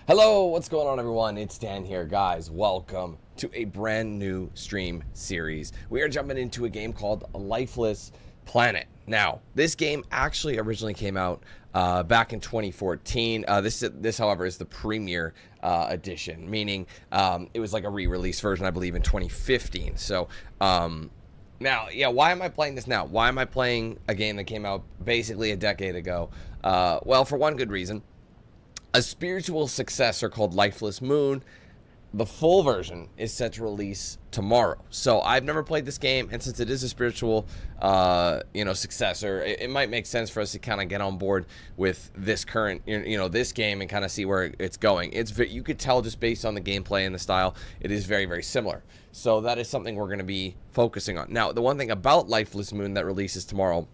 Hello, what's going on everyone? It's Dan here, guys. Welcome to a brand new stream series. We are jumping into a game called Lifeless Planet. Now, this game actually originally came out back in 2014. This, however, is the premiere edition, meaning it was like a re-release version, I believe, in 2015. So, now, yeah, why am I playing this now? Why am I playing a game that came out basically a decade ago? Well, for one good reason. A spiritual successor called Lifeless Moon, the full version, is set to release tomorrow. So I've never played this game, and since it is a spiritual, successor, it might make sense for us to kind of get on board with this current, this game and kind of see where it's going. You could tell just based on the gameplay and the style, it is very, very similar. So that is something we're going to be focusing on. Now, the one thing about Lifeless Moon that releases tomorrow,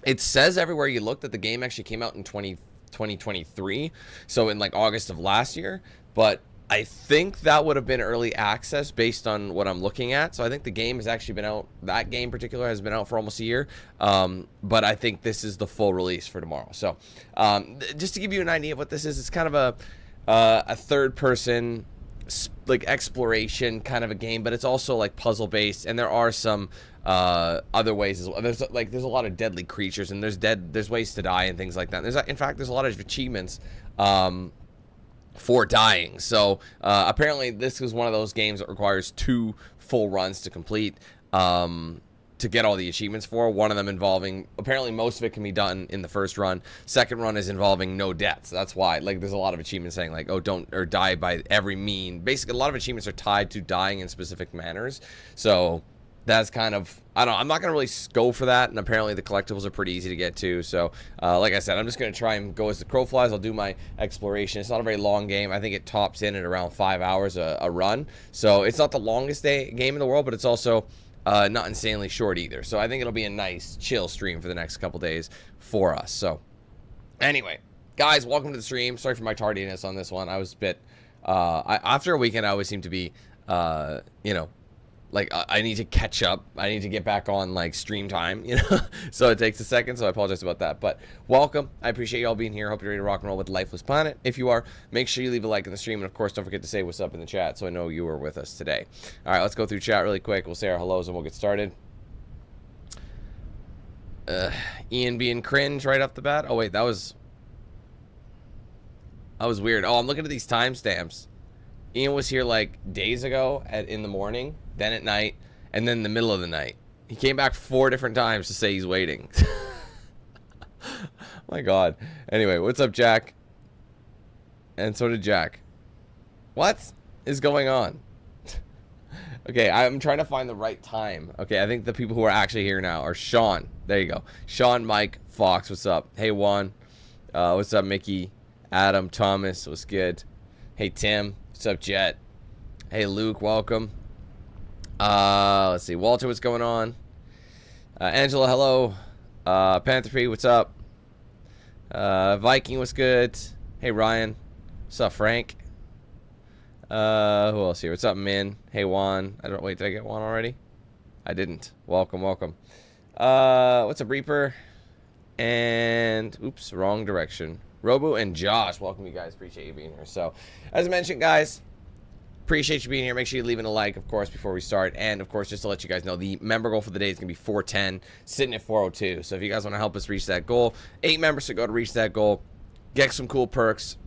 it says everywhere you look that the game actually came out in 2023, so in like August of last year, but I think that would have been early access based on what I'm looking at. So I think the game has actually been out, that game in particular has been out for almost a year, but I think this is the full release for tomorrow. So just to give you an idea of what this is, it's kind of a third person like exploration kind of a game, but it's also like puzzle based, and there are some other ways as well. There's a lot of deadly creatures, and there's ways to die and things like that. In fact there's a lot of achievements for dying. So apparently this is one of those games that requires 2 full runs to complete to get all the achievements for. One of them involving, apparently most of it can be done in the first run. Second run is involving no deaths. That's why, like, there's a lot of achievements saying like, oh, don't, or die by every mean. Basically a lot of achievements are tied to dying in specific manners. So that's kind of, I don't know, I'm not going to really go for that, and apparently the collectibles are pretty easy to get to. So, like I said, I'm just going to try and go as the crow flies. I'll do my exploration. It's not a very long game. I think it tops in at around 5 hours a run. So it's not the longest game in the world, but it's also not insanely short either. So I think it'll be a nice, chill stream for the next couple days for us. So, anyway, guys, welcome to the stream. Sorry for my tardiness on this one. I was a bit, after a weekend, I always seem to be, like, I need to catch up. I need to get back on, like, stream time, so it takes a second, so I apologize about that. But welcome. I appreciate you all being here. Hope you're ready to rock and roll with Lifeless Planet. If you are, make sure you leave a like in the stream, and of course, don't forget to say what's up in the chat so I know you are with us today. All right, let's go through chat really quick. We'll say our hellos and we'll get started. Ian being cringe right off the bat. Oh, wait, that was weird. Oh, I'm looking at these timestamps. Ian was here, like, days ago in the morning, then at night, and then in the middle of the night. He came back 4 different times to say he's waiting. My God. Anyway, what's up, Jack? And so did Jack. What is going on? Okay, I'm trying to find the right time. Okay, I think the people who are actually here now are Sean. There you go. Sean, Mike, Fox, what's up? Hey, Juan. What's up, Mickey? Adam, Thomas, what's good? Hey, Tim. What's up, Jet? Hey, Luke, welcome. Let's see. Walter, what's going on? Angela, hello. Panther, what's up? Viking, what's good? Hey, Ryan. What's up, Frank? Who else here? What's up, Min? Hey, Juan. Wait, did I get Juan already? I didn't. Welcome, welcome. What's up, Reaper? And, oops, wrong direction. Robo and Josh, welcome you guys. Appreciate you being here. So, as I mentioned, guys, appreciate you being here. Make sure you're leaving a like, of course, before we start. And, of course, just to let you guys know, the member goal for the day is going to be 410, sitting at 402. So, if you guys want to help us reach that goal, 8 members to go to reach that goal. Get some cool perks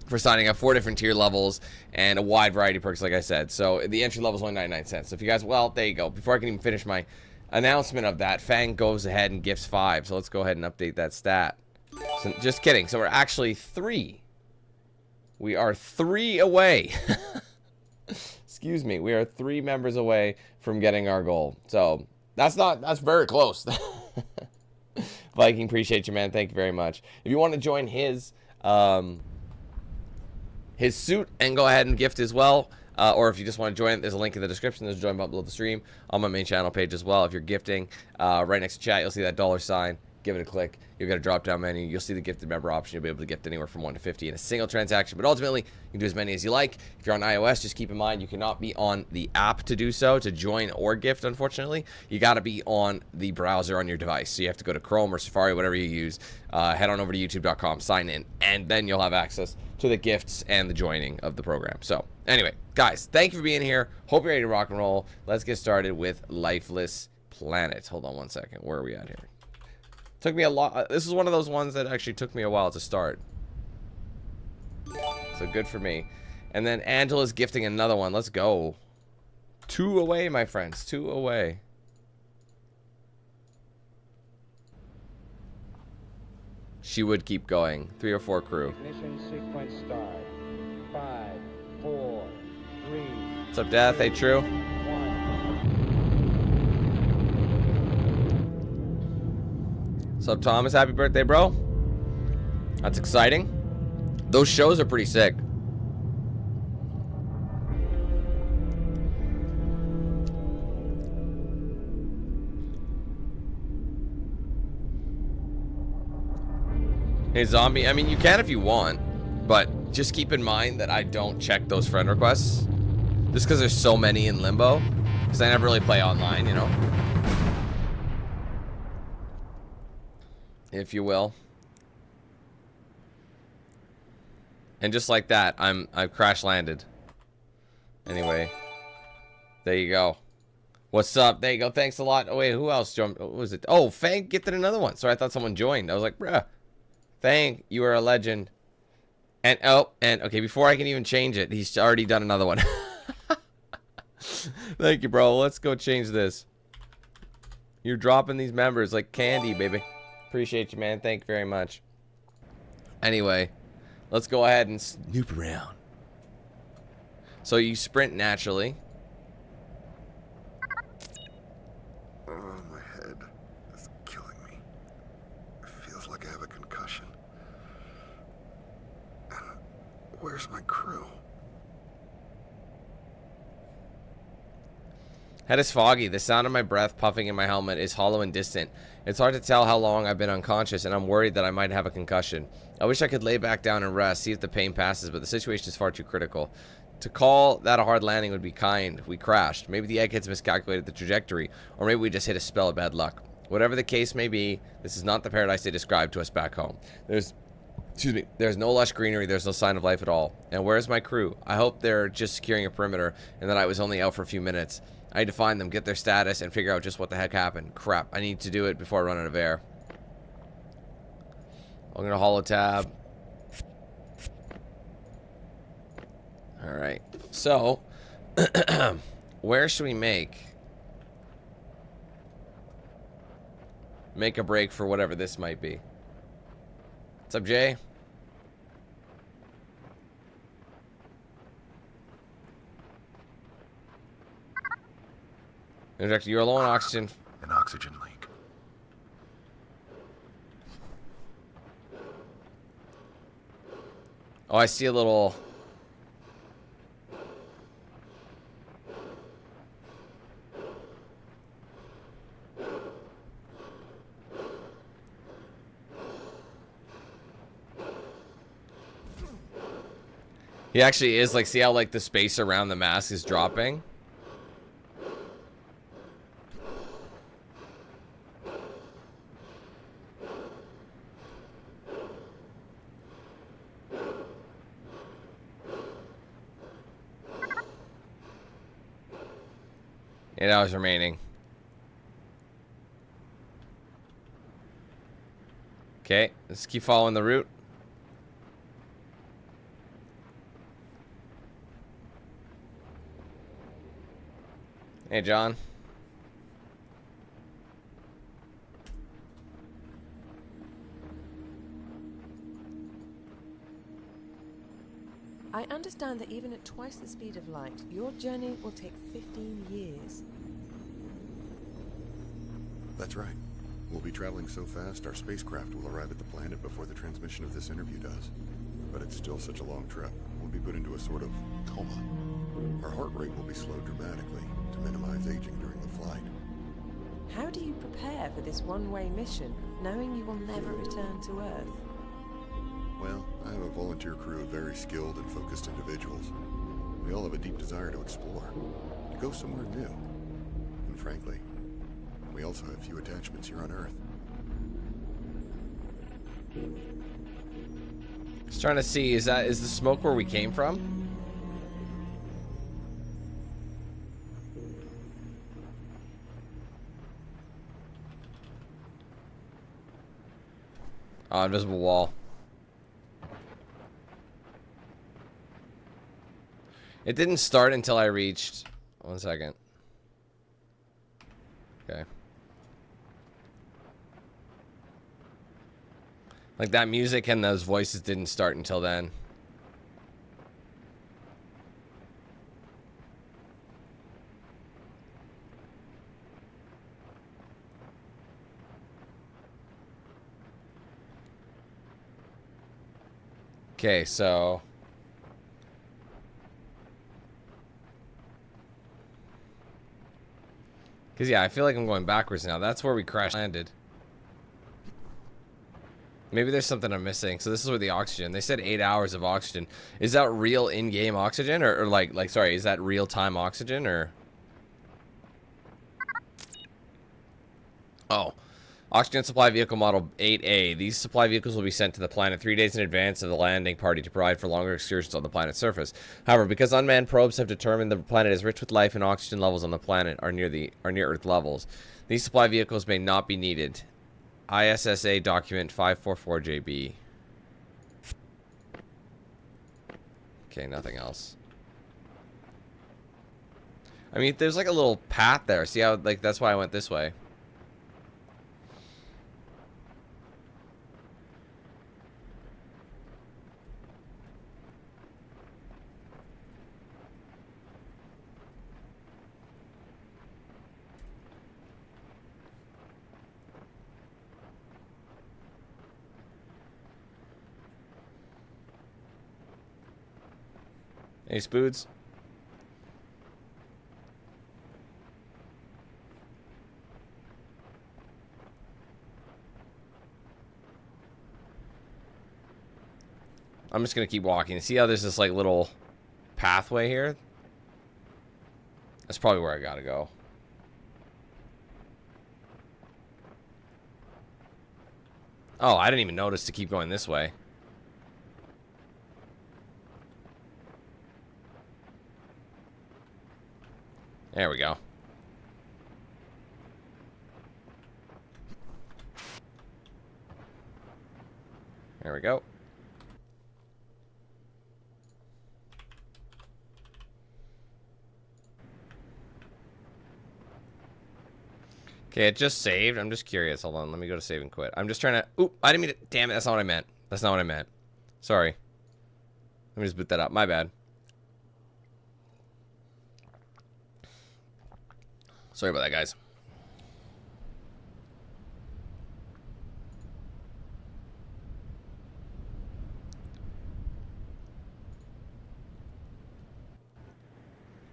for signing up, 4 different tier levels, and a wide variety of perks, like I said. So, the entry level is only 99 cents. So, if you guys, well, there you go. Before I can even finish my announcement of that, Fang goes ahead and gifts 5. So, let's go ahead and update that stat. So, just kidding. So we're actually 3. We are 3 away. Excuse me. We are 3 members away from getting our goal. So that's very close. Viking, appreciate you, man. Thank you very much. If you want to join his suit and go ahead and gift as well, or if you just want to join, there's a link in the description. There's a join button below the stream on my main channel page as well. If you're gifting, right next to chat, you'll see that $sign. give it a click. You'll get a drop-down menu. You'll see the gifted member option. You'll be able to gift anywhere from 1 to 50 in a single transaction. But ultimately, you can do as many as you like. If you're on iOS, just keep in mind you cannot be on the app to do so, to join or gift, unfortunately. You got to be on the browser on your device. So you have to go to Chrome or Safari, whatever you use. Head on over to youtube.com, sign in, and then you'll have access to the gifts and the joining of the program. So anyway, guys, thank you for being here. Hope you're ready to rock and roll. Let's get started with Lifeless Planet. Hold on one second. Where are we at here? Took me a lot. This is one of those ones that actually took me a while to start. So good for me. And then Angela's gifting another one. Let's go. 2 away, my friends. 2 away. She would keep going. 3 or 4 crew. Ignition sequence start. 5, 4, 3. What's up, Death? Hey, True. 1. What's up, Thomas? Happy birthday, bro. That's exciting. Those shows are pretty sick. Hey, Zombie. I mean, you can if you want, but just keep in mind that I don't check those friend requests. Just because there's so many in Limbo. Because I never really play online, you know. If you will. And just like that, I've crash landed. Anyway, there you go. What's up? There you go. Thanks a lot. Oh wait, who else jumped? What was it? Oh, Fang gifted another one. Sorry, I thought someone joined. I was like, bruh, Fang, you are a legend. And okay, before I can even change it, he's already done another one. Thank you, bro. Let's go change this. You're dropping these members like candy, baby. Appreciate you, man. Thank you very much. Anyway, let's go ahead and snoop around. So you sprint naturally. Oh, my head is killing me. It feels like I have a concussion. Where's my crew? Head is foggy. The sound of my breath puffing in my helmet is hollow and distant. It's hard to tell how long I've been unconscious, and I'm worried that I might have a concussion. I wish I could lay back down and rest, see if the pain passes, but the situation is far too critical. To call that a hard landing would be kind. We crashed. Maybe the eggheads miscalculated the trajectory, or maybe we just hit a spell of bad luck. Whatever the case may be, this is not the paradise they described to us back home. There's no lush greenery, there's no sign of life at all. And where's my crew? I hope they're just securing a perimeter, and that I was only out for a few minutes. I need to find them, get their status, and figure out just what the heck happened. Crap, I need to do it before I run out of air. I'm gonna holo tab. Alright, so where should we make a break for whatever this might be? What's up, Jay? Injector, you're low on oxygen. An oxygen leak. Oh, I see a little... He actually is, like, see how, like, the space around the mask is dropping? Eight hours remaining. Okay, let's keep following the route. Hey, John. I understand that even at twice the speed of light, your journey will take 15 years. That's right. We'll be traveling so fast, our spacecraft will arrive at the planet before the transmission of this interview does. But it's still such a long trip. We'll be put into a sort of coma. Our heart rate will be slowed dramatically to minimize aging during the flight. How do you prepare for this one-way mission, knowing you will never return to Earth? Well, I have a volunteer crew of very skilled and focused individuals. We all have a deep desire to explore, to go somewhere new. And frankly, we also have few attachments here on Earth. Just trying to see, is the smoke where we came from? Oh, invisible wall. It didn't start until I reached... 1 second. Okay. Like, that music and those voices didn't start until then. Okay, so... Because, yeah, I feel like I'm going backwards now. That's where we crash landed. Maybe there's something I'm missing. So this is where the oxygen. They said 8 hours of oxygen. Is that real in-game oxygen? Or like, sorry, is that real-time oxygen? Or... Oh. Oxygen supply vehicle model 8A. These supply vehicles will be sent to the planet 3 days in advance of the landing party to provide for longer excursions on the planet's surface. However, because unmanned probes have determined the planet is rich with life and oxygen levels on the planet are near Earth levels, these supply vehicles may not be needed. ISSA document 544JB. Okay, nothing else. I mean, there's like a little path there. See how, like, that's why I went this way. Any spoods? I'm just gonna keep walking. See how there's this like little pathway here? That's probably where I gotta go. Oh, I didn't even notice to keep going this way. There we go. There we go. Okay, it just saved. I'm just curious. Hold on. Let me go to save and quit. I'm just trying to... Oop, I didn't mean to... Damn it. That's not what I meant. That's not what I meant. Sorry. Let me just boot that up. My bad. Sorry about that, guys.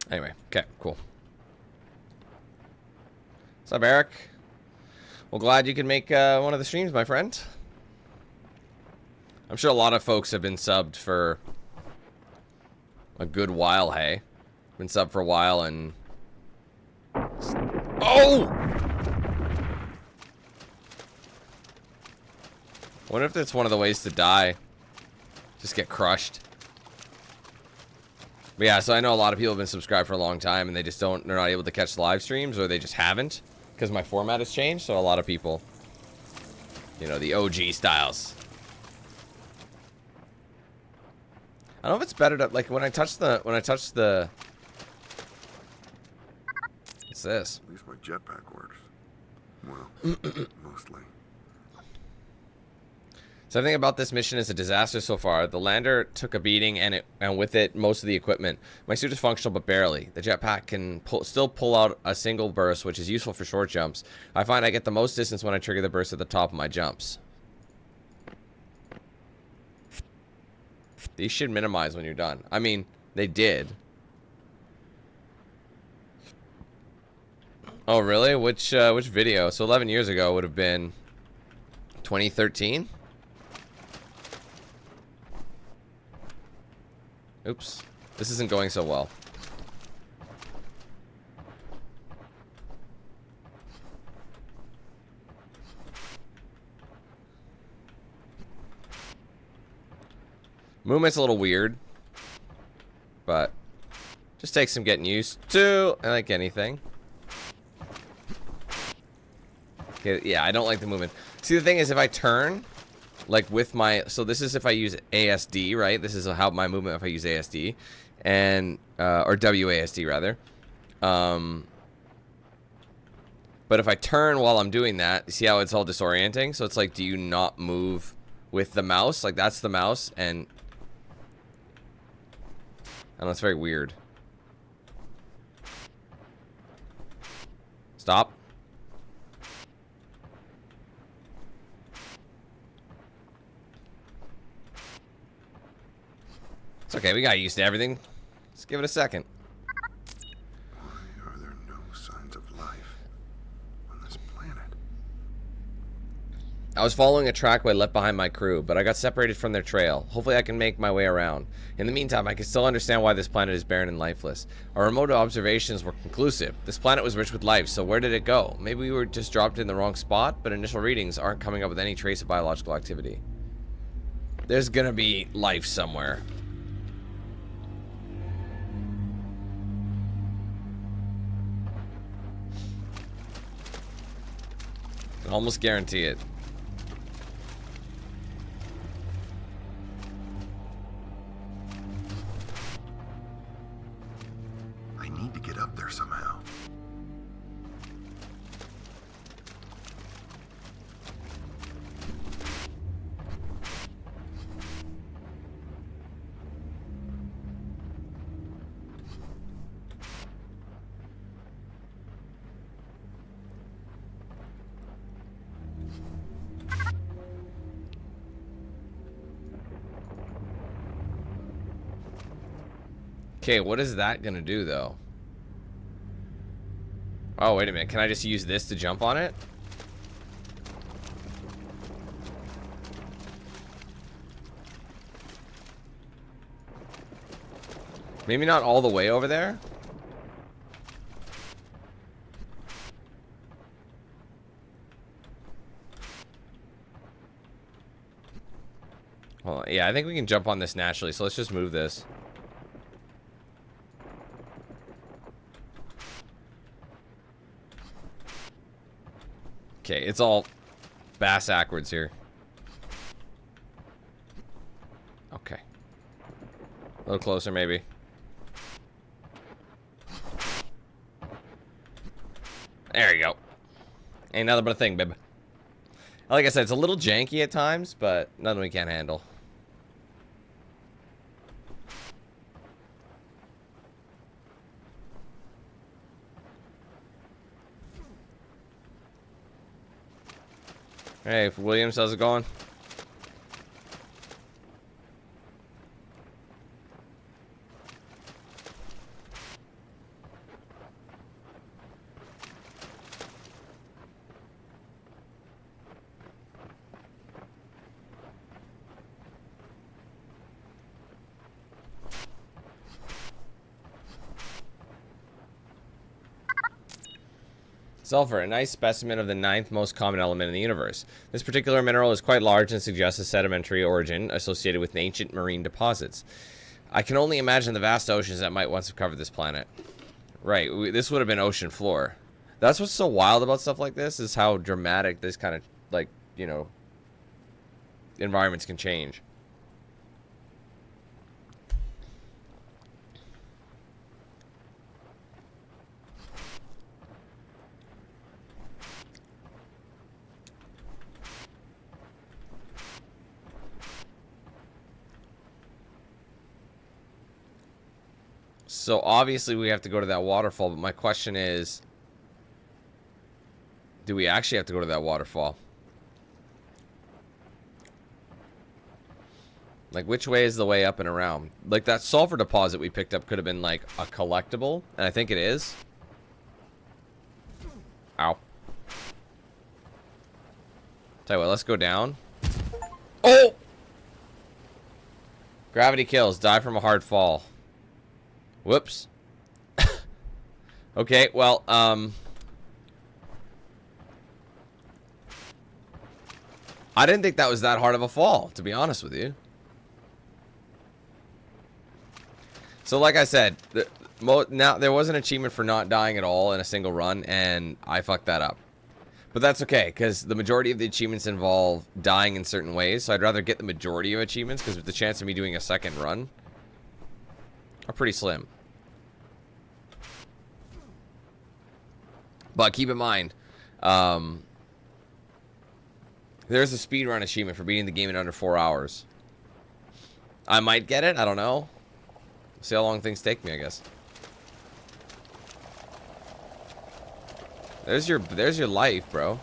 Anyway, okay, cool. What's up, Eric? Well, glad you could make one of the streams, my friend. I'm sure a lot of folks have been subbed for a good while, hey? Been subbed for a while and... Oh! Wonder if that's one of the ways to die. Just get crushed. But yeah, so I know a lot of people have been subscribed for a long time and they just they're not able to catch the live streams, or they just haven't because my format has changed. So a lot of people, you know, the OG styles. I don't know if it's better to, like, when I touch the what's this? At least my jetpack works. Well, mostly. So everything about this mission is a disaster so far. The lander took a beating, and with it, most of the equipment. My suit is functional, but barely. The jetpack can still pull out a single burst, which is useful for short jumps. I find I get the most distance when I trigger the burst at the top of my jumps. These should minimize when you're done. I mean, they did. Oh, really? Which video? So 11 years ago would have been 2013? Oops. This isn't going so well. Movement's a little weird, but just takes some getting used to, like anything. Okay, yeah, I don't like the movement. See, the thing is, if I turn, like with my, so this is if I use ASD, right? This is how my movement if I use ASD, and or WASD rather. But if I turn while I'm doing that, you see how it's all disorienting? So it's like, do you not move with the mouse? Like that's the mouse, and I don't know, it's very weird. Stop. It's okay, we got used to everything. Let's give it a second. Why are there no signs of life on this planet? I was following a trackway left behind my crew, but I got separated from their trail. Hopefully I can make my way around. In the meantime, I can still understand why this planet is barren and lifeless. Our remote observations were conclusive. This planet was rich with life, so where did it go? Maybe we were just dropped in the wrong spot, but initial readings aren't coming up with any trace of biological activity. There's gonna be life somewhere. I can almost guarantee it. I need to get up there somehow. Okay, what is that gonna do though? Oh, wait a minute. Can I just use this to jump on it? Maybe not all the way over there? Well, yeah, I think we can jump on this naturally, so let's just move this. Okay, it's all bass backwards here. Okay. A little closer, maybe. There you go. Ain't nothing but a thing, babe. Like I said, it's a little janky at times, but nothing we can't handle. Hey, Williams, how's it going? Sulfur, a nice specimen of the 9th most common element in the universe. This particular mineral is quite large and suggests a sedimentary origin associated with ancient marine deposits. I can only imagine the vast oceans that might once have covered this planet. Right, this would have been ocean floor. That's what's so wild about stuff like this, is how dramatic this kind of, like, you know, environments can change. So obviously we have to go to that waterfall, but my question is, do we actually have to go to that waterfall? Like, which way is the way up and around? Like, that sulfur deposit we picked up could have been like a collectible, and I think it is. Ow. Tell you what, let's go down. Oh! Gravity kills. Die from a hard fall. Whoops. Okay, well, I didn't think that was that hard of a fall, to be honest with you. So like I said, now there was an achievement for not dying at all in a single run, and I fucked that up. But that's okay, because the majority of the achievements involve dying in certain ways, so I'd rather get the majority of achievements, because the chance of me doing a second run are pretty slim. But keep in mind, there's a speedrun achievement for beating the game in under 4 hours. I might get it, I don't know. See how long things take me, I guess. There's your life, bro.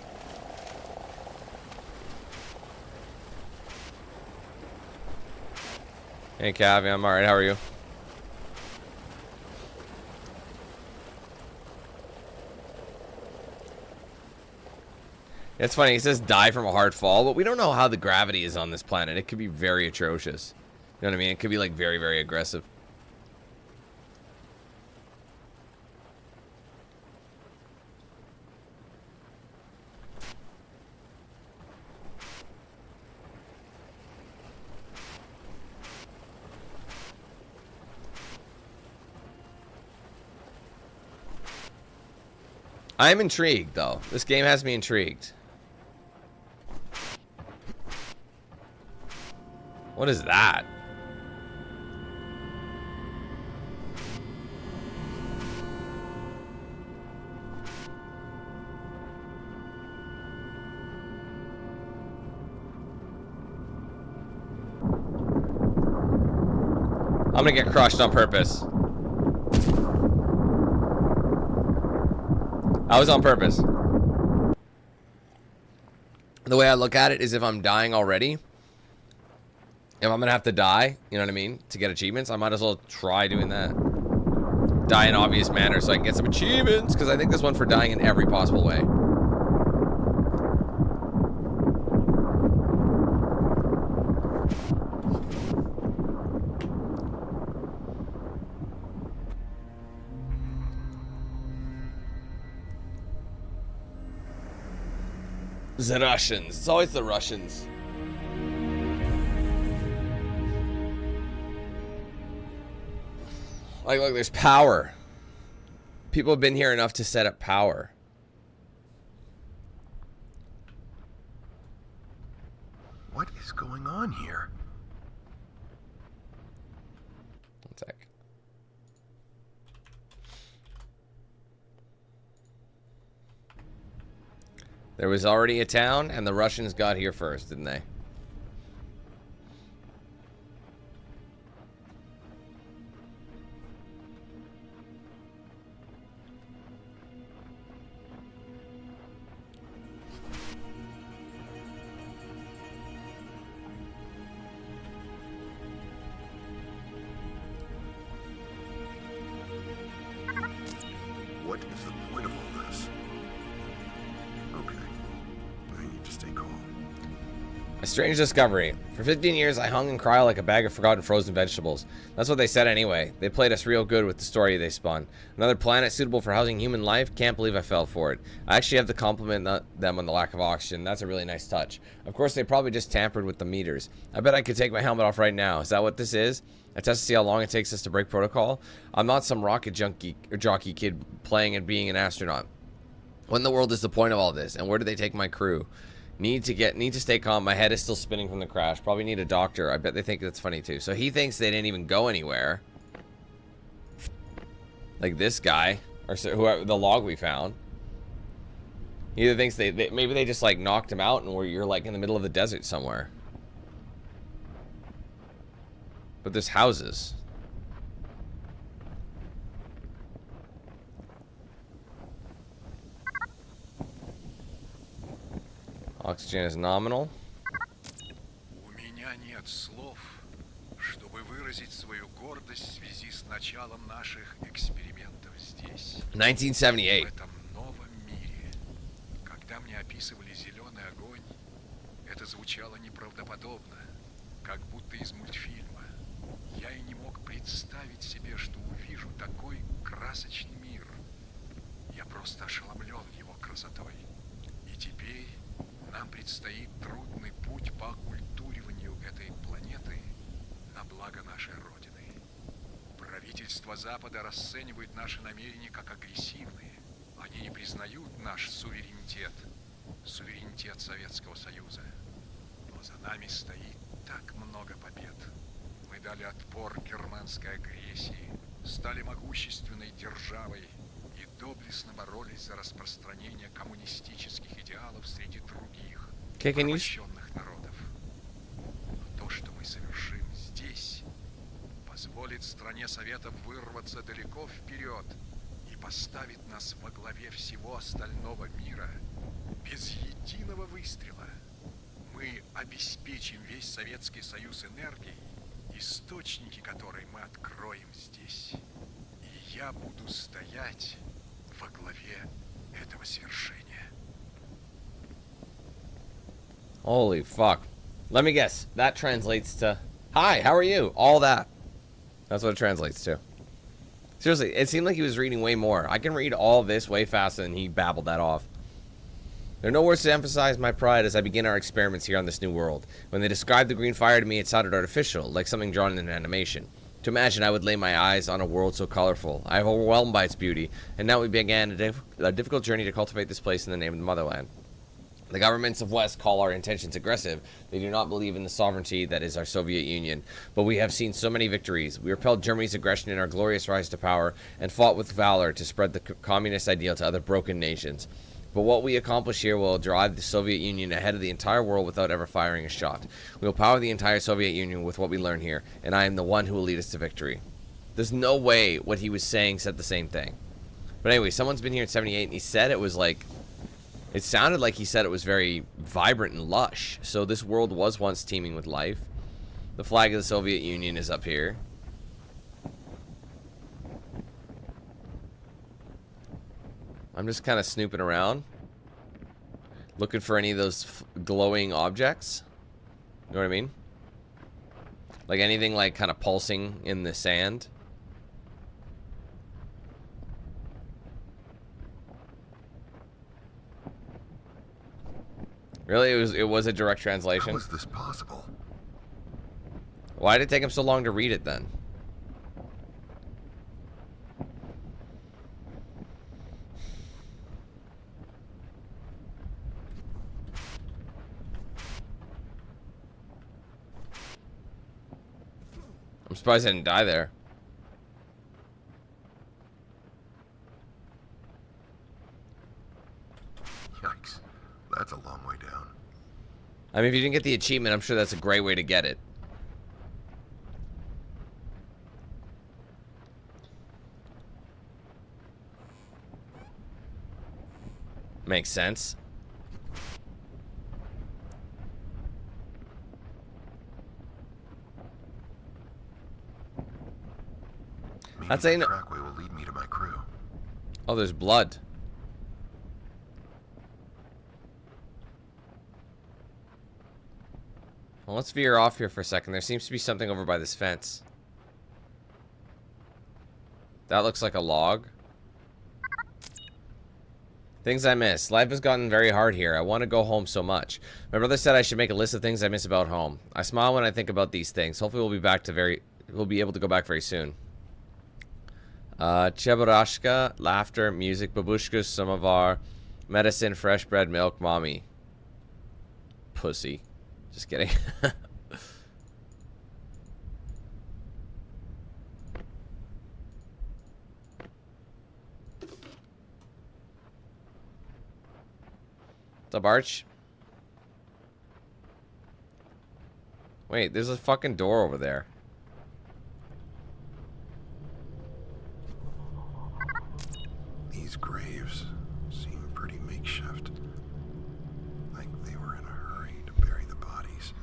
Hey, Cavi, I'm alright. How are you? It's funny, he says die from a hard fall, but we don't know how the gravity is on this planet. It could be very atrocious. You know what I mean? It could be like very, very aggressive. I'm intrigued, though. This game has me intrigued. What is that? I'm gonna get crushed on purpose. I was on purpose. The way I look at it is if I'm dying already, if I'm gonna have to die, you know what I mean, to get achievements, I might as well try doing that. Die in obvious manner so I can get some achievements, because I think there's one for dying in every possible way. The Russians. It's always the Russians. Like, look, there's power. People have been here enough to set up power. What is going on here? One sec. There was already a town, and the Russians got here first, didn't they? What is the point of all this? Okay. I need to stay calm. A strange discovery. For 15 years, I hung and cried like a bag of forgotten frozen vegetables. That's what they said anyway. They played us real good with the story they spun. Another planet suitable for housing human life? Can't believe I fell for it. I actually have to compliment them on the lack of oxygen. That's a really nice touch. Of course, they probably just tampered with the meters. I bet I could take my helmet off right now. Is that what this is? A test to see how long it takes us to break protocol? I'm not some rocket jockey kid playing and being an astronaut. What in the world is the point of all this? And where do they take my crew? Need to stay calm. My head is still spinning from the crash. Probably need a doctor. I bet they think that's funny too. So he thinks they didn't even go anywhere. Like this guy, or whoever, the log we found. He either thinks maybe they just like knocked him out and you're like in the middle of the desert somewhere. But there's houses. Oxygen is nominal. У меня нет слов, чтобы выразить свою гордость в связи с началом наших экспериментов здесь. 1978. В этом новом мире. Когда мне описывали зеленый огонь, это звучало неправдоподобно, как будто из мультфильма. Я и не мог представить себе, что увижу такой красочный мир. Я просто ошеломлен его красотой. И теперь нам предстоит трудный путь по оккультуриванию этой планеты на благо нашей Родины. Правительство Запада расценивает наши намерения как агрессивные. Они не признают наш суверенитет, суверенитет Советского Союза. Но за нами стоит так много побед. Мы дали отпор германской агрессии, стали могущественной державой и доблестно боролись за распространение коммунистических идеалов среди других порабощенных народов. Но то, что мы совершим здесь, позволит стране Советов вырваться далеко вперед и поставит нас во главе всего остального мира без единого выстрела. Мы обеспечим весь Советский Союз энергией, источники которой мы откроем здесь. И я буду стоять во главе этого свершения. Holy fuck. Let me guess. That translates to, hi, how are you? All that. That's what it translates to. Seriously, it seemed like he was reading way more. I can read all this way faster than he babbled that off. There are no words to emphasize my pride as I begin our experiments here on this new world. When they described the green fire to me, it sounded artificial, like something drawn in an animation. To imagine I would lay my eyes on a world so colorful. I am overwhelmed by its beauty, and now we began a difficult journey to cultivate this place in the name of the motherland. The governments of West call our intentions aggressive. They do not believe in the sovereignty that is our Soviet Union. But we have seen so many victories. We repelled Germany's aggression in our glorious rise to power, and fought with valor to spread the communist ideal to other broken nations. But what we accomplish here will drive the Soviet Union ahead of the entire world without ever firing a shot. We will power the entire Soviet Union with what we learn here, and I am the one who will lead us to victory. There's no way what he was saying said the same thing. But anyway, someone's been here in 78, and he said it was like... It sounded like he said it was very vibrant and lush. So this world was once teeming with life. The flag of the Soviet Union is up here. I'm just kind of snooping around, looking for any of those glowing objects. You know what I mean? Like anything like kind of pulsing in the sand. Really? It was a direct translation? How is this possible? Why did it take him so long to read it then? I'm surprised I didn't die there. Yikes. That's a long way down. I mean, if you didn't get the achievement, I'm sure that's a great way to get it. Makes sense. That's a trackway will lead me to my crew. Oh, there's blood. Well, let's veer off here for a second. There seems to be something over by this fence. That looks like a log. Things I miss. Life has gotten very hard here. I want to go home so much. My brother said I should make a list of things I miss about home. I smile when I think about these things. Hopefully we'll be able to go back very soon. Cheburashka, laughter, music, babushkas, samovar, medicine, fresh bread, milk, mommy. Pussy. Just kidding. What's up, Arch? Wait, there's a fucking door over there. These graves seem pretty makeshift. Like they were in a hurry to bury the bodies.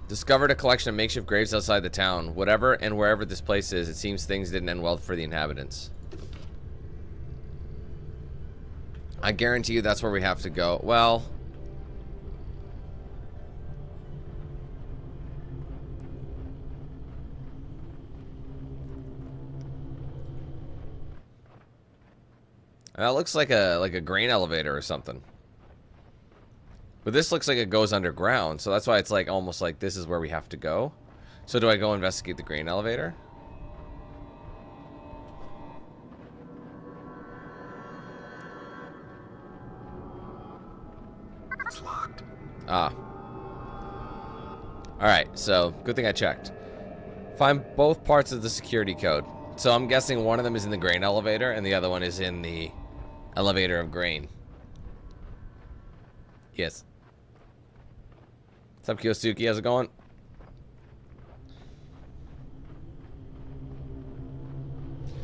Discovered a collection of makeshift graves outside the town. Whatever and wherever this place is, it seems things didn't end well for the inhabitants. I guarantee you that's where we have to go. Well... That looks like a grain elevator or something. But this looks like it goes underground, so that's why it's like almost like this is where we have to go. So do I go investigate the grain elevator? It's locked. Ah. Alright, so good thing I checked. Find both parts of the security code. So I'm guessing one of them is in the grain elevator and the other one is in the elevator of grain. Yes. What's up, Kiyosuke? How's it going?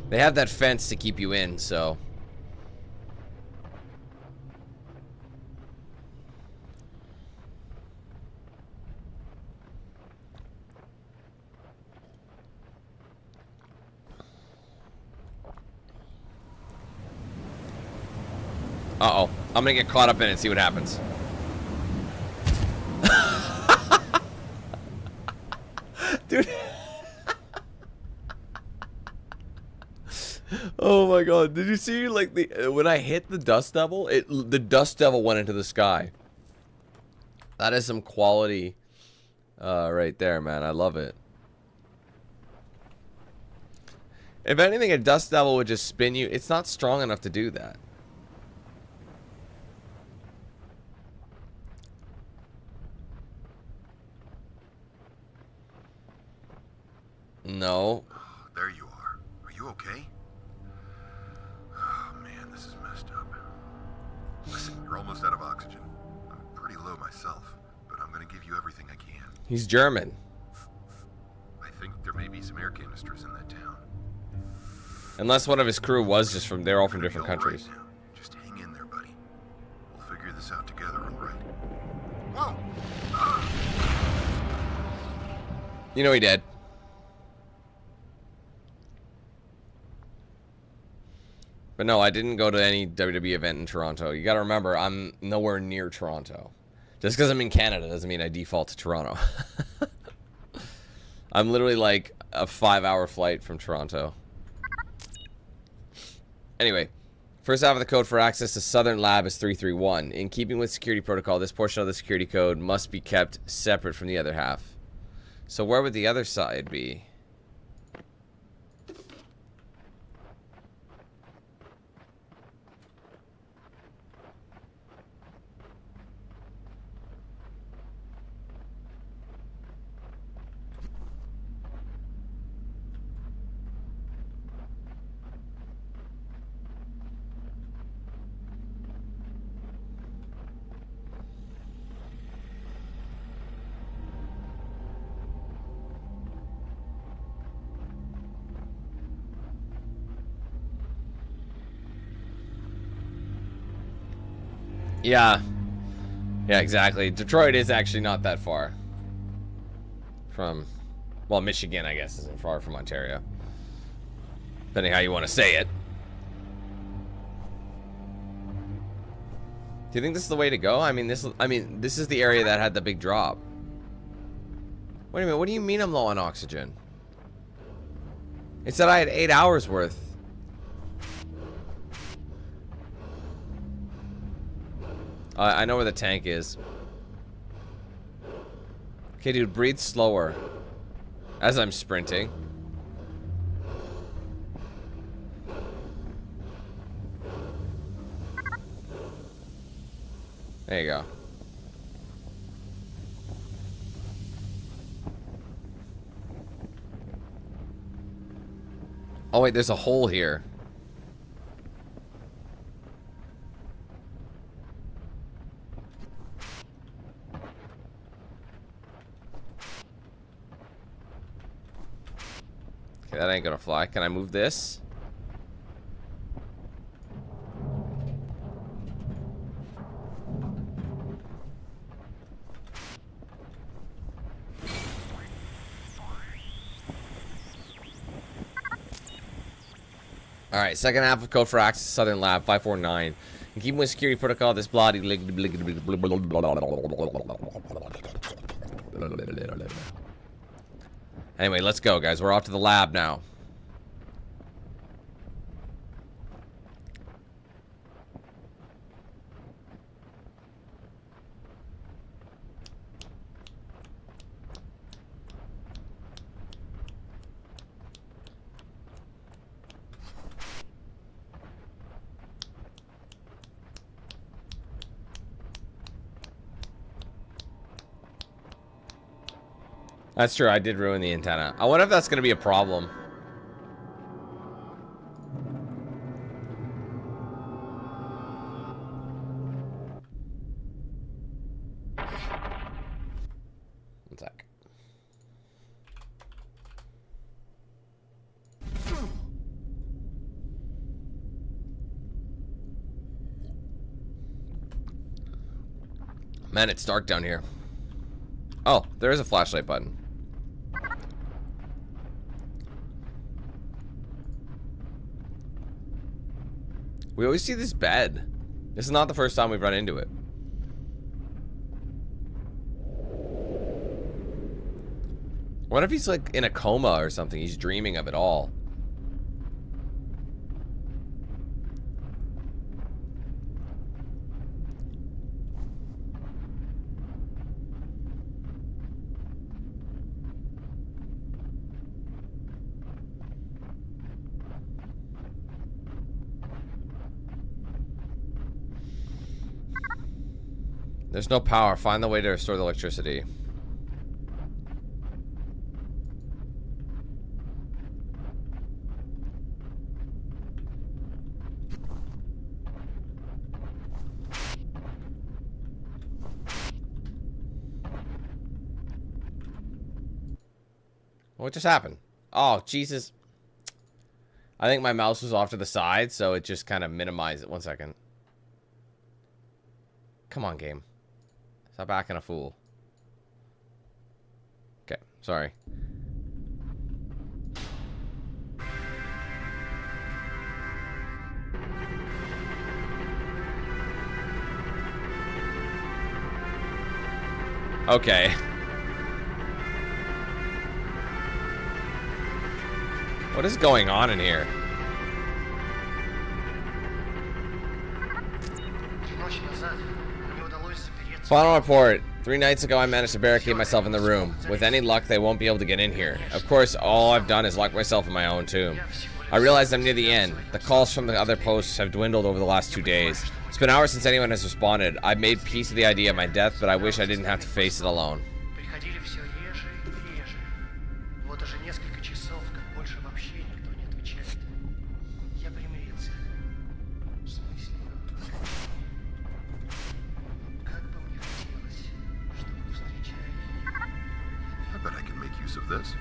They have that fence to keep you in, so... Uh-oh. I'm gonna get caught up in it and see what happens. Dude. Oh my god. Did you see like the when I hit the dust devil, the dust devil went into the sky. That is some quality right there, man. I love it. If anything, a dust devil would just spin you. It's not strong enough to do that. No. There you are. Are you okay? Oh, man, this is messed up. Listen, you're almost out of oxygen. I'm pretty low myself, but I'm gonna give you everything I can. He's German. I think there may be some air canisters in that town. Unless one of his crew was just from, they're all from different We're gonna be countries. all right now. Just hang in there, buddy. We'll figure this out together, all right? Whoa! Ah! You know he did. But no, I didn't go to any WWE event in Toronto. You gotta remember, I'm nowhere near Toronto. Just because I'm in Canada doesn't mean I default to Toronto. I'm literally like a 5-hour flight from Toronto. Anyway, first half of the code for access to Southern Lab is 331. In keeping with security protocol, this portion of the security code must be kept separate from the other half. So where would the other side be? Yeah. Yeah, exactly. Detroit is actually not that far from, well, Michigan, I guess, isn't far from Ontario. Depending how you want to say it. Do you think this is the way to go? I mean, this is the area that had the big drop. Wait a minute, what do you mean I'm low on oxygen? It said I had 8 hours worth. I know where the tank is. Okay, dude, breathe slower. As I'm sprinting. There you go. Oh wait, there's a hole here. Okay, that ain't gonna fly. Can I move this? Alright, second half of code for access Southern Lab 549. Keep with security protocol. This bloody. Anyway, let's go, guys. We're off to the lab now. That's true, I did ruin the antenna. I wonder if that's going to be a problem. One sec. Man, it's dark down here. Oh, there is a flashlight button. We always see this bed. This is not the first time we've run into it. What if he's like in a coma or something? He's dreaming of it all. There's no power. Find the way to restore the electricity. What just happened? Oh, Jesus. I think my mouse was off to the side, so it just kind of minimized it. 1 second. Come on, game. Stop acting a fool. Okay, sorry. Okay. What is going on in here? Final report. 3 nights ago, I managed to barricade myself in the room. With any luck, they won't be able to get in here. Of course, all I've done is lock myself in my own tomb. I realize I'm near the end. The calls from the other posts have dwindled over the last 2 days. It's been hours since anyone has responded. I've made peace with the idea of my death, but I wish I didn't have to face it alone. This.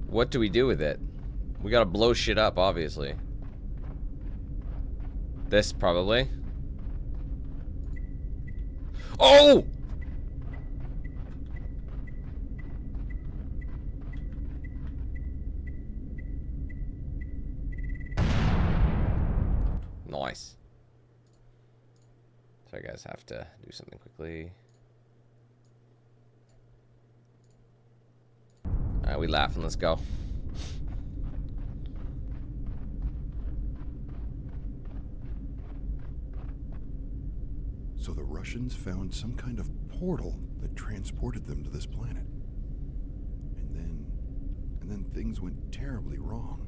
What do we do with it? We gotta blow shit up, obviously. This, probably. Oh! Nice. So I guys have to do something quickly. Alright, we laugh and let's go. So the Russians found some kind of portal that transported them to this planet. And then things went terribly wrong.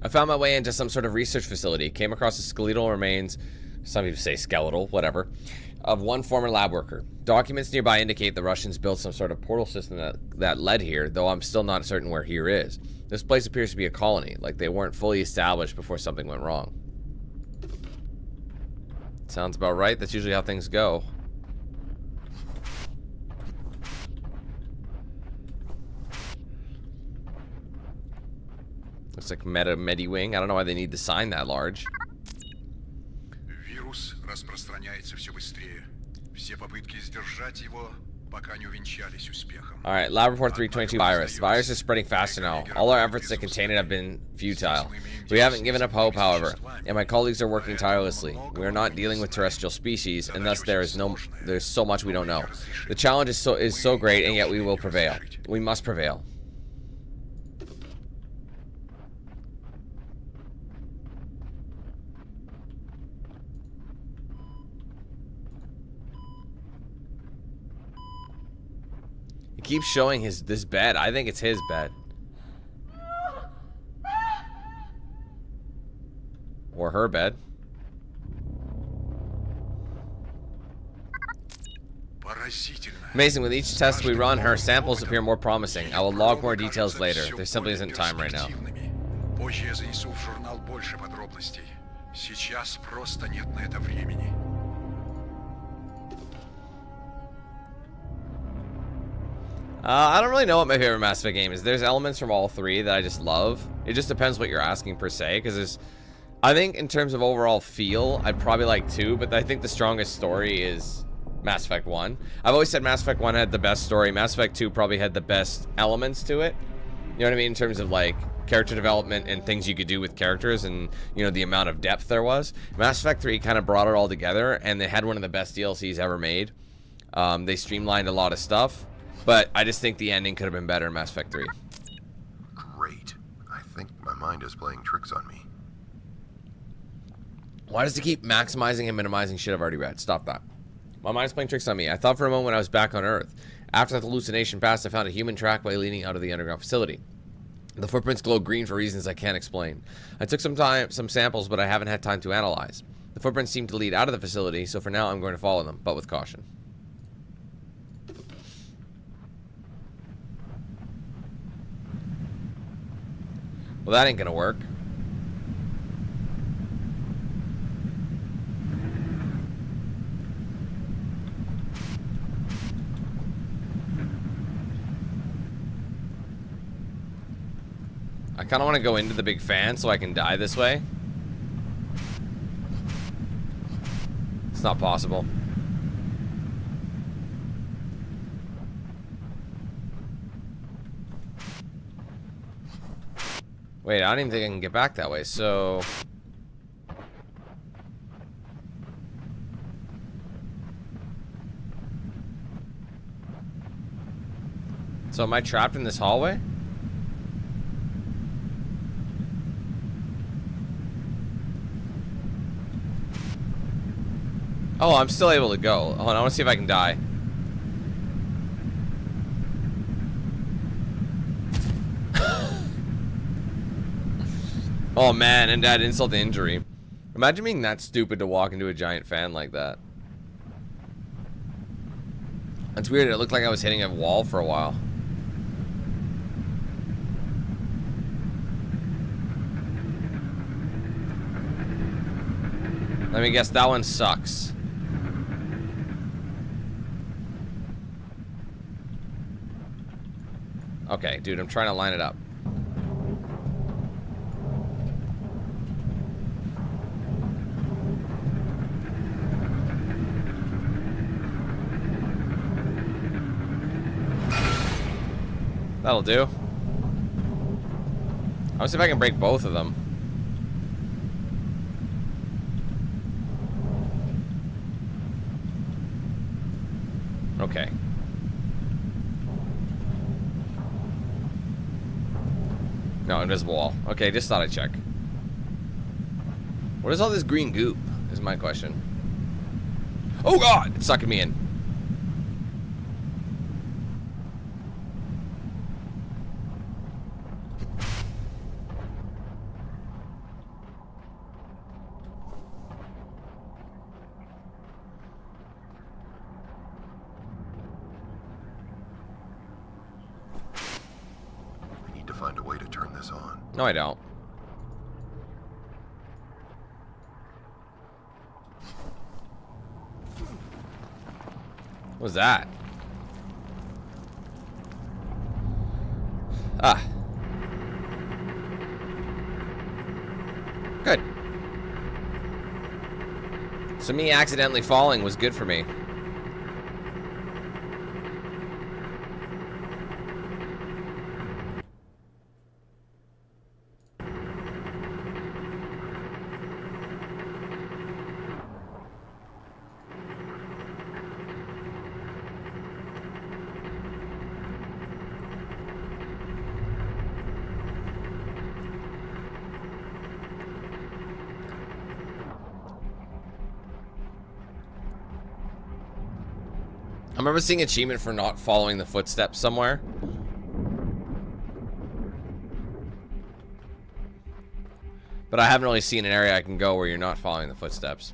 I found my way into some sort of research facility. Came across the skeletal remains, some people say skeletal, whatever, of one former lab worker. Documents nearby indicate the Russians built some sort of portal system that led here, though I'm still not certain where here is. This place appears to be a colony, like they weren't fully established before something went wrong. Sounds about right. That's usually how things go. Looks It's like Mediwing. I don't know why they need the sign that large. Вирус распространяется все быстрее. Все попытки сдержать его пока не увенчались успехом. Alright, Lab Report 322 virus. Virus is spreading faster now. All our efforts to contain it have been futile. We haven't given up hope, however, and my colleagues are working tirelessly. We are not dealing with terrestrial species, and thus there's so much we don't know. The challenge is so great, and yet we will prevail. We must prevail. He keeps showing this bed. I think it's his bed. Or her bed. Amazing, with each test we run, her samples appear more promising. I will log more details later. There simply isn't time right now. Позже я занесу в журнал больше подробностей. Сейчас просто нет на это времени. I don't really know what my favorite Mass Effect game is. There's elements from all three that I just love. It just depends what you're asking per se, because there's... I think in terms of overall feel, I'd probably like 2, but I think the strongest story is Mass Effect 1. I've always said Mass Effect 1 had the best story. Mass Effect 2 probably had the best elements to it. You know what I mean? In terms of, like, character development and things you could do with characters and, you know, the amount of depth there was. Mass Effect 3 kind of brought it all together, and they had one of the best DLCs ever made. They streamlined a lot of stuff. But I just think the ending could have been better in Mass Effect 3. Great. I think my mind is playing tricks on me. Why does it keep maximizing and minimizing shit I've already read? Stop that. My mind's playing tricks on me. I thought for a moment I was back on Earth. After the hallucination passed, I found a human trackway leading out of the underground facility. The footprints glow green for reasons I can't explain. I took some samples, but I haven't had time to analyze. The footprints seem to lead out of the facility, so for now I'm going to follow them, but with caution. Well, that ain't gonna work. I kind of want to go into the big fan so I can die this way. It's not possible. Wait, I don't even think I can get back that way, so... So am I trapped in this hallway? Oh, I'm still able to go. Hold on, I want to see if I can die. Oh man, and that insult to injury. Imagine being that stupid to walk into a giant fan like that. That's weird, it looked like I was hitting a wall for a while. Let me guess, that one sucks. Okay, dude, I'm trying to line it up. That'll do. I'll see if I can break both of them. Okay. No, invisible wall. Okay, just thought I'd check. What is all this green goop? Is my question. Oh god! It's sucking me in. Find a way to turn this on. No, I don't. What was that? Ah. So me accidentally falling was good for me. I remember seeing achievement for not following the footsteps somewhere. But I haven't really seen an area I can go where you're not following the footsteps.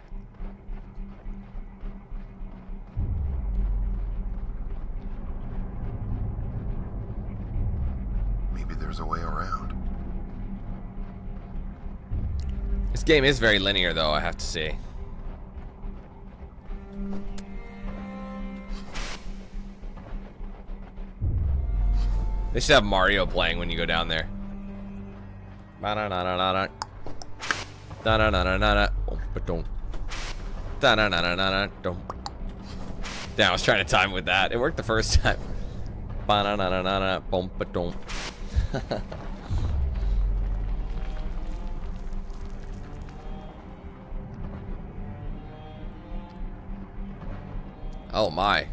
Maybe there's a way around. This game is very linear though, I have to say. They should have Mario playing when you go down there. Da-da-da-da-da-da. Da-da-da-da-da-da. Ba-dum. Da-da-da-da-da-da. Damn, I was trying to time with that. It worked the first time. Ba-da-da-da-da-da. Boom, ba-dum. Oh my.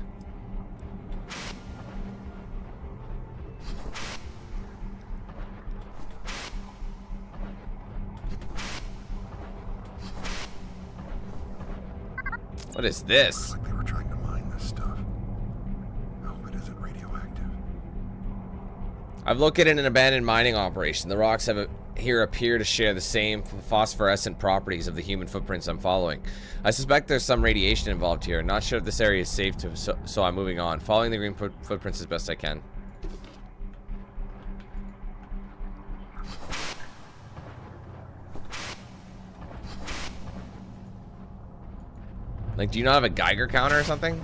What is this? Looks like they were trying to mine this stuff. I hope it isn't radioactive. I've located an abandoned mining operation. The rocks here appear to share the same phosphorescent properties of the human footprints I'm following. I suspect there's some radiation involved here. Not sure if this area is safe, so I'm moving on. Following the green footprints as best I can. Like, do you not have a Geiger counter or something?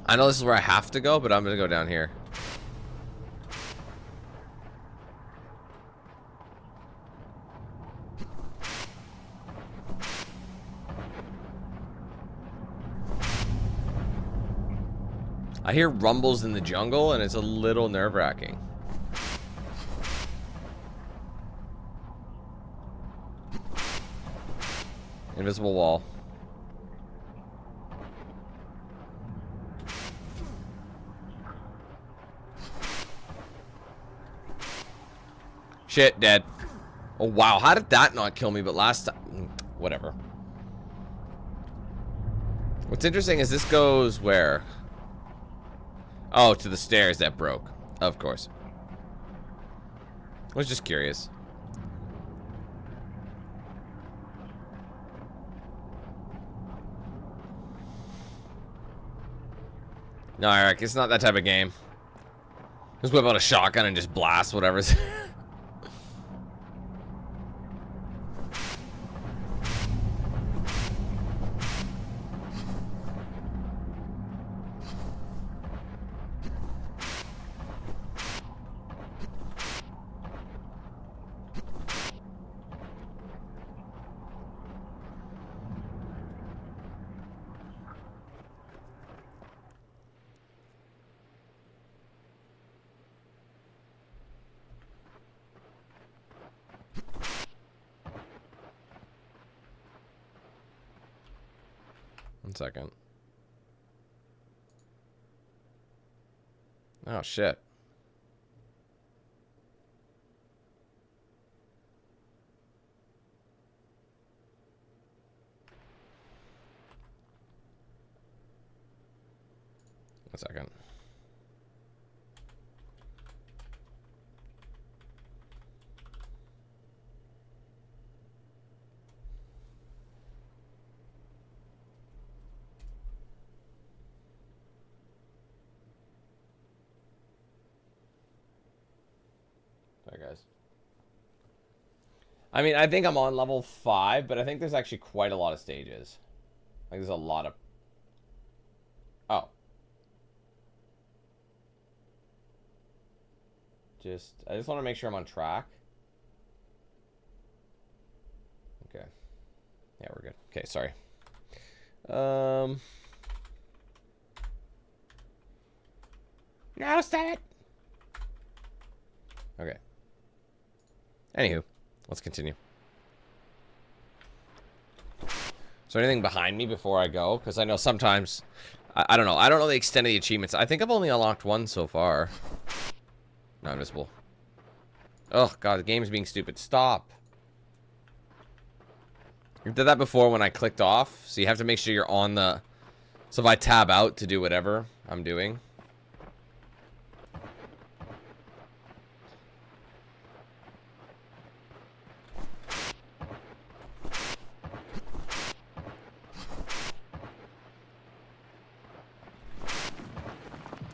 I know this is where I have to go, but I'm gonna go down here. I hear rumbles in the jungle, and it's a little nerve-wracking. Invisible wall. Shit, dead. Oh, wow. How did that not kill me? But last time... Whatever. What's interesting is this goes where... Oh, to the stairs that broke. Of course. I was just curious. No, Eric, it's not that type of game. Just whip out a shotgun and just blast whatever's... One second. Oh, shit. One second. Sorry, guys. I mean, I think I'm on level 5, but I think there's actually quite a lot of stages. Like, there's a lot of... Oh. I just want to make sure I'm on track. Okay. Yeah, we're good. Okay, sorry. No, stop it. Okay. Anywho, let's continue. Is there anything behind me before I go? Because I know sometimes... I don't know. I don't know the extent of the achievements. I think I've only unlocked one so far. Not invisible. Oh, God. The game's being stupid. Stop. You did that before when I clicked off. So you have to make sure you're on the... So if I tab out to do whatever I'm doing...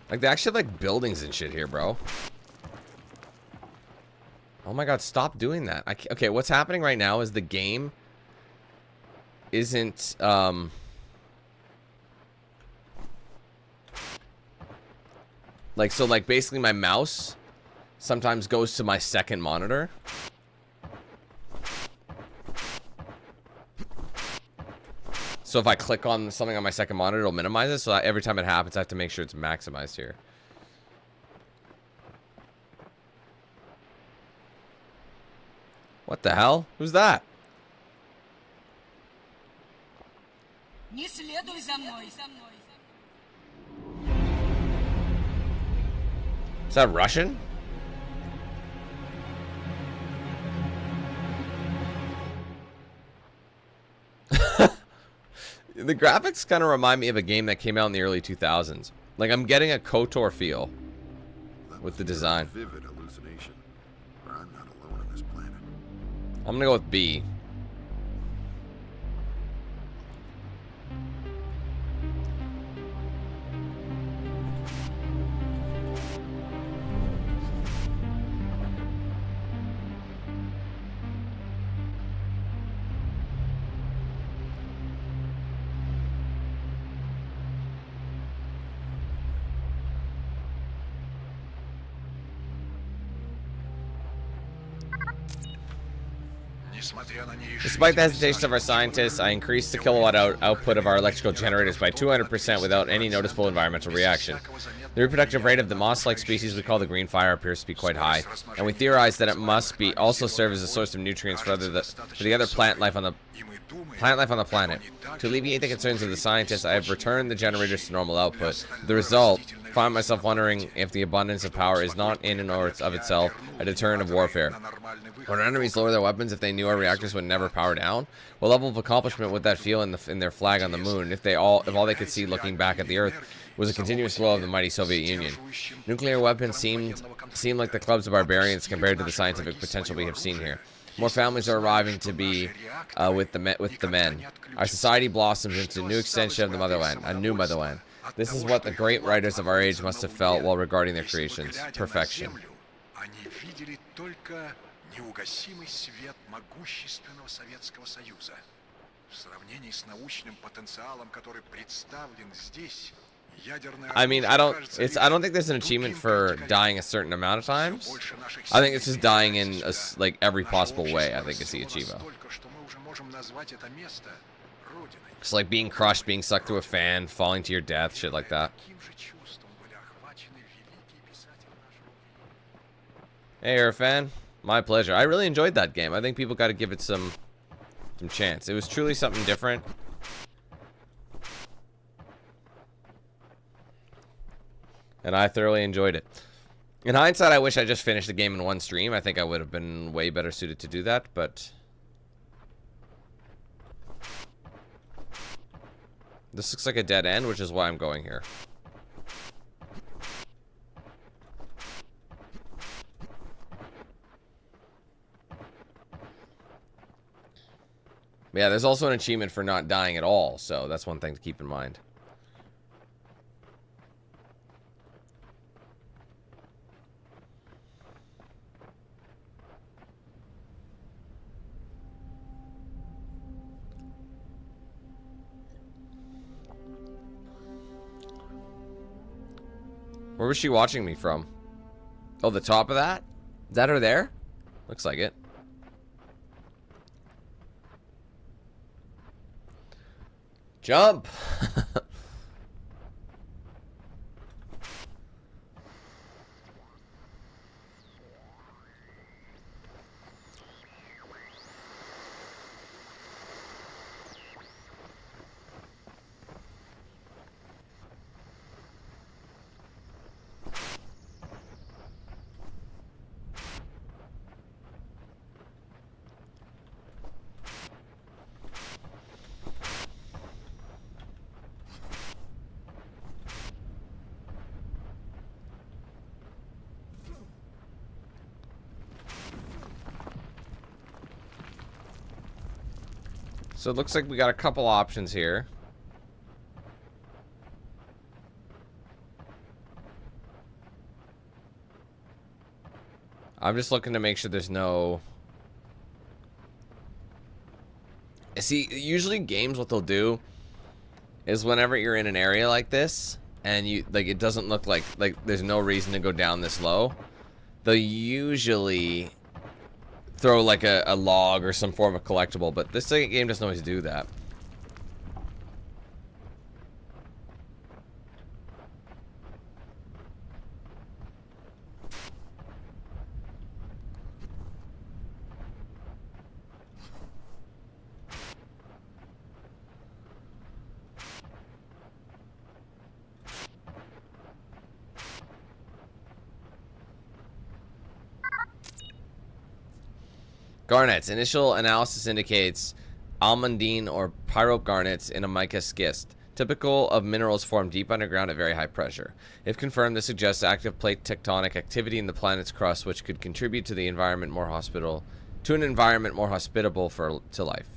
Like, they actually have, like, buildings and shit here, bro. Oh my God, stop doing that. Okay, what's happening right now is the game isn't, like, so, like, basically my mouse sometimes goes to my second monitor. So if I click on something on my second monitor, it'll minimize it. So that every time it happens, I have to make sure it's maximized here. What the hell? Who's that? Is that Russian? The graphics kind of remind me of a game that came out in the early 2000s. Like, I'm getting a KOTOR feel with the design. Vivid hallucination. I'm not alone on this planet. I'm gonna go with B. Despite the hesitation of our scientists, I increased the kilowatt output of our electrical generators by 200% without any noticeable environmental reaction. The reproductive rate of the moss-like species we call the green fire appears to be quite high, and we theorize that it must be also serve as a source of nutrients for the other plant life on the planet. To alleviate the concerns of the scientists, I have returned the generators to normal output. The result, I find myself wondering if the abundance of power is not in and of itself a deterrent of warfare. Would our enemies lower their weapons if they knew our reactors would never power down? What level of accomplishment would that feel in their flag on the moon if all they could see looking back at the Earth was a continuous glow of the mighty Soviet Union? Nuclear weapons seem like the clubs of barbarians compared to the scientific potential we have seen here. More families are arriving to be with the men. Our society blossoms into a new extension of the motherland, a new motherland. This is what the great writers of our age must have felt while regarding their creations. Perfection. Неугасимый свет могущественного Советского Союза. В сравнении с научным потенциалом, который представлен здесь, ядерное... I mean, I don't think there's an achievement for dying a certain amount of times. I think it's just dying in like every possible way. I think it's the achievement. It's like being crushed, being sucked through a fan, falling to your death, shit like that. Hey, you're a fan? My pleasure. I really enjoyed that game. I think people got to give it some chance. It was truly something different. And I thoroughly enjoyed it. In hindsight, I wish I just finished the game in one stream. I think I would have been way better suited to do that, but... This looks like a dead end, which is why I'm going here. Yeah, there's also an achievement for not dying at all, so that's one thing to keep in mind. Where was she watching me from? Oh, the top of that? Is that her there? Looks like it. Jump! So it looks like we got a couple options here. I'm just looking to make sure there's no... See, usually games, what they'll do is whenever you're in an area like this and you like it doesn't look like there's no reason to go down this low, they'll usually throw like a log or some form of collectible, but this game doesn't always do that. Garnets. Initial analysis indicates almandine or pyrope garnets in a mica schist, typical of minerals formed deep underground at very high pressure. If confirmed, this suggests active plate tectonic activity in the planet's crust, which could contribute to the environment more hospitable, to an environment more hospitable to life.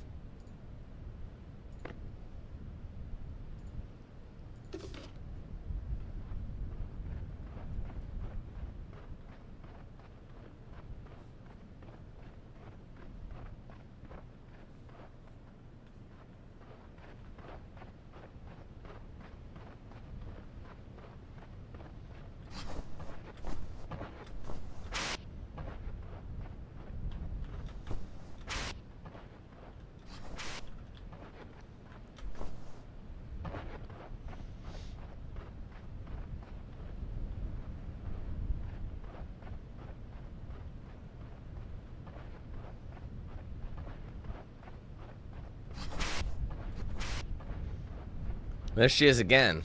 There she is again.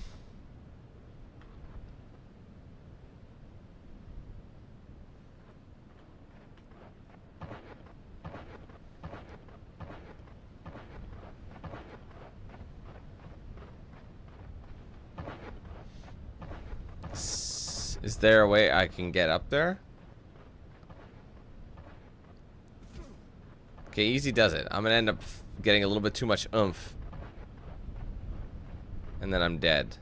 Is there a way I can get up there? Okay, easy does it. I'm gonna end up getting a little bit too much oomph. And then I'm dead.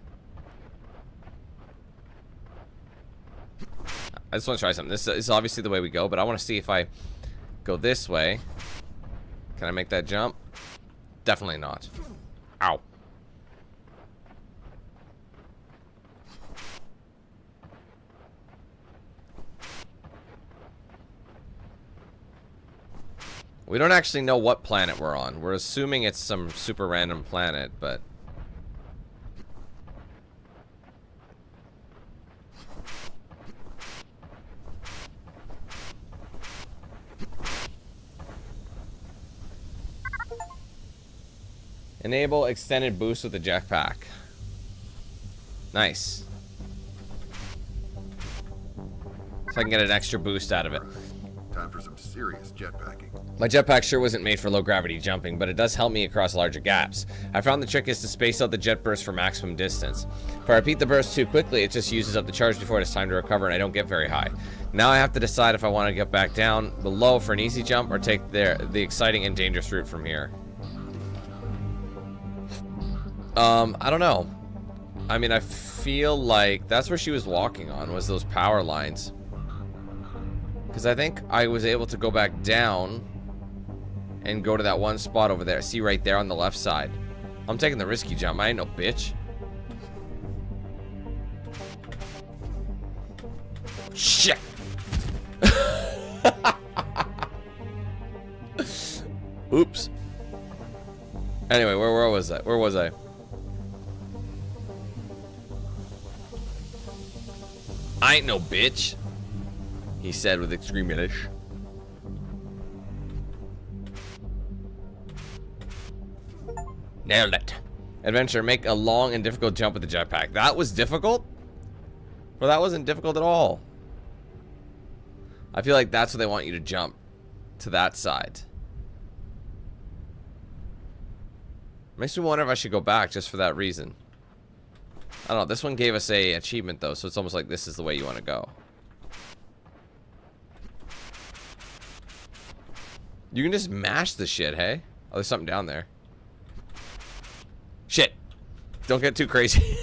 I just want to try something. This is obviously the way we go, but I want to see if I go this way. Can I make that jump? Definitely not. Ow. We don't actually know what planet we're on. We're assuming it's some super random planet, but... Enable extended boost with the jetpack. Nice. So I can get an extra boost out of it. Time for some serious jetpacking. My jetpack sure wasn't made for low gravity jumping, but it does help me across larger gaps. I found the trick is to space out the jet burst for maximum distance. If I repeat the burst too quickly, it just uses up the charge before it has time to recover and I don't get very high. Now I have to decide if I want to get back down below for an easy jump or take the exciting and dangerous route from here. I don't know. I mean, I feel like that's where she was walking on, was those power lines. Because I think I was able to go back down and go to that one spot over there. See right there on the left side. I'm taking the risky jump. I ain't no bitch. Shit. Oops. Anyway, where was I? Where was I? I ain't no bitch, he said with extreme Yiddish. Nailed it. Adventure, make a long and difficult jump with the jetpack. That was difficult? Well, that wasn't difficult at all. I feel like that's what they want you to jump. To that side. Makes me wonder if I should go back just for that reason. I don't know. This one gave us a achievement though, so it's almost like this is the way you want to go. You can just mash the shit, hey? Oh, there's something down there. Shit. Don't get too crazy.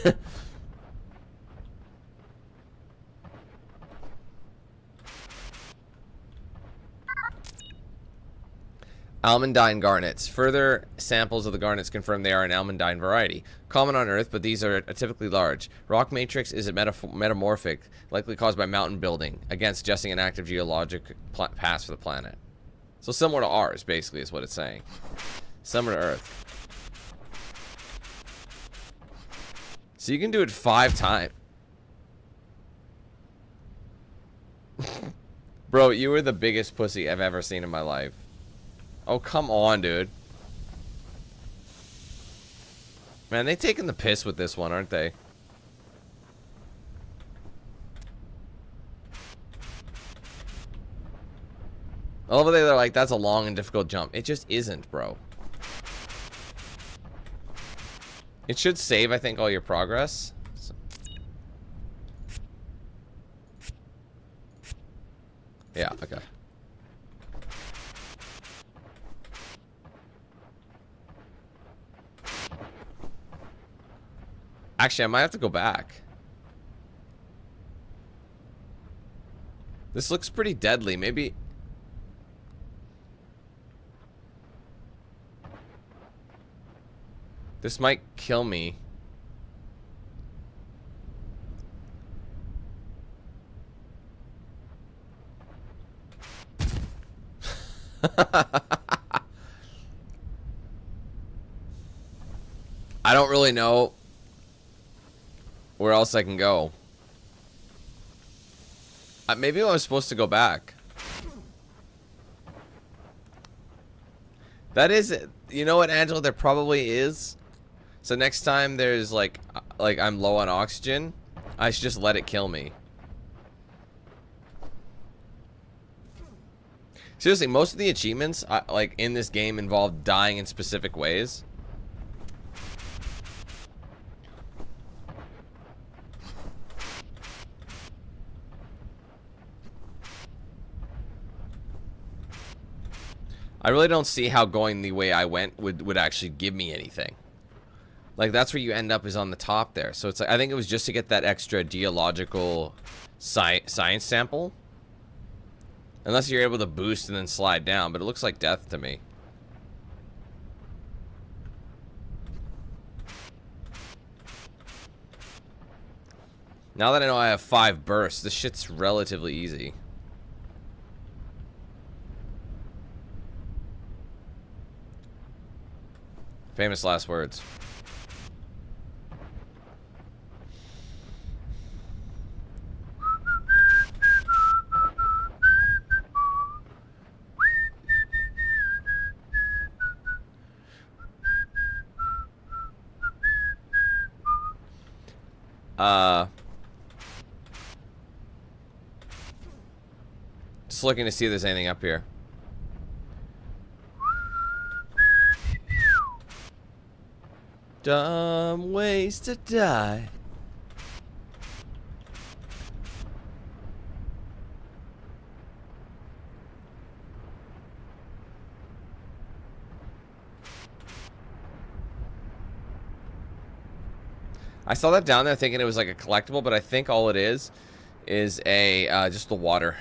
Almandine garnets. Further samples of the garnets confirm they are an almandine variety. Common on Earth, but these are typically large. Rock matrix is a metamorphic, likely caused by mountain building, again suggesting an active geologic past for the planet. So similar to ours, basically, is what it's saying. Similar to Earth. So you can do it 5 times. Bro, you were the biggest pussy I've ever seen in my life. Oh, come on, dude. Man, they taking the piss with this one, aren't they? I love how they're like, that's a long and difficult jump. It just isn't, bro. It should save, I think, all your progress. So. Yeah, okay. Actually, I might have to go back. This looks pretty deadly. Maybe... This might kill me. I don't really know where else I can go. Maybe I was supposed to go back. That is, you know what, Angela, there probably is. So next time there's like I'm low on oxygen, I should just let it kill me. Seriously, most of the achievements like in this game involve dying in specific ways. I really don't see how going the way I went would actually give me anything. Like, that's where you end up, is on the top there. So it's like, I think it was just to get that extra geological science sample. Unless you're able to boost and then slide down, but it looks like death to me. Now that I know I have 5 bursts, this shit's relatively easy. Famous last words. Just looking to see if there's anything up here. Dumb ways to die. I saw that down there thinking it was like a collectible, but I think all it is a just the water.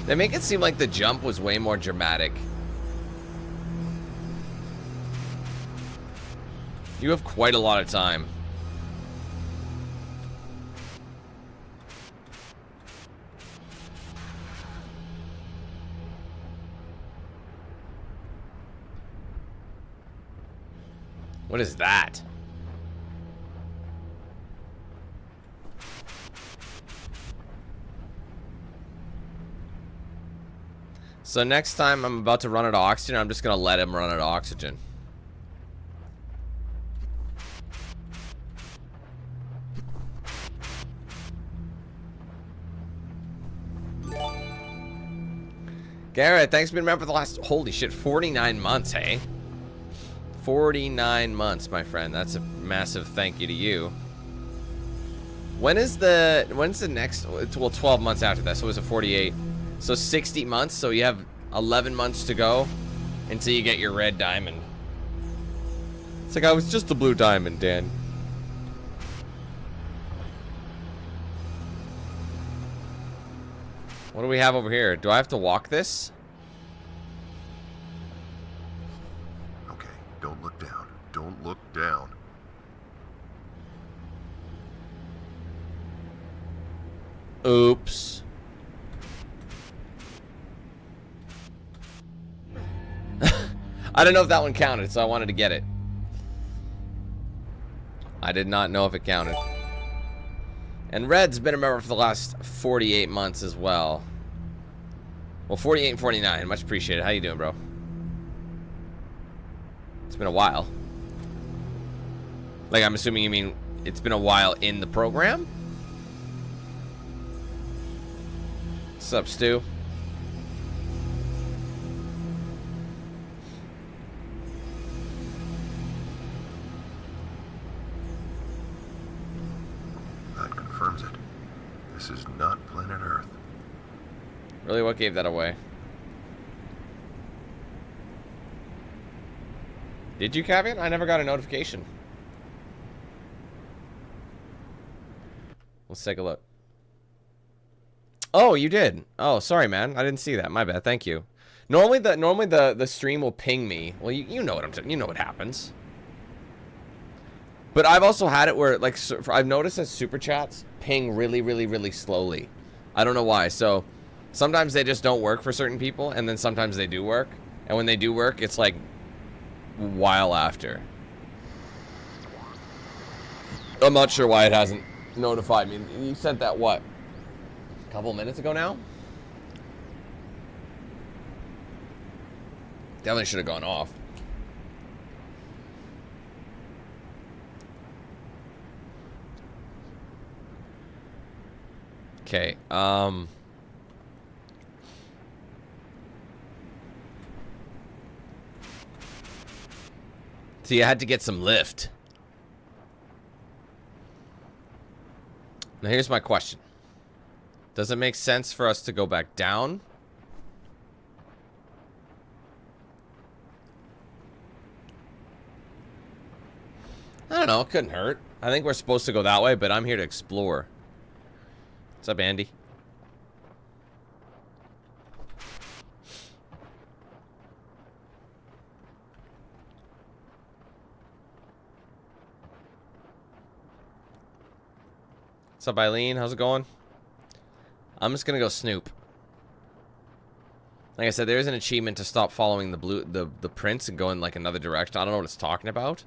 They make it seem like the jump was way more dramatic. You have quite a lot of time. What is that? So next time I'm about to run out of oxygen, I'm just gonna let him run out of oxygen. Garrett, thanks for being around for the last, holy shit, 49 months, hey? 49 months, my friend. That's a massive thank you to you. When's the next, well, 12 months after that, so it was a 48. So 60 months, so you have 11 months to go until you get your red diamond. It's like, I was just a blue diamond, Dan. What do we have over here? Do I have to walk this? Okay, don't look down. Don't look down. Oops. I don't know if that one counted, so I wanted to get it. I did not know if it counted. And Red's been a member for the last 48 months as well. Well, 48 and 49. Much appreciated. How you doing, bro? It's been a while. Like, I'm assuming you mean it's been a while in the program? What's up, Stu? That confirms it. This is not planet Earth. Really, what gave that away? Did you, Cavian? I never got a notification. Let's take a look. Oh, you did. Oh, sorry, man. I didn't see that. My bad. Thank you. Normally the stream will ping me. Well, you know what I'm saying. You know what happens. But I've also had it where, like, I've noticed that super chats ping really, really, really slowly. I don't know why. So sometimes they just don't work for certain people, and then sometimes they do work. And when they do work, it's like a while after. I'm not sure why it hasn't notified me. You sent that, what, a couple minutes ago now? Definitely should have gone off. Okay, so you had to get some lift. Now here's my question. Does it make sense for us to go back down? I don't know, it couldn't hurt. I think we're supposed to go that way, but I'm here to explore. What's up, Andy? What's up, Eileen? How's it going? I'm just gonna go snoop. Like I said, there's an achievement to stop following the prints and go in like another direction. I don't know what it's talking about,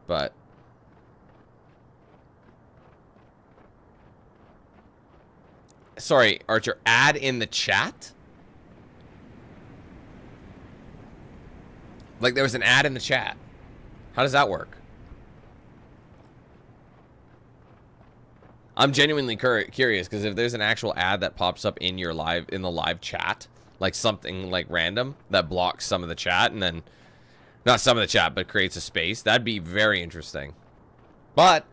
but sorry, Archer. Add in the chat. Like there was an ad in the chat. How does that work? I'm genuinely curious because if there's an actual ad that pops up in your in the live chat, like something like random that blocks some of the chat and then not some of the chat but creates a space, that'd be very interesting. But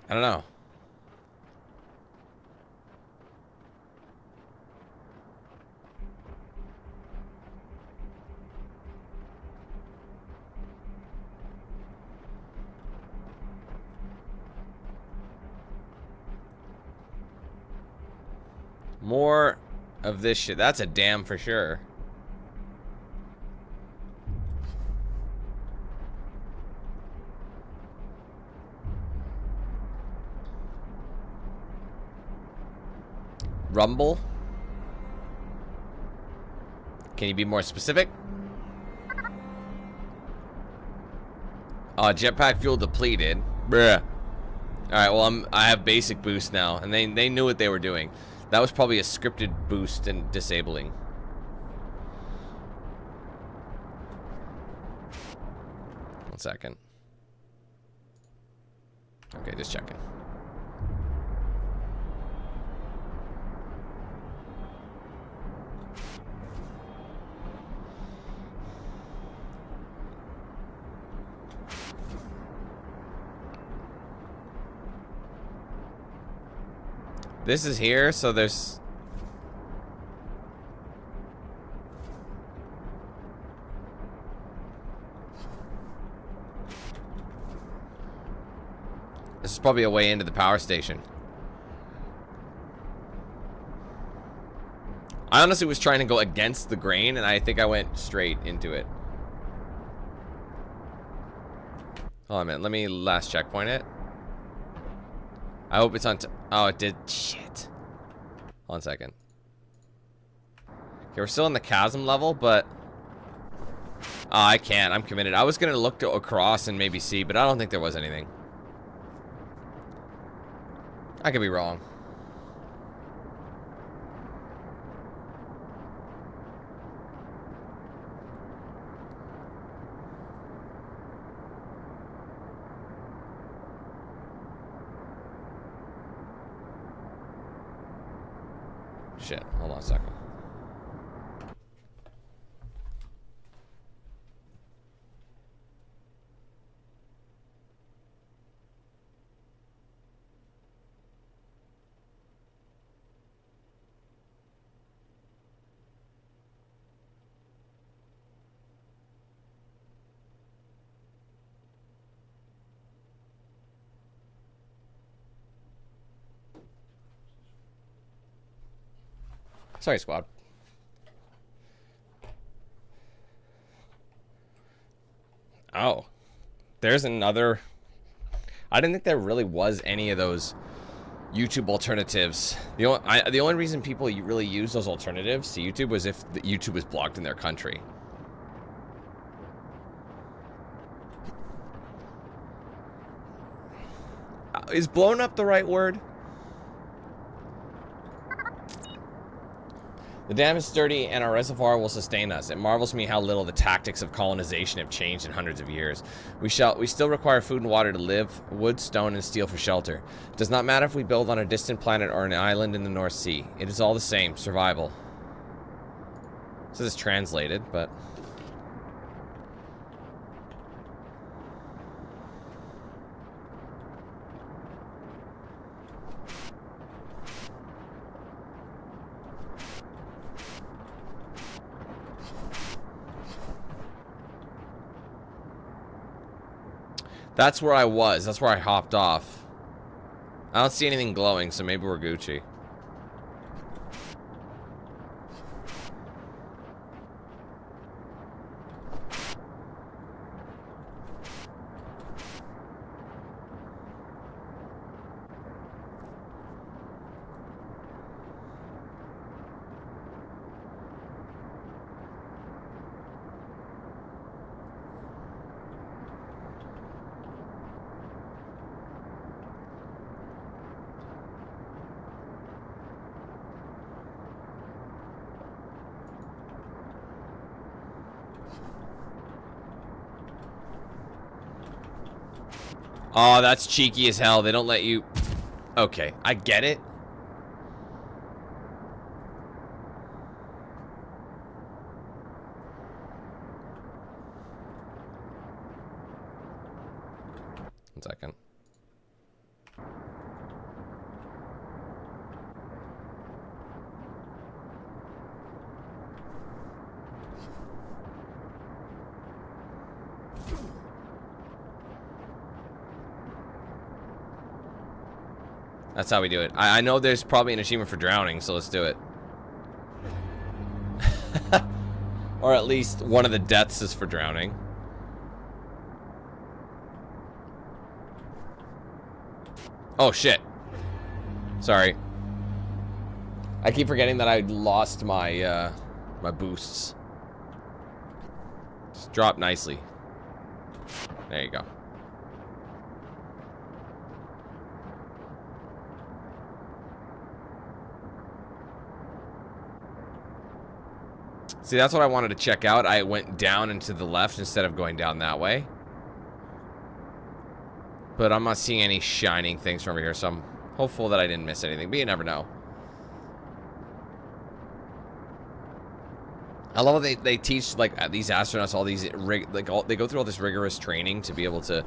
I don't know. More of this shit. That's a dam for sure. Rumble? Can you be more specific? Jetpack fuel depleted. Bruh. Alright, well I have basic boost now, and they knew what they were doing. That was probably a scripted boost and disabling. One second. Okay, just checking. This is here, so there's... This is probably a way into the power station. I honestly was trying to go against the grain, and I think I went straight into it. Hold on a minute, let me last checkpoint it. I hope it's on oh, it did. Shit. Hold on a second. Okay, we're still in the chasm level, but... Oh, I can't. I'm committed. I was going to look across and maybe see, but I don't think there was anything. I could be wrong. Shit, hold on a second. Sorry, squad. Oh. There's another... I didn't think there really was any of those YouTube alternatives. The only reason people really use those alternatives to YouTube was if the YouTube was blocked in their country. Is blown up the right word? The dam is sturdy and our reservoir will sustain us. It marvels me how little the tactics of colonization have changed in hundreds of years. We still require food and water to live, wood, stone, and steel for shelter. It does not matter if we build on a distant planet or an island in the North Sea. It is all the same, survival. This is translated, but... That's where I was. That's where I hopped off. I don't see anything glowing, so maybe we're Gucci. Oh, that's cheeky as hell. They don't let you... Okay, I get it. One second. That's how we do it. I know there's probably an achievement for drowning, so let's do it. Or at least one of the deaths is for drowning. Oh, shit. Sorry. I keep forgetting that I lost my, my boosts. Just drop nicely. There you go. See, that's what I wanted to check out. I went down and to the left instead of going down that way. But I'm not seeing any shining things from over here, so I'm hopeful that I didn't miss anything. But you never know. I love how they teach, like, these astronauts all these they go through all this rigorous training to be able to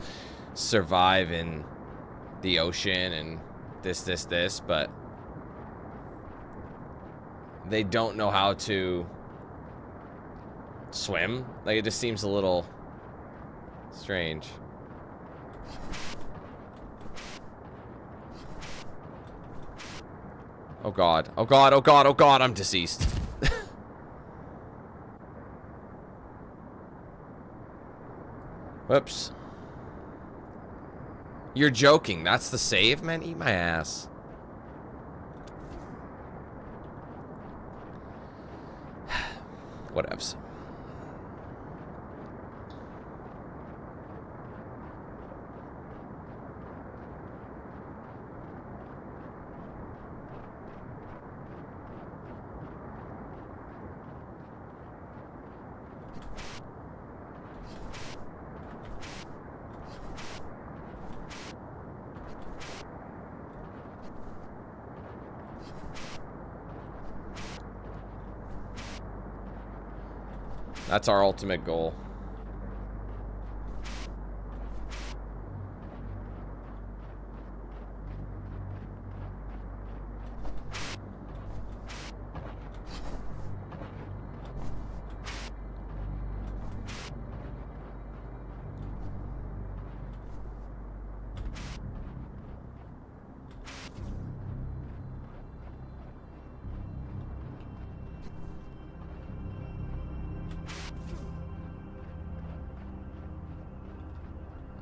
survive in the ocean and this, but they don't know how to swim. Like, it just seems a little strange. Oh god. Oh god, oh god, oh god, I'm deceased. Whoops. You're joking. That's the save, man? Eat my ass. Whatevs. That's our ultimate goal.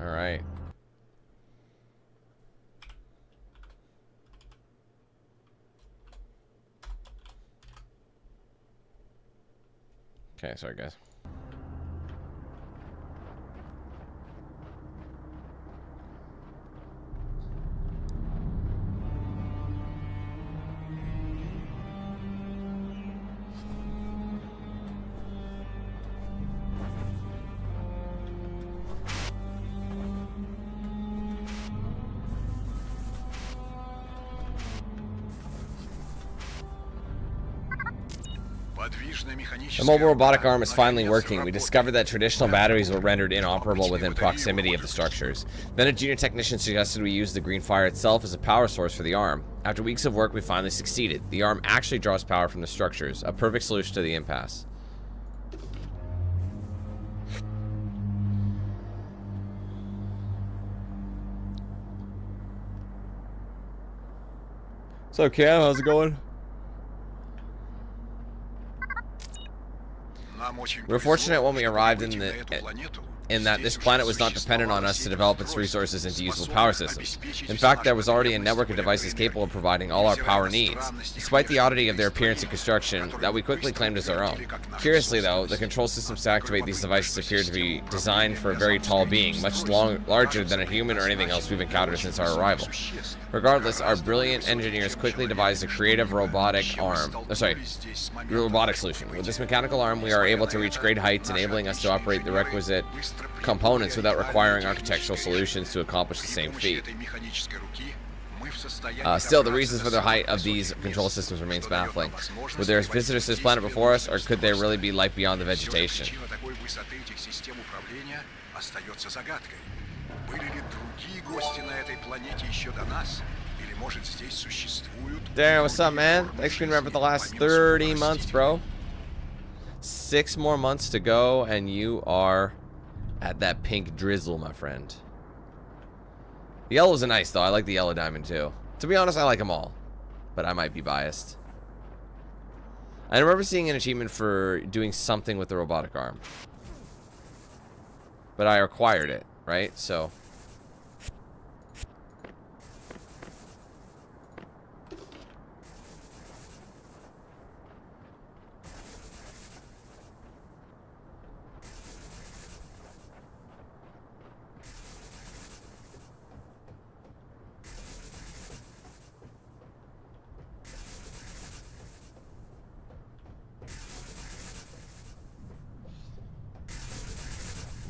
All right. Okay, sorry guys. The mobile robotic arm is finally working. We discovered that traditional batteries were rendered inoperable within proximity of the structures. Then a junior technician suggested we use the green fire itself as a power source for the arm. After weeks of work, we finally succeeded. The arm actually draws power from the structures, a perfect solution to the impasse. So Cam, how's it going? We were fortunate when we arrived in that this planet was not dependent on us to develop its resources into usable power systems. In fact, there was already a network of devices capable of providing all our power needs, despite the oddity of their appearance and construction that we quickly claimed as our own. Curiously though, the control systems to activate these devices appeared to be designed for a very tall being, much larger than a human or anything else we've encountered since our arrival. Regardless, our brilliant engineers quickly devised a creative robotic solution. With this mechanical arm, we are able to reach great heights, enabling us to operate the requisite components without requiring architectural solutions to accomplish the same feat. Still, the reasons for the height of these control systems remains baffling. Were there visitors to this planet before us, or could there really be life beyond the vegetation? Darren, what's up, man? Thanks for being around for the last 30 months, bro. 6 more months to go, and you are at that pink drizzle, my friend. The yellows are nice, though. I like the yellow diamond, too. To be honest, I like them all. But I might be biased. I remember seeing an achievement for doing something with the robotic arm. But I acquired it, right? So...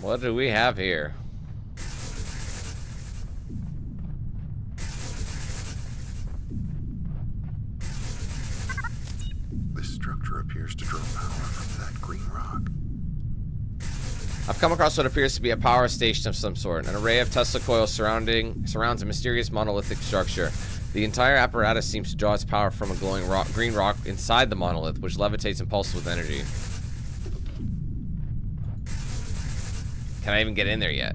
What do we have here? This structure appears to draw power from that green rock. I've come across what appears to be a power station of some sort. An array of Tesla coils surrounds a mysterious monolithic structure. The entire apparatus seems to draw its power from a glowing green rock inside the monolith, which levitates and pulses with energy. Can I even get in there yet?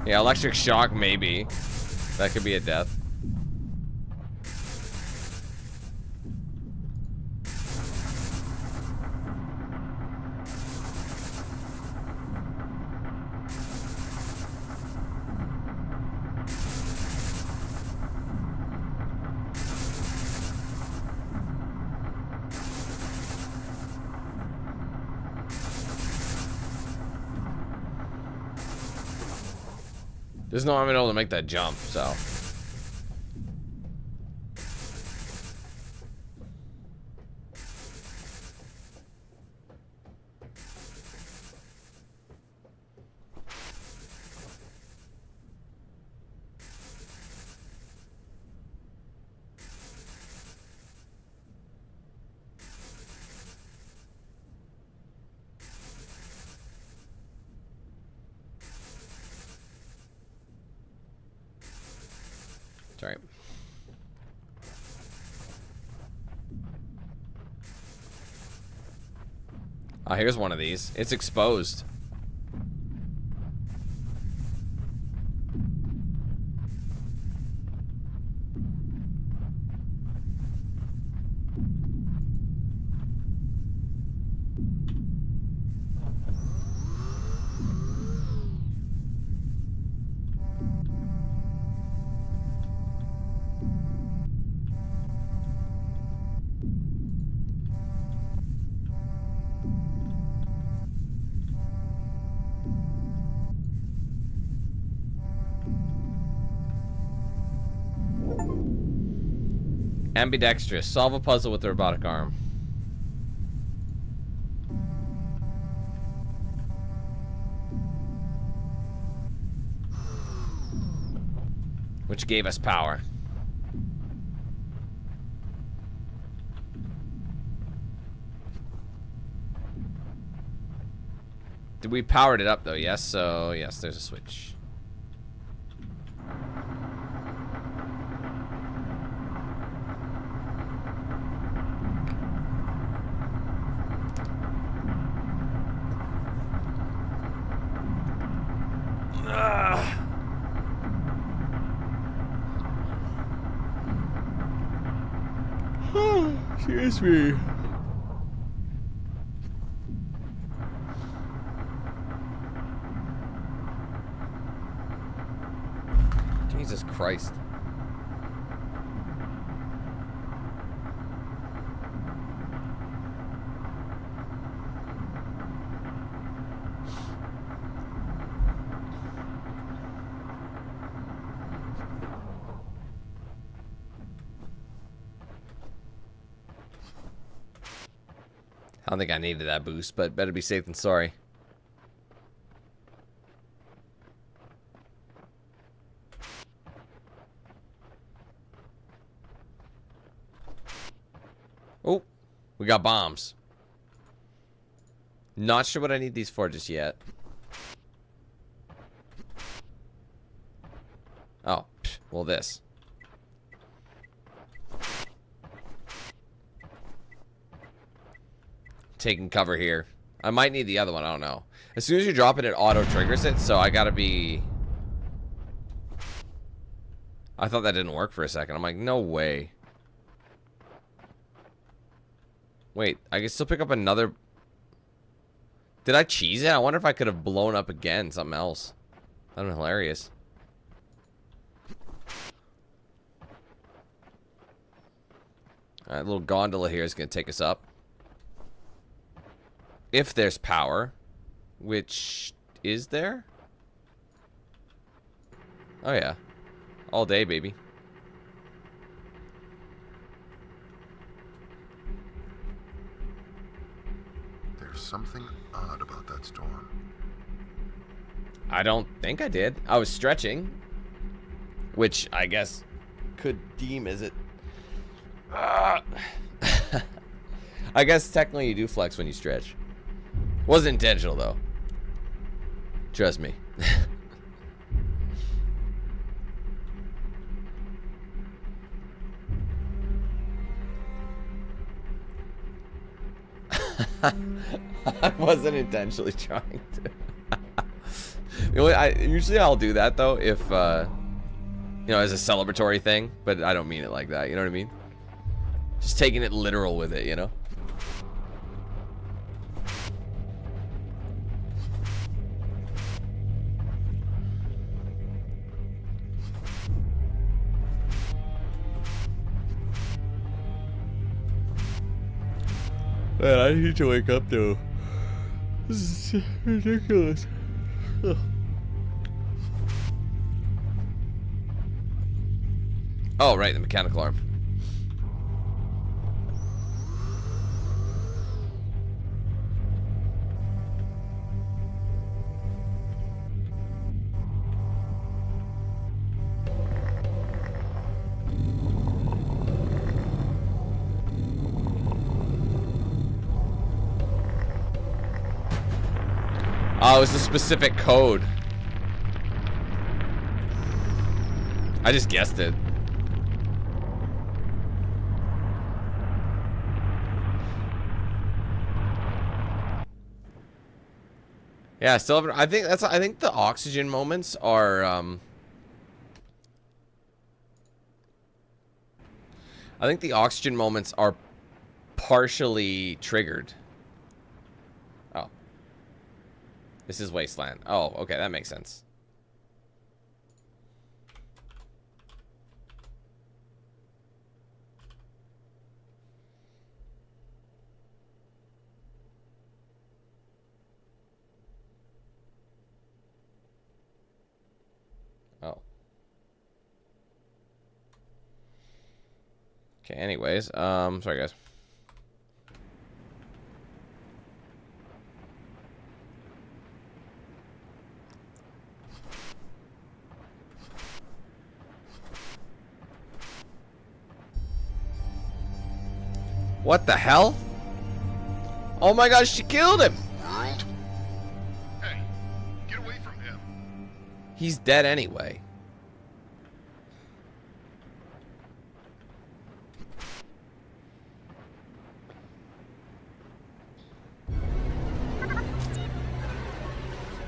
Yeah, electric shock, maybe. That could be a death. There's no way I'm able to make that jump, so. Sorry. Ah, here's one of these. It's exposed. Ambidextrous. Solve a puzzle with the robotic arm. Which gave us power. We powered it up though, yes? So, yes, there's a switch. Excuse me. Jesus Christ. I don't think I needed that boost, but better be safe than sorry. Oh, We got bombs. Not sure what I need these for just yet. Oh, well this. Taking cover here. I might need the other one, I don't know. As soon as you drop it, it auto triggers it, so I gotta be... I thought that didn't work for a second. I'm like, no way. Wait, I can still pick up another... Did I cheese it? I wonder if I could have blown up again something else. That'd been hilarious. Alright, little gondola here is going to take us up. If there's power. Which is there? Oh yeah. All day, baby. There's something odd about that storm. I don't think I did. I was stretching. Which I guess could deem as it. I guess technically you do flex when you stretch. Wasn't intentional though. Trust me. I wasn't intentionally trying to. You know, usually I'll do that though if you know, as a celebratory thing, but I don't mean it like that, you know what I mean? Just taking it literal with it, you know? Man, I need to wake up though. This is ridiculous. Ugh. Oh, right, the mechanical arm. Oh, it's a specific code. I just guessed it. Yeah, still haven't. I think the oxygen moments are I think the oxygen moments are partially triggered. Oh. This is Wasteland. Oh, okay, that makes sense. Oh. Okay, anyways, sorry guys. What the hell? Oh my gosh, she killed him! World? Hey, get away from him. He's dead anyway.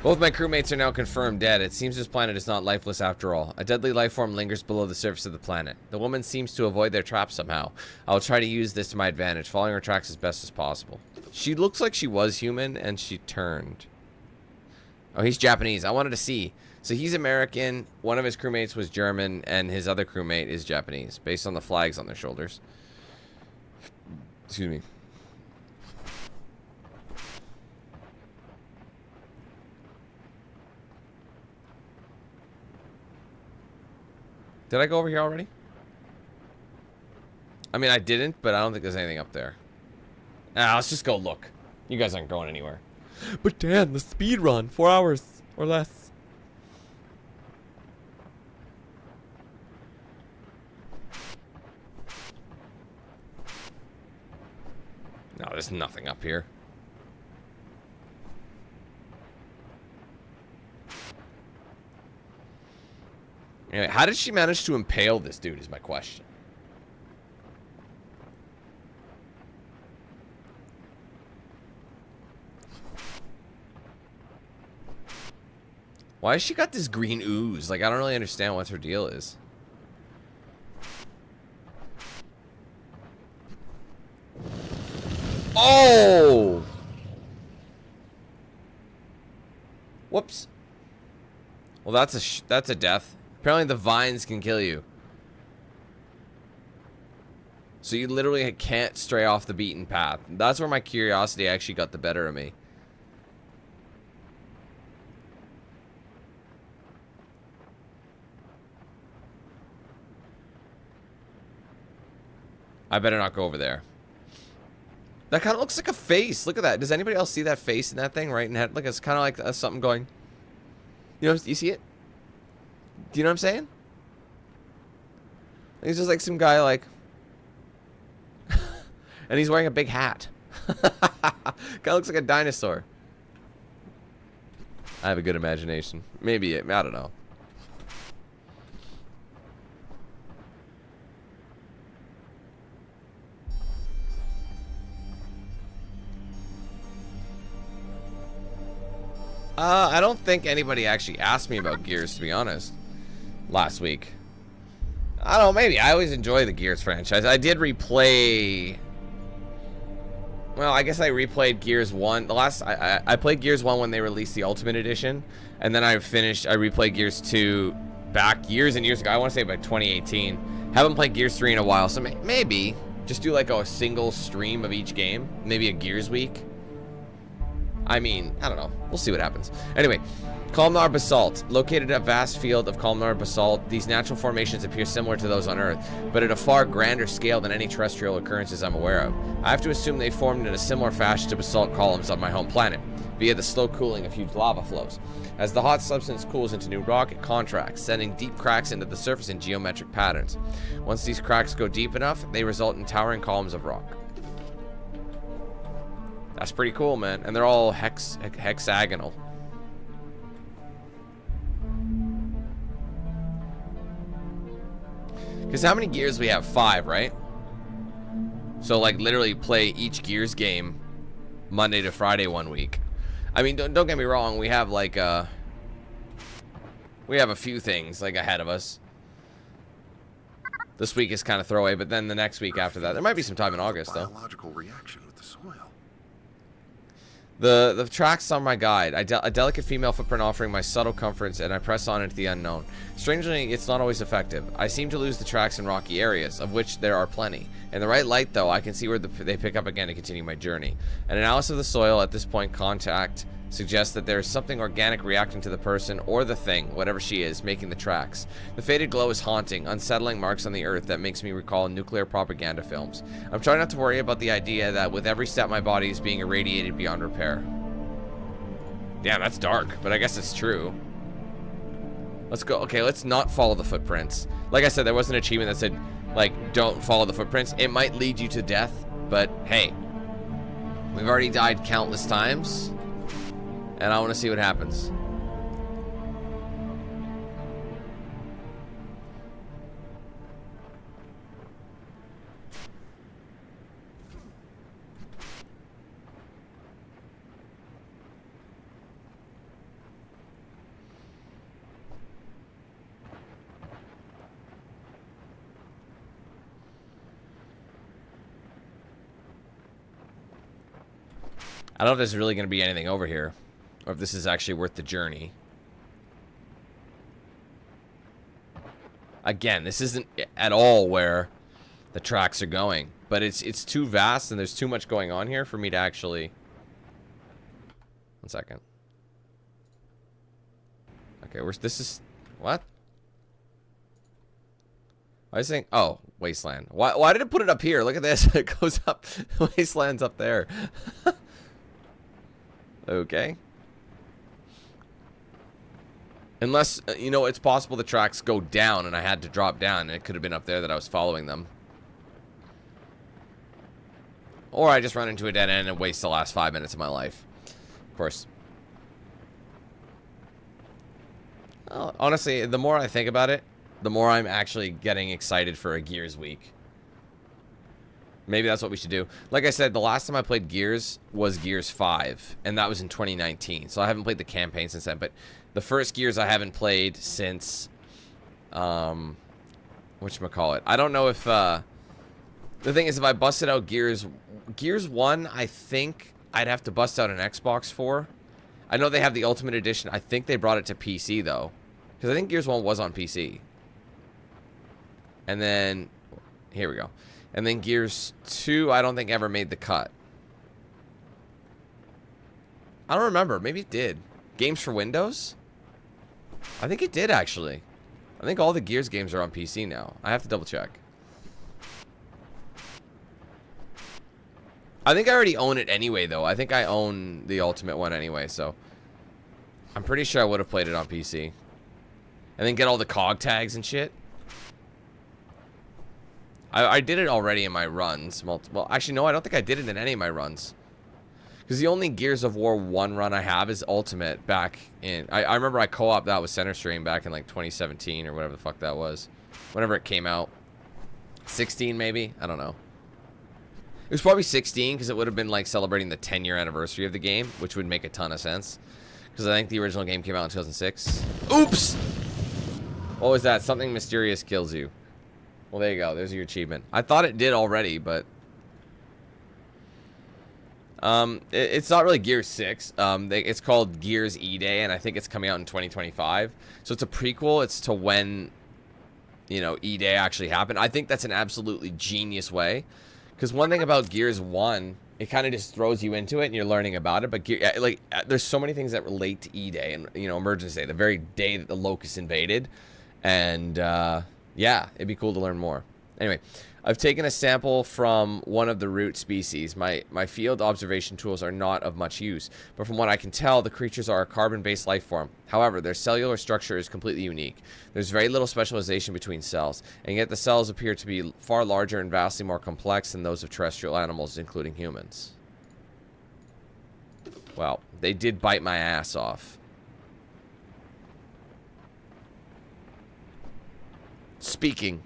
Both my crewmates are now confirmed dead. It seems this planet is not lifeless after all. A deadly life form lingers below the surface of the planet. The woman seems to avoid their trap somehow. I will try to use this to my advantage, following her tracks as best as possible. She looks like she was human, and she turned. Oh, he's Japanese. I wanted to see. So he's American, one of his crewmates was German, and his other crewmate is Japanese, based on the flags on their shoulders. Excuse me. Did I go over here already? I mean, I didn't, but I don't think there's anything up there. Ah, let's just go look. You guys aren't going anywhere. But Dan, the speed run, 4 hours or less. No, there's nothing up here. Anyway, how did she manage to impale this dude is my question. Why has she got this green ooze? Like, I don't really understand what her deal is. Oh! Whoops. Well, that's a death. Apparently the vines can kill you. So you literally can't stray off the beaten path. That's where my curiosity actually got the better of me. I better not go over there. That kind of looks like a face. Look at that. Does anybody else see that face in that thing right in head? Like, it's kind of like something going. You know, you see it? Do you know what I'm saying? He's just like some guy like. And he's wearing a big hat. Guy looks like a dinosaur. I have a good imagination. Maybe, I don't know. I don't think anybody actually asked me about Gears, to be honest, last week. I don't know, maybe. I always enjoy the Gears franchise. I did replay... Well, I guess I replayed Gears 1. I played Gears 1 when they released the Ultimate Edition, and then I replayed Gears 2 back years and years ago. I want to say about 2018. Haven't played Gears 3 in a while, so maybe just do like a single stream of each game. Maybe a Gears week. I mean, I don't know. We'll see what happens. Anyway, columnar basalt. Located at a vast field of columnar basalt, these natural formations appear similar to those on Earth, but at a far grander scale than any terrestrial occurrences I'm aware of. I have to assume they formed in a similar fashion to basalt columns on my home planet, via the slow cooling of huge lava flows. As the hot substance cools into new rock, it contracts, sending deep cracks into the surface in geometric patterns. Once these cracks go deep enough, they result in towering columns of rock. That's pretty cool, man. And they're all hexagonal. Because how many Gears we have? 5, right? So, like, literally play each Gears game Monday to Friday one week. I mean, don't get me wrong. We have, like, we have a few things, like, ahead of us. This week is kind of throwaway, but then the next week after that. There might be some time in August, though. Biological reaction with the soil. The tracks on my guide. A delicate female footprint offering my subtle comforts, and I press on into the unknown. Strangely, it's not always effective. I seem to lose the tracks in rocky areas, of which there are plenty. In the right light, though, I can see where they pick up again to continue my journey. An analysis of the soil at this point contact suggests that there is something organic reacting to the person or the thing, whatever she is, making the tracks. The faded glow is haunting, unsettling marks on the earth that makes me recall nuclear propaganda films. I'm trying not to worry about the idea that with every step my body is being irradiated beyond repair. Damn, that's dark, but I guess it's true. Let's go. Okay, let's not follow the footprints. Like I said, there was an achievement that said, like, don't follow the footprints. It might lead you to death, but hey, we've already died countless times. And I want to see what happens. I don't know if there's really going to be anything over here, or if this is actually worth the journey. Again, this isn't at all where the tracks are going, but it's too vast and there's too much going on here for me to actually... One second. Okay, this is... What? I was saying... Oh, Wasteland. Why did it put it up here? Look at this. It goes up. Wasteland's up there. Okay. Unless, you know, it's possible the tracks go down and I had to drop down and it could have been up there that I was following them. Or I just run into a dead end and waste the last 5 minutes of my life. Of course. Oh, honestly, the more I think about it, the more I'm actually getting excited for a Gears week. Maybe that's what we should do. Like I said, the last time I played Gears was Gears 5, and that was in 2019. So I haven't played the campaign since then, but the first Gears I haven't played since, whatchamacallit. I don't know if, the thing is, if I busted out Gears 1, I think I'd have to bust out an Xbox for. I know they have the Ultimate Edition. I think they brought it to PC, though. Because I think Gears 1 was on PC. And then, here we go. And then Gears 2, I don't think ever made the cut. I don't remember. Maybe it did. Games for Windows? I think it did, actually. I think all the Gears games are on PC now. I have to double check. I think I already own it anyway, though. I think I own the Ultimate one anyway, so I'm pretty sure I would have played it on PC. And then get all the COG tags and shit. I did it already in my runs. Well, actually, no, I don't think I did it in any of my runs. Because the only Gears of War 1 run I have is Ultimate back in... I remember I co-opted that with Center Stream back in, like, 2017 or whatever the fuck that was. Whenever it came out. 16, maybe? I don't know. It was probably 16 because it would have been, like, celebrating the 10-year anniversary of the game, which would make a ton of sense. Because I think the original game came out in 2006. Oops! What was that? Something mysterious kills you. Well, there you go. There's your achievement. I thought it did already, but... it's not really Gears 6. It's called Gears E-Day, and I think it's coming out in 2025. So it's a prequel. It's to when, you know, E-Day actually happened. I think that's an absolutely genius way. Because one thing about Gears 1, it kind of just throws you into it, and you're learning about it. But, there's so many things that relate to E-Day and, you know, Emergence Day, the very day that the Locusts invaded. And, yeah, it'd be cool to learn more. Anyway, I've taken a sample from one of the root species. My field observation tools are not of much use, but from what I can tell, the creatures are a carbon-based life form. However, their cellular structure is completely unique. There's very little specialization between cells, and yet the cells appear to be far larger and vastly more complex than those of terrestrial animals, including humans. Well, they did bite my ass off. Speaking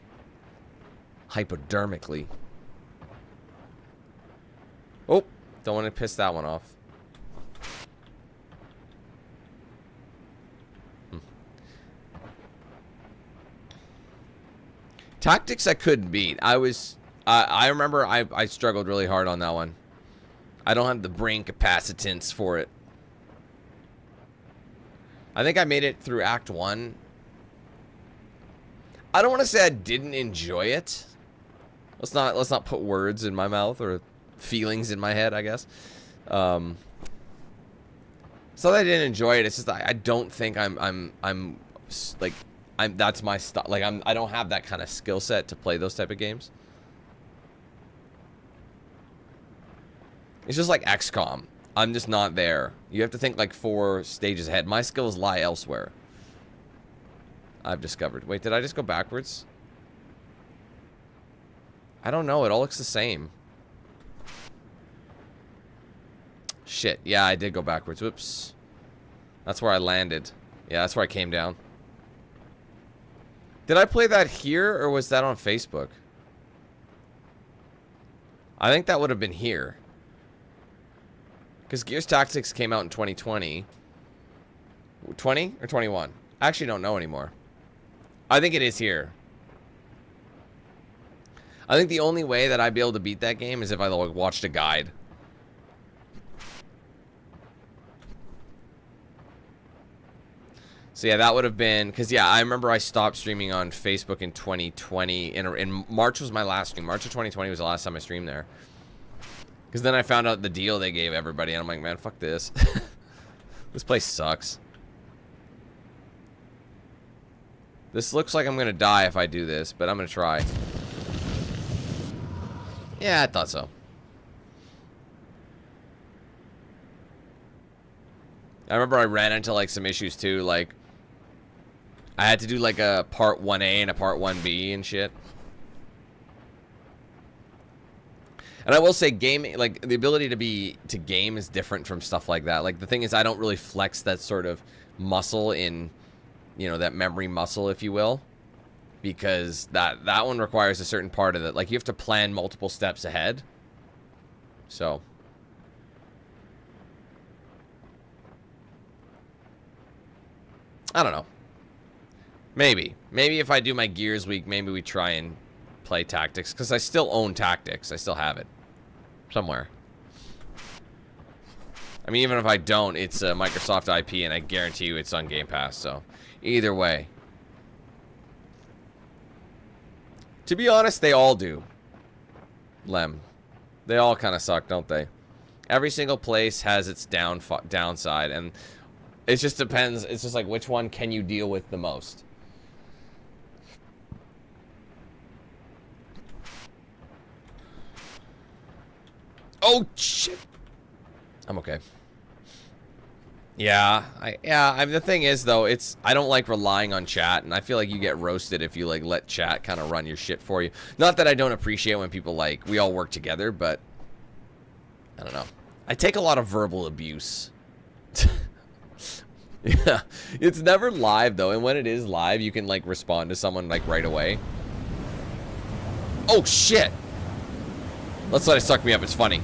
hypodermically. Oh, don't want to piss that one off. Tactics I couldn't beat. I remember I struggled really hard on that one. I don't have the brain capacitance for it. I think I made it through Act 1. I don't want to say I didn't enjoy it. Let's not put words in my mouth or feelings in my head, I guess. It's not that I didn't enjoy it. It's just I don't think I'm that's my stuff. Like I don't have that kind of skill set to play those type of games. It's just like XCOM. I'm just not there. You have to think like 4 stages ahead. My skills lie elsewhere. I've discovered. Wait, did I just go backwards? I don't know. It all looks the same. Shit. Yeah, I did go backwards. Whoops. That's where I landed. Yeah, that's where I came down. Did I play that here, or was that on Facebook? I think that would have been here. Because Gears Tactics came out in 2020. 20 or 21? I actually don't know anymore. I think it is here. I think the only way that I'd be able to beat that game is if I like watched a guide. So yeah, that would have been... Because yeah, I remember I stopped streaming on Facebook in 2020. In March was my last stream. March of 2020 was the last time I streamed there. Because then I found out the deal they gave everybody. And I'm like, man, fuck this. This place sucks. This looks like I'm going to die if I do this, but I'm going to try. Yeah, I thought so. I remember I ran into, like, some issues, too. Like, I had to do, like, a part 1A and a part 1B and shit. And I will say gaming, like the ability to game is different from stuff like that. Like the thing is I don't really flex that sort of muscle in, you know, that memory muscle, if you will, because that one requires a certain part of it. Like you have to plan multiple steps ahead. So I don't know. Maybe if I do my Gears week, maybe we try and play Tactics, because I still own Tactics. I still have it somewhere. I mean, even if I don't, it's a Microsoft IP, and I guarantee you it's on Game Pass. So either way, to be honest, they all do. Lem, they all kind of suck, don't they? Every single place has its downside, and it just depends. It's just like, which one can you deal with the most? Oh shit! I'm okay. Yeah, I mean, the thing is though, I don't like relying on chat, and I feel like you get roasted if you like let chat kind of run your shit for you. Not that I don't appreciate when people like we all work together, but I don't know. I take a lot of verbal abuse. Yeah, it's never live though, and when it is live, you can like respond to someone like right away. Oh shit! Let's let it suck me up. It's funny.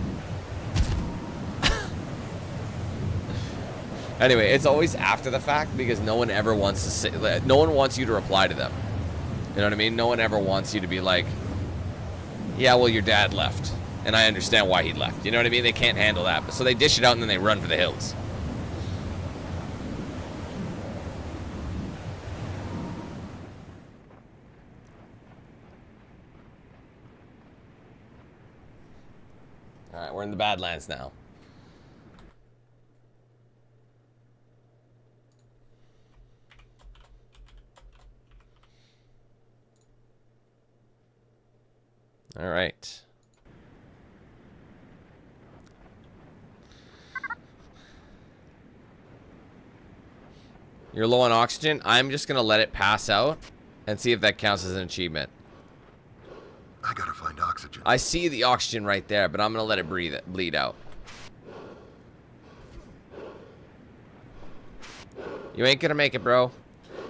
Anyway, it's always after the fact because no one ever wants to say. No one wants you to reply to them. You know what I mean? No one ever wants you to be like, "Yeah, well, your dad left, and I understand why he left." You know what I mean? They can't handle that, so they dish it out and then they run for the hills. All right, we're in the Badlands now. All right. You're low on oxygen. I'm just gonna let it pass out and see if that counts as an achievement. I gotta find oxygen. I see the oxygen right there, but I'm gonna let it bleed out. You ain't gonna make it, bro.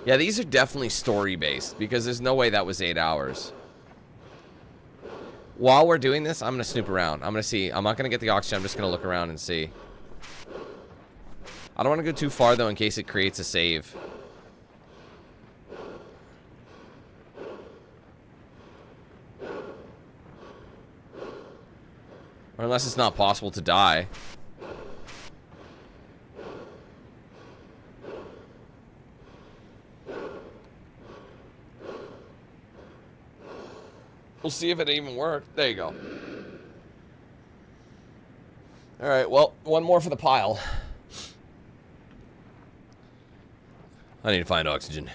Yeah, these are definitely story-based because there's no way that was 8 hours. While we're doing this, I'm gonna snoop around. I'm gonna see. I'm not gonna get the oxygen. I'm just gonna look around and see. I don't want to go too far though, in case it creates a save. Or unless it's not possible to die. We'll see if it even worked. There you go. Alright, well, one more for the pile. I need to find oxygen.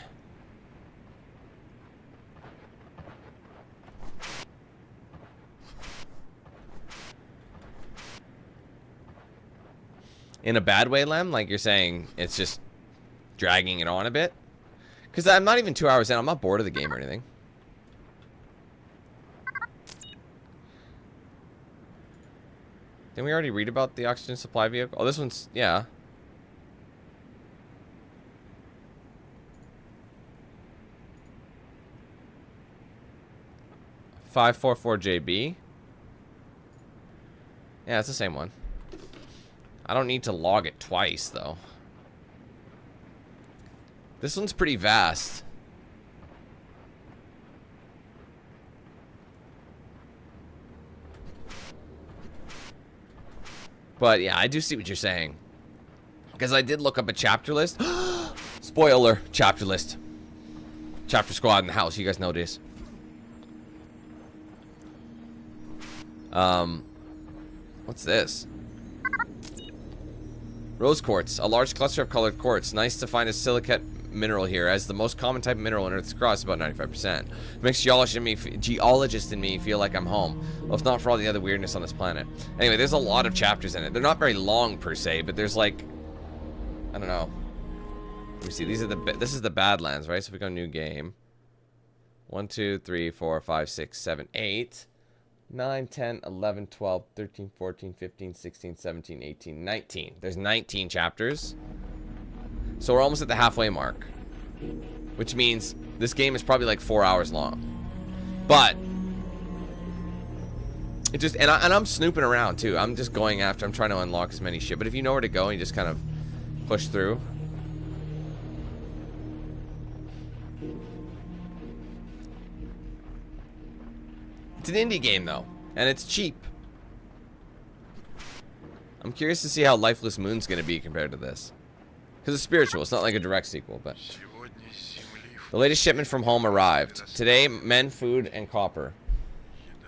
In a bad way, Lem? Like you're saying it's just dragging it on a bit? Because I'm not even 2 hours in. I'm not bored of the game or anything. Didn't we already read about the oxygen supply vehicle? Oh, this one's... yeah. $544JB. Yeah, it's the same one. I don't need to log it twice, though. This one's pretty vast. But yeah, I do see what you're saying. Because I did look up a chapter list. Spoiler, chapter list. Chapter squad in the house, you guys know this. What's this? Rose quartz, a large cluster of colored quartz. Nice to find a silicate mineral here, as the most common type of mineral in Earth's crust, about 95%. It makes geologist in me feel like I'm home. Well, if not for all the other weirdness on this planet. Anyway, there's a lot of chapters in it. They're not very long per se, but there's like, I don't know. Let me see. This is the Badlands, right? So if we go new game. 1, 2, 3, 4, 5, 6, 7, 8, 9, 10, 11, 12, 13, 14, 15, 16, 17, 18, 19. There's 19 chapters. So we're almost at the halfway mark. Which means this game is probably like 4 hours long. But it just, and I'm snooping around too. I'm just going after, I'm trying to unlock as many shit. But if you know where to go and you just kind of push through. It's an indie game though, and it's cheap. I'm curious to see how Lifeless Moon's gonna be compared to this. Because it's spiritual, it's not like a direct sequel, but... The latest shipment from home arrived. Today, men, food, and copper.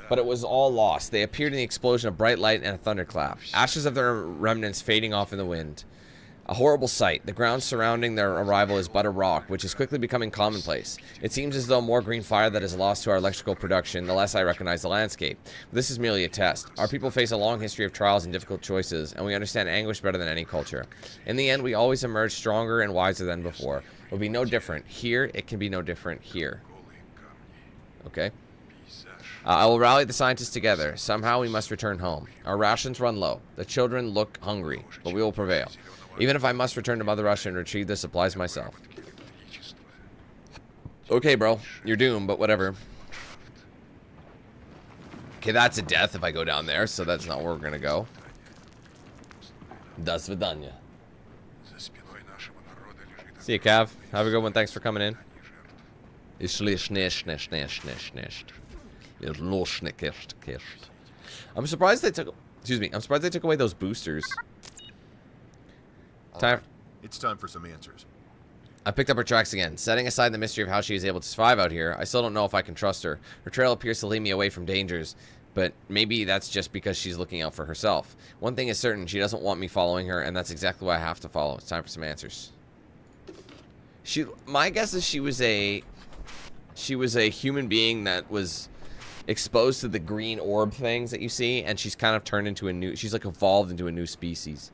But it was all lost. They appeared in the explosion of bright light and a thunderclap. Ashes of their remnants fading off in the wind. A horrible sight. The ground surrounding their arrival is but a rock, which is quickly becoming commonplace. It seems as though more green fire that is lost to our electrical production, the less I recognize the landscape. This is merely a test. Our people face a long history of trials and difficult choices, and we understand anguish better than any culture. In the end, we always emerge stronger and wiser than before. It will be no different here. It can be no different here. Okay. I will rally the scientists together. Somehow we must return home. Our rations run low. The children look hungry, but we will prevail. Even if I must return to Mother Russia and retrieve the supplies myself. Okay, bro. You're doomed, but whatever. Okay, that's a death if I go down there, so that's not where we're gonna go. До свидания. See you, Cav. Have a good one. Thanks for coming in. I'm surprised they took... Excuse me. I'm surprised they took away those boosters. It's time for some answers. I picked up her tracks again. Setting aside the mystery of how she is able to survive out here, I still don't know if I can trust her. Her trail appears to lead me away from dangers, but maybe that's just because she's looking out for herself. One thing is certain, she doesn't want me following her, and that's exactly why I have to follow. It's time for some answers. My guess is she was a human being that was exposed to the green orb things that you see, and she's kind of turned into a new... She's like evolved into a new species.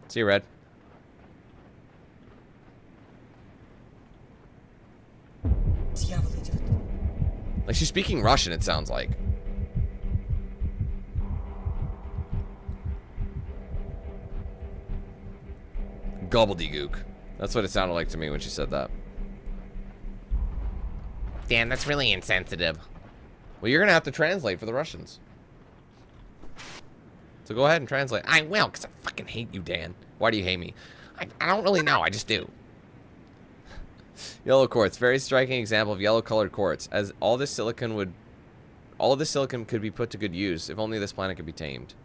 See you, Red. Like, she's speaking Russian, it sounds like. Gobbledygook. That's what it sounded like to me when she said that. Dan, that's really insensitive. Well, you're gonna have to translate for the Russians. So go ahead and translate. I will, because I fucking hate you, Dan. Why do you hate me? I don't really know. I just do. Yellow quartz. Very striking example of yellow-colored quartz. As all this silicon could be put to good use. If only this planet could be tamed.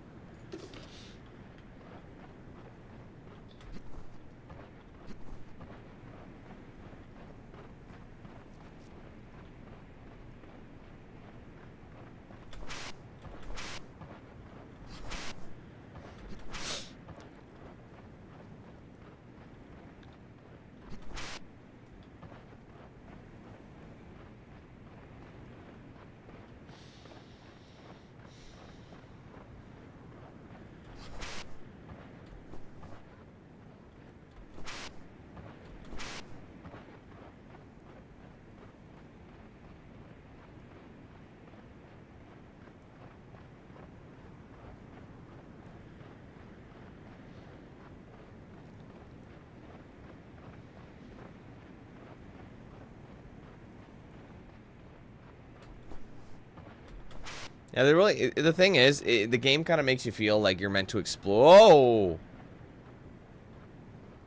Yeah, the thing is, the game kind of makes you feel like you're meant to explore. Oh!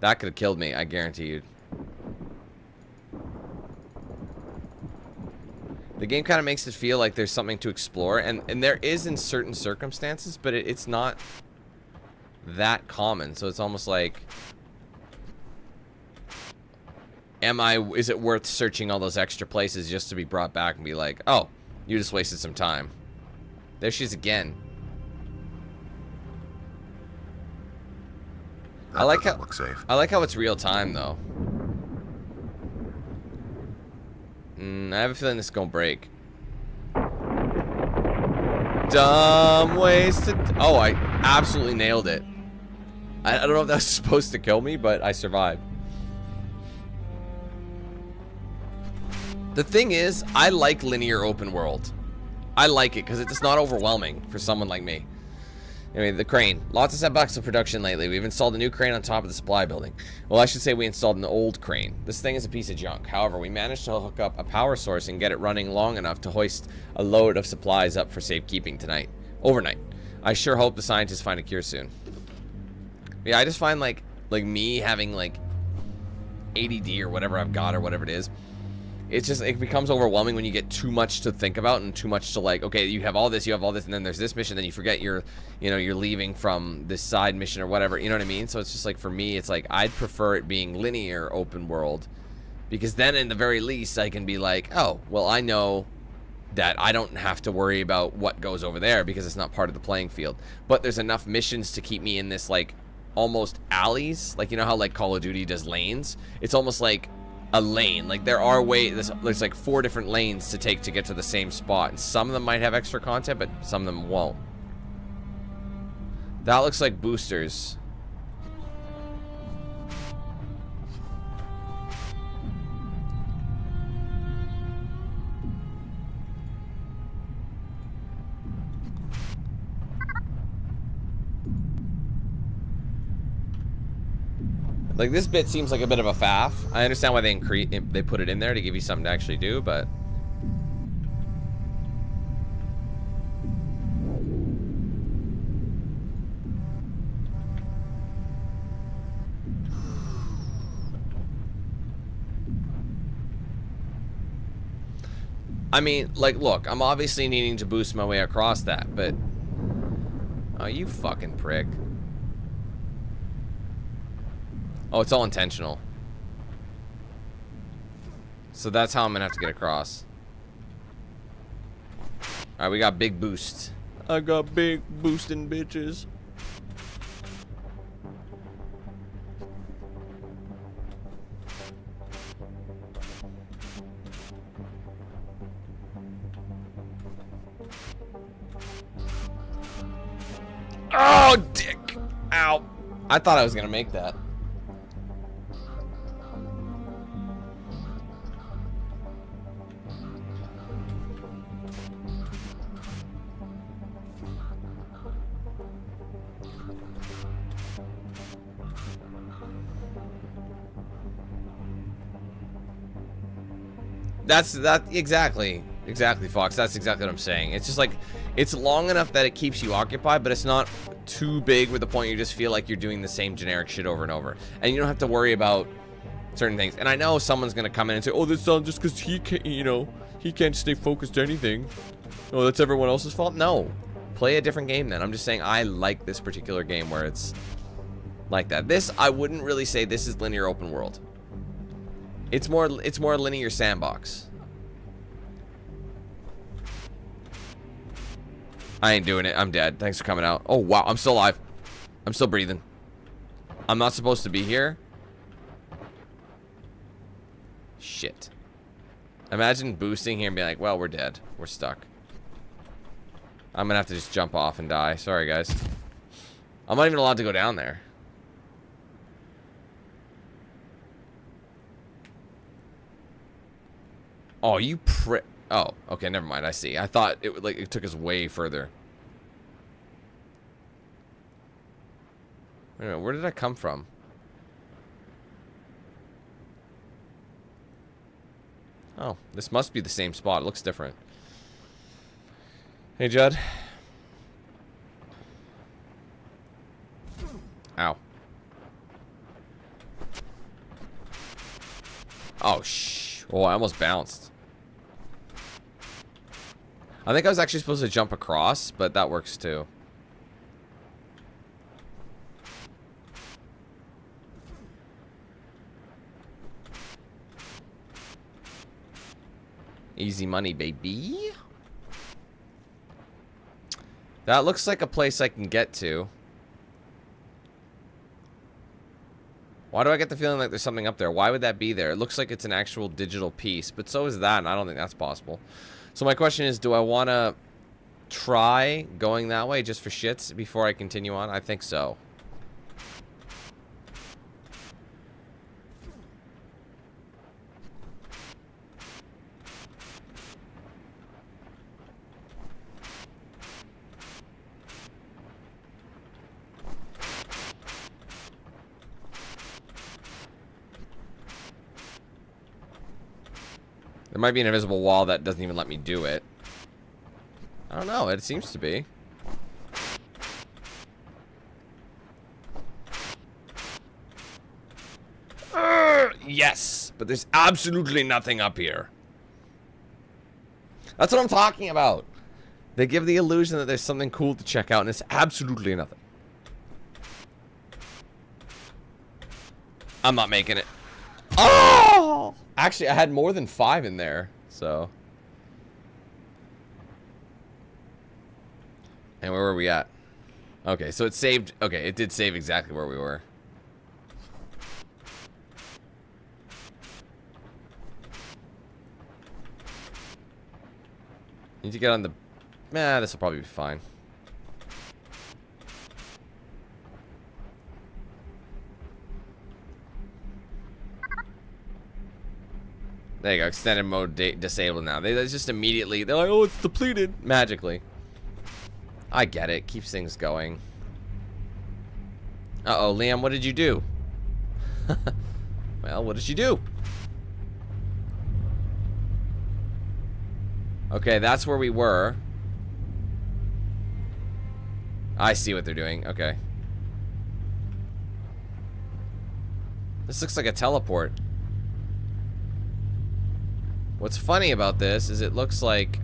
That could have killed me, I guarantee you. The game kind of makes it feel like there's something to explore, and there is in certain circumstances, but it's not that common, so it's almost like... Is it worth searching all those extra places just to be brought back and be like, oh, you just wasted some time. There she is again. I like how it's real time though. I have a feeling this is gonna break. Dumb ways to... Oh, I absolutely nailed it. I don't know if that was supposed to kill me, but I survived. The thing is, I like linear open world. I like it because it's not overwhelming for someone like me. Anyway, the crane. Lots of setbacks of production lately. We've installed a new crane on top of the supply building. Well, I should say we installed an old crane. This thing is a piece of junk. However, we managed to hook up a power source and get it running long enough to hoist a load of supplies up for safekeeping tonight. Overnight. I sure hope the scientists find a cure soon. Yeah, I just find like me having like ADD or whatever I've got or whatever it is. It's just, it becomes overwhelming when you get too much to think about and too much to like, okay, you have all this, and then there's this mission, then you forget you're leaving from this side mission or whatever, you know what I mean? So it's just like, for me, it's like, I'd prefer it being linear open world, because then in the very least, I can be like, oh, well, I know that I don't have to worry about what goes over there because it's not part of the playing field. But there's enough missions to keep me in this, like, almost alleys, like, you know how, like, Call of Duty does lanes? It's almost like a lane. Like, there are ways, there's like 4 different lanes to take to get to the same spot, and some of them might have extra content, but some of them won't. That looks like boosters. Like, this bit seems like a bit of a faff. I understand why they put it in there to give you something to actually do, but I mean, like, look, I'm obviously needing to boost my way across that, but oh, you fucking prick. Oh, it's all intentional. So that's how I'm gonna have to get across. Alright, we got big boost. I got big boosting bitches. Oh, dick! Ow. I thought I was gonna make that. Exactly, Fox. That's exactly what I'm saying. It's just like, it's long enough that it keeps you occupied, but it's not too big with the point you just feel like you're doing the same generic shit over and over, and you don't have to worry about certain things. And I know someone's gonna come in and say, "Oh, this is just because he can't, he can't stay focused to anything. Oh, that's everyone else's fault." No, play a different game then. I'm just saying I like this particular game where it's like that. This, I wouldn't really say this is linear open world. It's more linear sandbox. I ain't doing it. I'm dead. Thanks for coming out. Oh, wow. I'm still alive. I'm still breathing. I'm not supposed to be here. Shit. Imagine boosting here and being like, well, we're dead. We're stuck. I'm gonna have to just jump off and die. Sorry, guys. I'm not even allowed to go down there. Oh, you prick. Oh, okay, never mind. I see. I thought it took us way further. Wait a minute, where did I come from? Oh, this must be the same spot. It looks different. Hey, Judd. Ow. Oh, oh, I almost bounced. I think I was actually supposed to jump across, but that works too. Easy money, baby. That looks like a place I can get to. Why do I get the feeling like there's something up there? Why would that be there? It looks like it's an actual digital piece, but so is that, and I don't think that's possible. So my question is, do I want to try going that way just for shits before I continue on? I think so. There might be an invisible wall that doesn't even let me do it. I don't know. It seems to be. Yes, but there's absolutely nothing up here. That's what I'm talking about. They give the illusion that there's something cool to check out, and it's absolutely nothing. I'm not making it. Oh! Actually, I had more than 5 in there, so. And where were we at? Okay, so it saved. Okay, it did save exactly where we were. Need to get on the... Nah, this will probably be fine. There you go, extended mode disabled now. They just immediately... They're like, oh, it's depleted. Magically. I get it. Keeps things going. Uh-oh, Liam, what did you do? Well, what did you do? Okay, that's where we were. I see what they're doing. Okay. This looks like a teleport. What's funny about this is it looks like...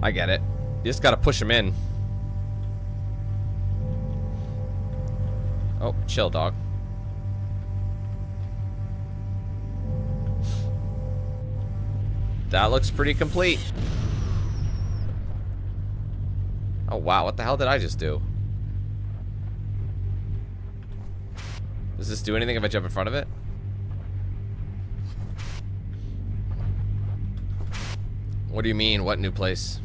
I get it. You just gotta push him in. Oh, chill, dog. That looks pretty complete. Oh, wow. What the hell did I just do? Does this do anything if I jump in front of it? What do you mean? What new place?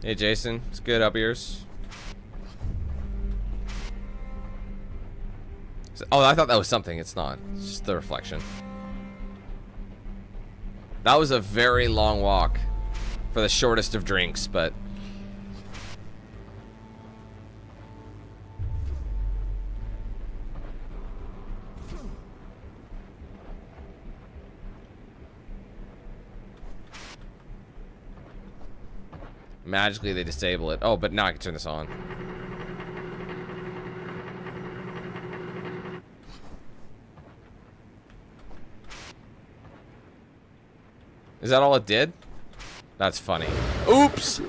Hey Jason, it's good up yours. Oh, I thought that was something. It's not. It's just the reflection. That was a very long walk for the shortest of drinks, but magically they disable it. Oh, but now I can turn this on. Is that all it did? That's funny. Oops!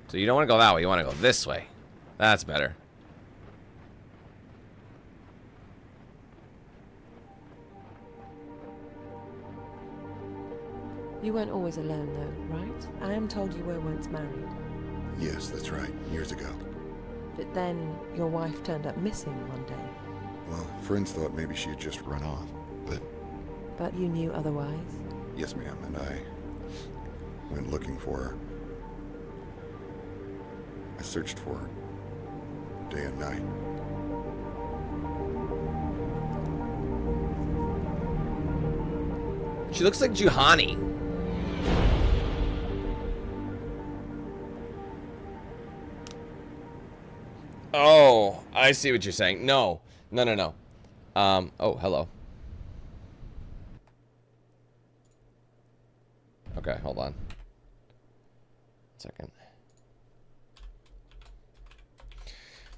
So you don't want to go that way, you want to go this way. That's better. You weren't always alone, though, right? I am told you were once married. Yes, that's right. Years ago. But then your wife turned up missing one day. Well, friends thought maybe she had just run off, but... But you knew otherwise? Yes, ma'am, and I went looking for her. I searched for her day and night. She looks like Juhani. Oh, I see what you're saying. No. No. Oh, hello. Okay, hold on. 1 second.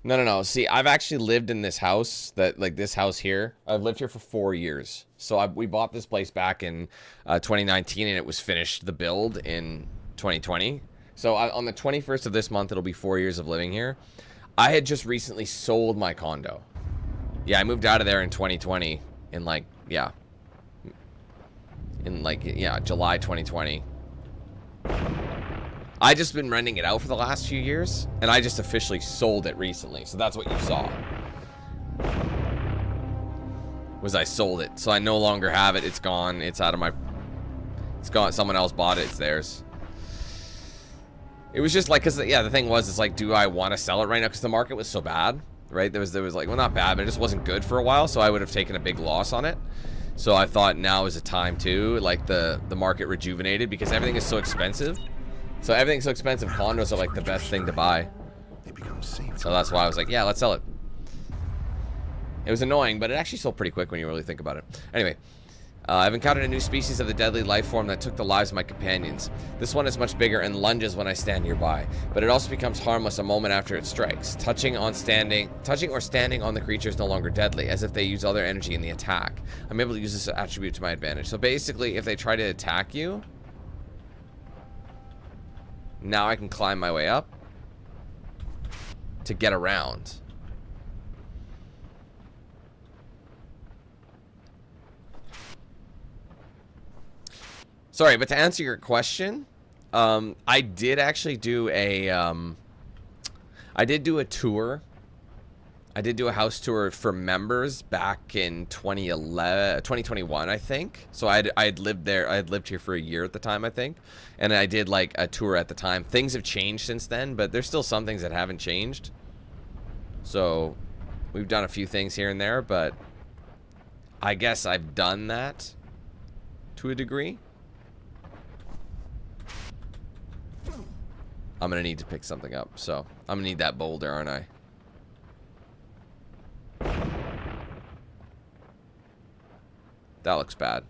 No. See, I've actually lived in this house, this house here. I've lived here for 4 years. So we bought this place back in 2019, and it was finished, the build, in 2020. So on the 21st of this month, it'll be 4 years of living here. I had just recently sold my condo. Yeah, I moved out of there in 2020 in like, yeah. July 2020. I just been renting it out for the last few years, and I just officially sold it recently. So that's what you saw. Was I sold it. So I no longer have it. It's gone. It's out of my... It's gone. Someone else bought it. It's theirs. It was just like, because, yeah, the thing was, it's like, do I want to sell it right now? Because the market was so bad, right? There was like, well, not bad, but it just wasn't good for a while, so I would have taken a big loss on it. So I thought now is a time too, like the market rejuvenated, because everything is so expensive. So everything's so expensive, condos are like the best thing to buy. So that's why I was like, yeah, let's sell it. It was annoying, but it actually sold pretty quick when you really think about it. Anyway, I've encountered a new species of the deadly life form that took the lives of my companions. This one is much bigger and lunges when I stand nearby, but it also becomes harmless a moment after it strikes. Touching or standing on the creature is no longer deadly, as if they use all their energy in the attack. I'm able to use this attribute to my advantage. So basically, if they try to attack you, now I can climb my way up to get around. Sorry, but to answer your question, I did actually do a, I did do a tour. I did do a house tour for members back in 2021, I think. So I'd lived there. I had lived here for a year at the time, I think. And I did like a tour at the time. Things have changed since then, but there's still some things that haven't changed. So we've done a few things here and there, but I guess I've done that to a degree. I'm gonna need to pick something up, so I'm gonna need that boulder, aren't I? That looks bad.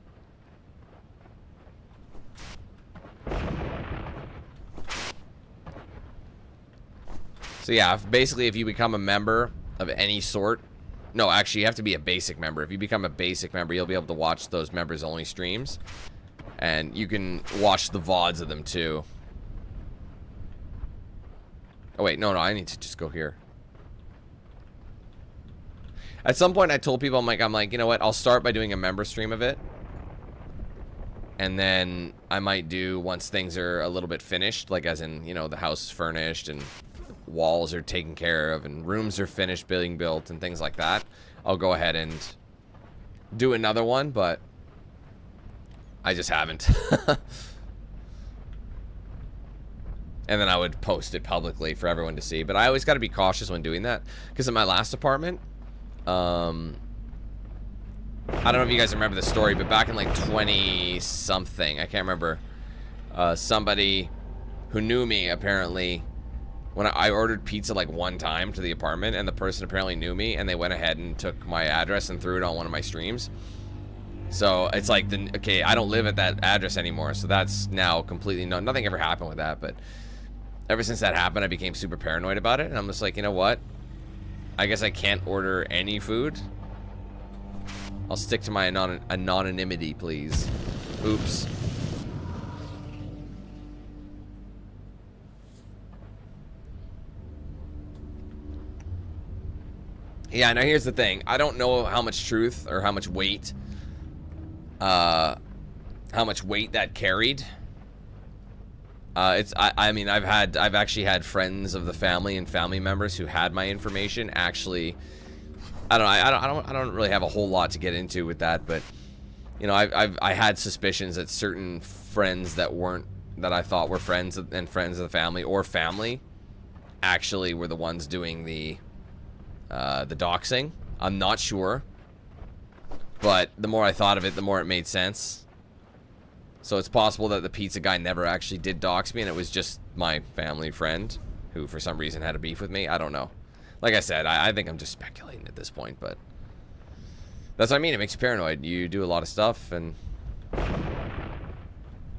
So yeah, basically if you become a member of any sort, no, actually you have to be a basic member. If you become a basic member, you'll be able to watch those members only streams, and you can watch the VODs of them too. Oh wait, no, I need to just go here. At some point I told people, I'm like, you know what, I'll start by doing a member stream of it. And then I might do, once things are a little bit finished, like as in, you know, the house is furnished and walls are taken care of and rooms are finished being built and things like that, I'll go ahead and do another one, but I just haven't. And then I would post it publicly for everyone to see. But I always got to be cautious when doing that, because in my last apartment, I don't know if you guys remember the story, but back in like 20-something, I can't remember, somebody who knew me apparently, when I ordered pizza like one time to the apartment, and the person apparently knew me, and they went ahead and took my address and threw it on one of my streams. So it's like, okay, I don't live at that address anymore, so that's now completely, nothing ever happened with that, but ever since that happened, I became super paranoid about it, and I'm just like, you know what? I guess I can't order any food. I'll stick to my anonymity, please. Oops. Yeah, now here's the thing. I don't know how much truth or how much weight that carried. I mean, I've actually had friends of the family and family members who had my information actually. I don't really have a whole lot to get into with that, but you know, I had suspicions that certain friends that I thought were friends and friends of the family or family actually were the ones doing the doxing. I'm not sure, but the more I thought of it, the more it made sense. So it's possible that the pizza guy never actually did dox me, and it was just my family friend who for some reason had a beef with me. I don't know. Like I said, I think I'm just speculating at this point, but that's what I mean. It makes you paranoid. You do a lot of stuff, and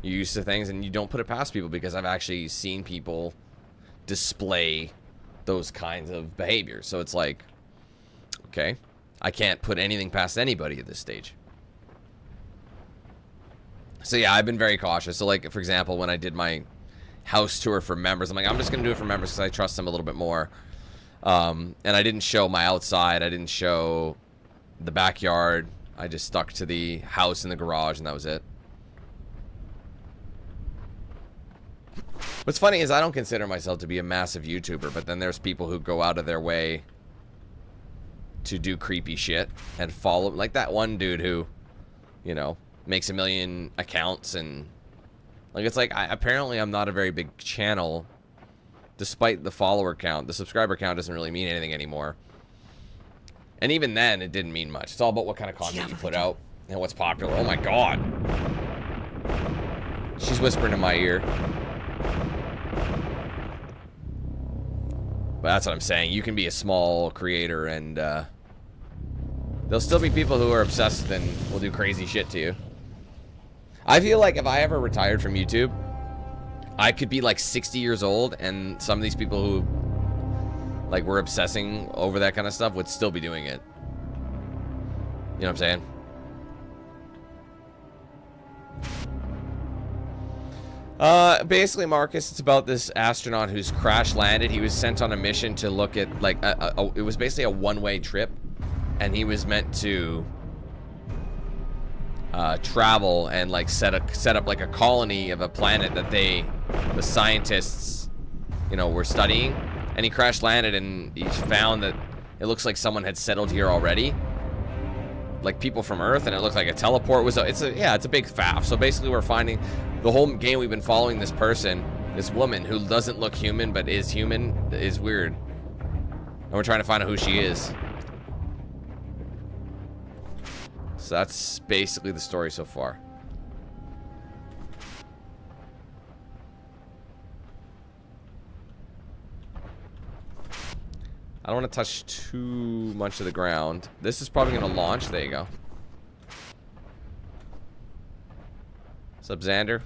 you're used to things, and you don't put it past people, because I've actually seen people display those kinds of behaviors. So it's like, okay, I can't put anything past anybody at this stage. So yeah, I've been very cautious. So like, for example, when I did my house tour for members. I'm like, I'm just gonna do it for members because I trust them a little bit more. And I didn't show my outside. I didn't show the backyard. I just stuck to the house and the garage, and that was it. What's funny is I don't consider myself to be a massive YouTuber, but then there's people who go out of their way to do creepy shit and follow, like that one dude who, you know, makes 1 million accounts, and like, it's like, apparently I'm not a very big channel, despite the follower count. The subscriber count doesn't really mean anything anymore. And even then, it didn't mean much. It's all about what kind of content you put out and what's popular. Oh my god. She's whispering in my ear. But that's what I'm saying. You can be a small creator and there'll still be people who are obsessed and will do crazy shit to you. I feel like if I ever retired from YouTube, I could be like 60 years old and some of these people who like were obsessing over that kind of stuff would still be doing it. You know what I'm saying? Basically, Marcus, it's about this astronaut who's crash landed. He was sent on a mission to look at, like, it was basically a one-way trip, and he was meant to travel and, like, set up like a colony of a planet that the scientists, you know, were studying. And he crash landed, and he found that it looks like someone had settled here already, like people from Earth, and it looked like a teleport was. It's a big faff. So basically, we're finding the whole game. We've been following this person, this woman who doesn't look human but is human, is weird, and we're trying to find out who she is. So that's basically the story so far. I don't want to touch too much of the ground. This is probably going to launch. There you go. What's up, Xander?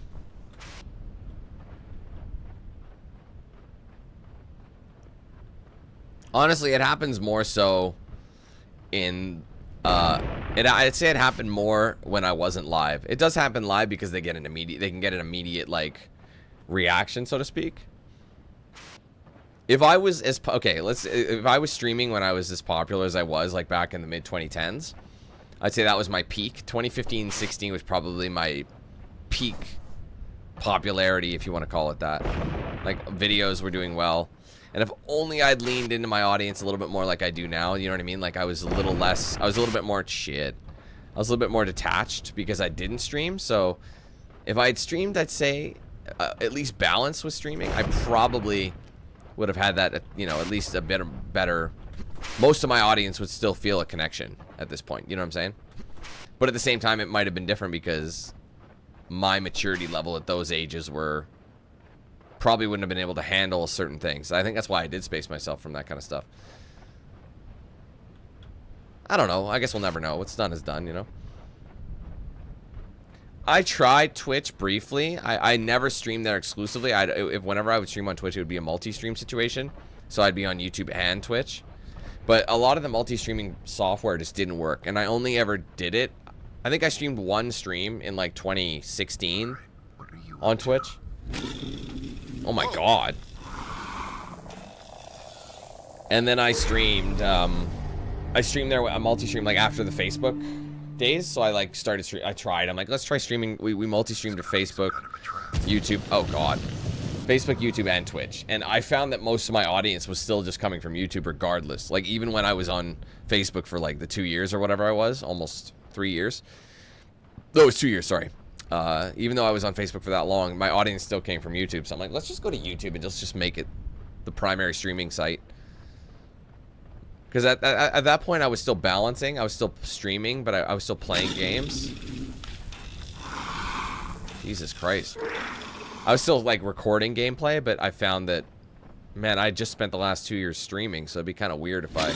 Honestly, it happens more so in... I'd say it happened more when I wasn't live. It does happen live because they get an immediate... They can get an immediate, like, reaction, so to speak. If I was as if I was streaming when I was as popular as I was, like back in the mid 2010s, I'd say that was my peak. 2015, 16 was probably my peak popularity, if you want to call it that. Like, videos were doing well, and if only I'd leaned into my audience a little bit more like I do now. You know what I mean? Like, I was a little bit more detached because I didn't stream. So if I had streamed, I'd say at least balance with streaming. I probably would have had that, you know, at least a bit better. Most of my audience would still feel a connection at this point. You know what I'm saying? But at the same time, it might have been different because my maturity level at those ages were probably wouldn't have been able to handle certain things. I think that's why I did space myself from that kind of stuff. I don't know. I guess we'll never know. What's done is done, you know? I tried Twitch briefly. I never streamed there exclusively. Whenever I would stream on Twitch, it would be a multi-stream situation. So I'd be on YouTube and Twitch. But a lot of the multi-streaming software just didn't work. And I only ever did it. I think I streamed one stream in like 2016 on Twitch. Oh my god. And then I streamed there, a multi-stream like after the Facebook days, so I like started I tried. I'm like, let's try streaming. We multi-streamed to Facebook, YouTube. Oh god, Facebook, YouTube, and Twitch. And I found that most of my audience was still just coming from YouTube, regardless. Like even when I was on Facebook for like the 2 years or whatever I was, almost 3 years. No, it was 2 years. Sorry. Even though I was on Facebook for that long, my audience still came from YouTube. So I'm like, let's just go to YouTube and just make it the primary streaming site. Because at that point, I was still balancing. I was still streaming, but I was still playing games. Jesus Christ. I was still, like, recording gameplay, but I found that, man, I just spent the last 2 years streaming, so it'd be kind of weird if I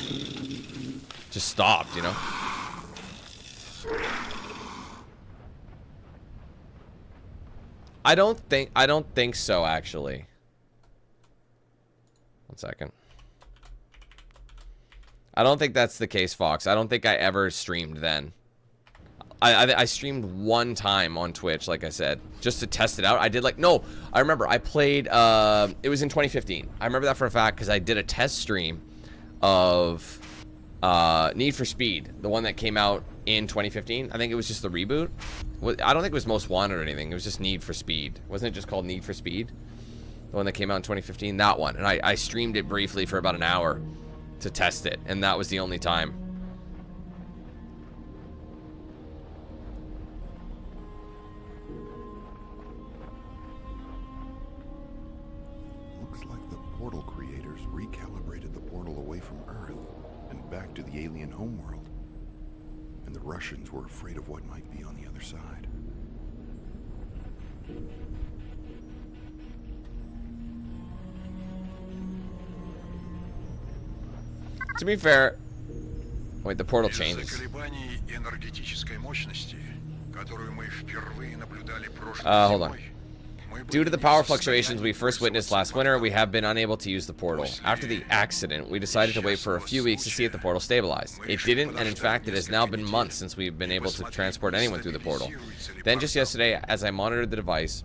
just stopped, you know? I don't think so, actually. 1 second. I don't think that's the case, Fox. I don't think I ever streamed then. I streamed one time on Twitch, like I said, just to test it out. I did like, no, I remember I played, it was in 2015. I remember that for a fact because I did a test stream of Need for Speed, the one that came out in 2015. I think it was just the reboot. I don't think it was Most Wanted or anything. It was just Need for Speed. Wasn't it just called Need for Speed? The one that came out in 2015, that one. And I streamed it briefly for about an hour to test it, and that was the only time. Looks like the portal creators recalibrated the portal away from Earth and back to the alien homeworld. And the Russians were afraid of what might be on the other side. To be fair, wait, the portal changes. Hold on. Due to the power fluctuations we first witnessed last winter, we have been unable to use the portal. After the accident, we decided to wait for a few weeks to see if the portal stabilized. It didn't, and in fact, it has now been months since we've been able to transport anyone through the portal. Then just yesterday, as I monitored the device,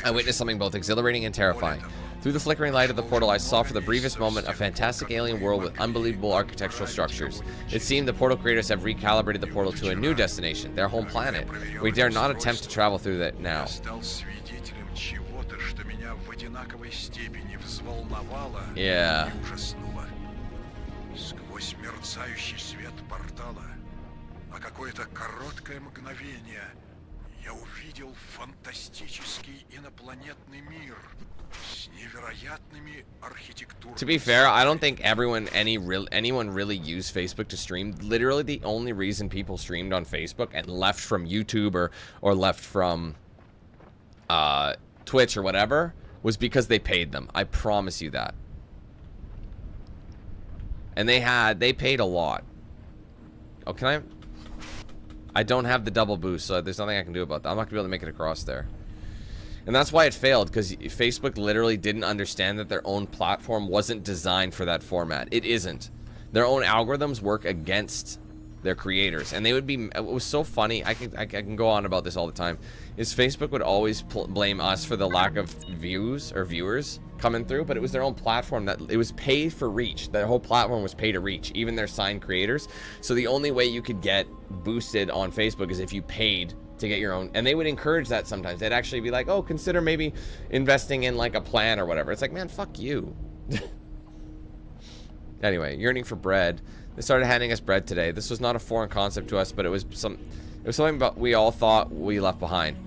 I witnessed something both exhilarating and terrifying. Through the flickering light of the portal, I saw for the briefest moment a fantastic alien world with unbelievable architectural structures. It seemed the portal creators have recalibrated the portal to a new destination, their home planet. We dare not attempt to travel through that now. Yeah. To be fair, I don't think anyone really used Facebook to stream. Literally, the only reason people streamed on Facebook and left from YouTube or left from Twitch or whatever was because they paid them. I promise you that. And they paid a lot. Oh, can I don't have the double boost, so there's nothing I can do about that. I'm not gonna be able to make it across there. And that's why it failed, because Facebook literally didn't understand that their own platform wasn't designed for that format. It isn't. Their own algorithms work against their creators, and they would be. It was so funny. I can go on about this all the time. Is Facebook would always blame us for the lack of views or viewers coming through, but it was their own platform that it was paid for reach. Their whole platform was pay to reach, even their signed creators. So the only way you could get boosted on Facebook is if you paid to get your own, and they would encourage that sometimes. They'd actually be like, oh, consider maybe investing in like a plan or whatever. It's like, man, fuck you. Anyway, yearning for bread. They started handing us bread today. This was not a foreign concept to us, but it was something about we all thought we left behind.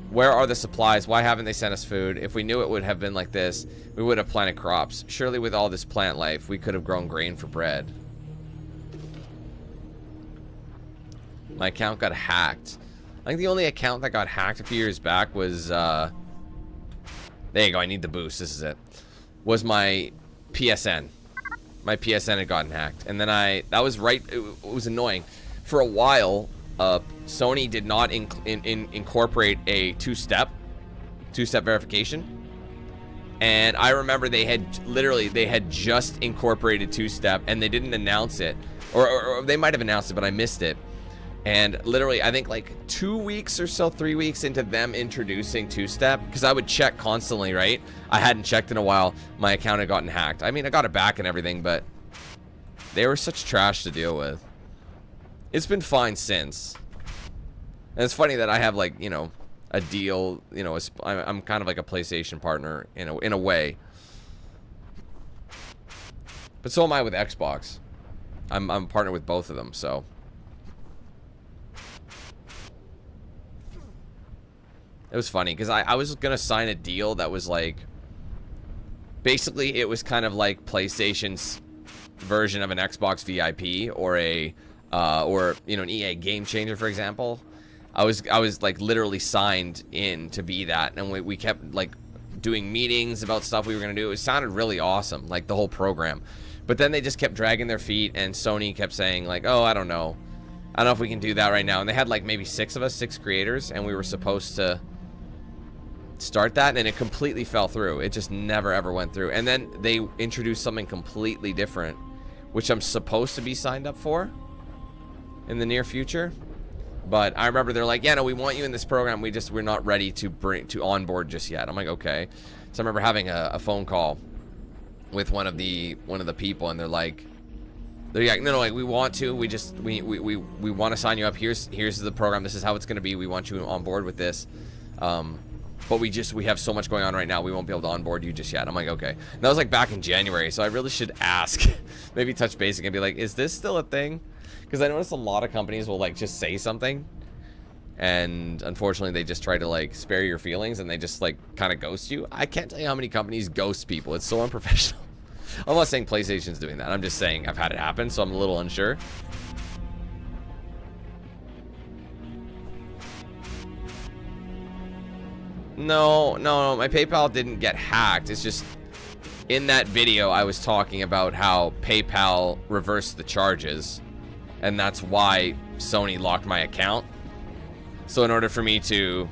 Where are the supplies? Why haven't they sent us food? If we knew it would have been like this, we would have planted crops. Surely with all this plant life, we could have grown grain for bread. My account got hacked. I think the only account that got hacked a few years back was, there you go, I need the boost, this is it. Was my PSN. My PSN had gotten hacked. And then that was right, it was annoying. For a while, Sony did not incorporate a two-step verification. And I remember they had just incorporated two-step and they didn't announce it. Or they might have announced it, but I missed it. And literally, I think like 2 weeks or so, 3 weeks into them introducing two-step, because I would check constantly, right? I hadn't checked in a while. My account had gotten hacked. I mean, I got it back and everything, but they were such trash to deal with. It's been fine since. And it's funny that I have like, you know, a deal, you know, I'm kind of like a PlayStation partner in a way. But so am I with Xbox. I'm a partner with both of them, so. It was funny because I was gonna sign a deal that was like, basically it was kind of like PlayStation's version of an Xbox VIP or a or you know, an EA Game Changer, for example. I was like literally signed in to be that, and we kept like doing meetings about stuff we were gonna do. It sounded really awesome, like the whole program. But then they just kept dragging their feet, and Sony kept saying like, oh, I don't know if we can do that right now. And they had like maybe 6 of us, 6 creators, and we were supposed to start that, and it completely fell through. It just never ever went through. And then they introduced something completely different, which I'm supposed to be signed up for in the near future. But I remember they're like, yeah, no, we want you in this program. We're not ready to onboard just yet. I'm like, okay. So I remember having a phone call with one of the people, and they're like, no, like, we want to. We want to sign you up. Here's the program. This is how it's going to be. We want you on board with this. But we have so much going on right now. We won't be able to onboard you just yet. I'm like, okay. And that was like back in January, so I really should ask, maybe touch base and be like, is this still a thing? Because I noticed a lot of companies will like just say something, and unfortunately they just try to like spare your feelings, and they just like kind of ghost you. I can't tell you how many companies ghost people. It's so unprofessional. I'm not saying PlayStation's doing that. I'm just saying I've had it happen, so I'm a little unsure. No, my PayPal didn't get hacked. It's just in that video I was talking about how PayPal reversed the charges, and that's why Sony locked my account. So in order for me to,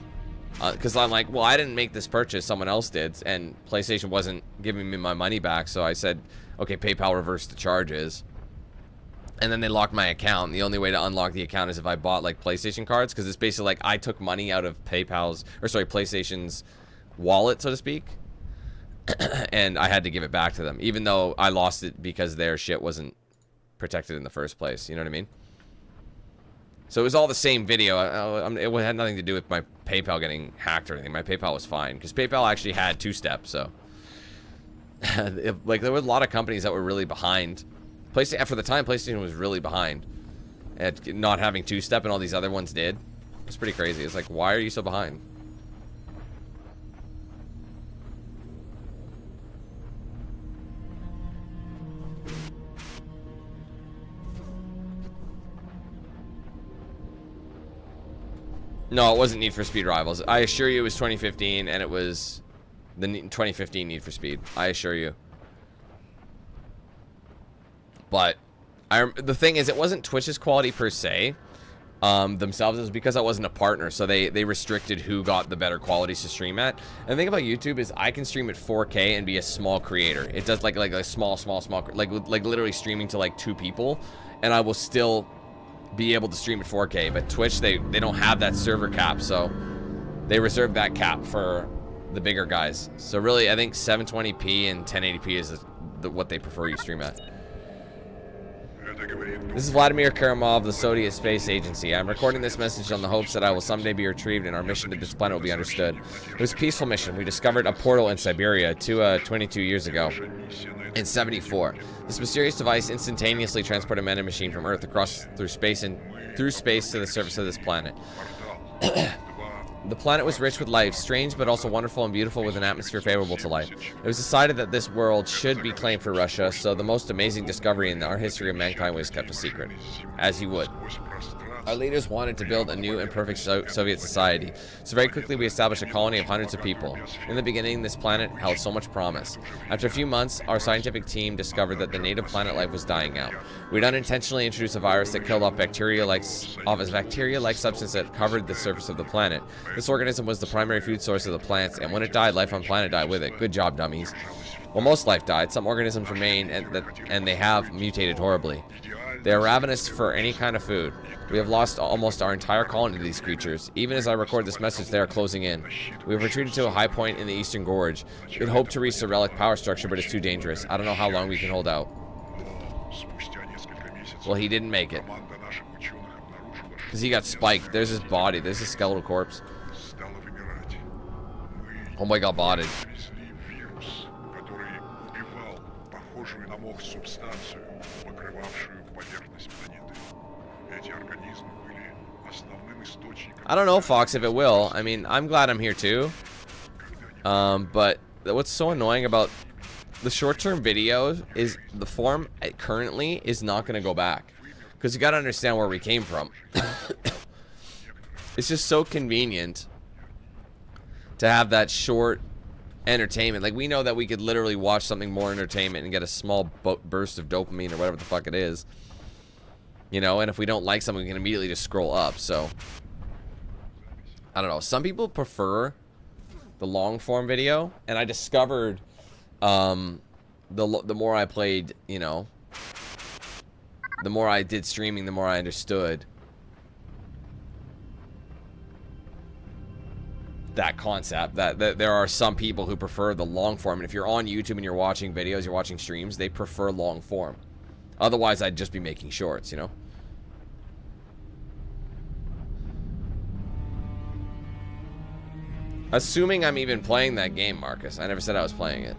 because I'm like, well, I didn't make this purchase, someone else did, and PlayStation wasn't giving me my money back, so I said, okay, PayPal reversed the charges. And then they locked my account. And the only way to unlock the account is if I bought like PlayStation cards, because it's basically like I took money out of PlayStation's wallet, so to speak, and I had to give it back to them, even though I lost it because their shit wasn't protected in the first place. You know what I mean? So it was all the same video. It had nothing to do with my PayPal getting hacked or anything. My PayPal was fine because PayPal actually had two-step. So like there were a lot of companies that were really behind. PlayStation, for the time, PlayStation was really behind at not having two-step, and all these other ones did. It's pretty crazy. It's like, why are you so behind? No, it wasn't Need for Speed Rivals. I assure you it was 2015, and it was the 2015 Need for Speed. I assure you. But the thing is, it wasn't Twitch's quality per se themselves. It was because I wasn't a partner, so they restricted who got the better qualities to stream at. And the thing about YouTube is I can stream at 4K and be a small creator. It does like a small, like literally streaming to like 2 people, and I will still be able to stream at 4K. But Twitch, they don't have that server cap, so they reserve that cap for the bigger guys. So really, I think 720p and 1080p is what they prefer you stream at. This is Vladimir Karamov, the Soviet Space Agency. I'm recording this message on the hopes that I will someday be retrieved and our mission to this planet will be understood. It was a peaceful mission. We discovered a portal in Siberia 22 years ago. In 74. This mysterious device instantaneously transported man and machine from Earth through space to the surface of this planet. The planet was rich with life, strange but also wonderful and beautiful, with an atmosphere favorable to life. It was decided that this world should be claimed for Russia, so the most amazing discovery in our history of mankind was kept a secret. As you would. Our leaders wanted to build a new and perfect Soviet society, so very quickly we established a colony of hundreds of people. In the beginning, this planet held so much promise. After a few months, our scientific team discovered that the native planet life was dying out. We'd unintentionally introduced a virus that killed off a bacteria-like substance that covered the surface of the planet. This organism was the primary food source of the plants, and when it died, life on planet died with it. Good job, dummies. Well, most life died. Some organisms remain, and they have mutated horribly. They are ravenous for any kind of food. We have lost almost our entire colony to these creatures. Even as I record this message, they are closing in. We have retreated to a high point in the Eastern Gorge. We'd hope to reach the relic power structure, but it's too dangerous. I don't know how long we can hold out. Well, he didn't make it. Because he got spiked. There's his body. There's his skeletal corpse. Oh my god, botted. I don't know, Fox, if it will. I mean, I'm glad I'm here too. But what's so annoying about the short-term videos is the form currently is not going to go back. Because you got to understand where we came from. It's just so convenient to have that short entertainment. Like, we know that we could literally watch something more entertainment and get a small burst of dopamine or whatever the fuck it is. You know, and if we don't like something, we can immediately just scroll up. So I don't know. Some people prefer the long form video, and I discovered the more I played, you know, the more I did streaming, the more I understood that concept, that there are some people who prefer the long form. And if you're on YouTube and you're watching videos, you're watching streams, they prefer long form. Otherwise, I'd just be making shorts, you know? Assuming I'm even playing that game, Marcus. I never said I was playing it.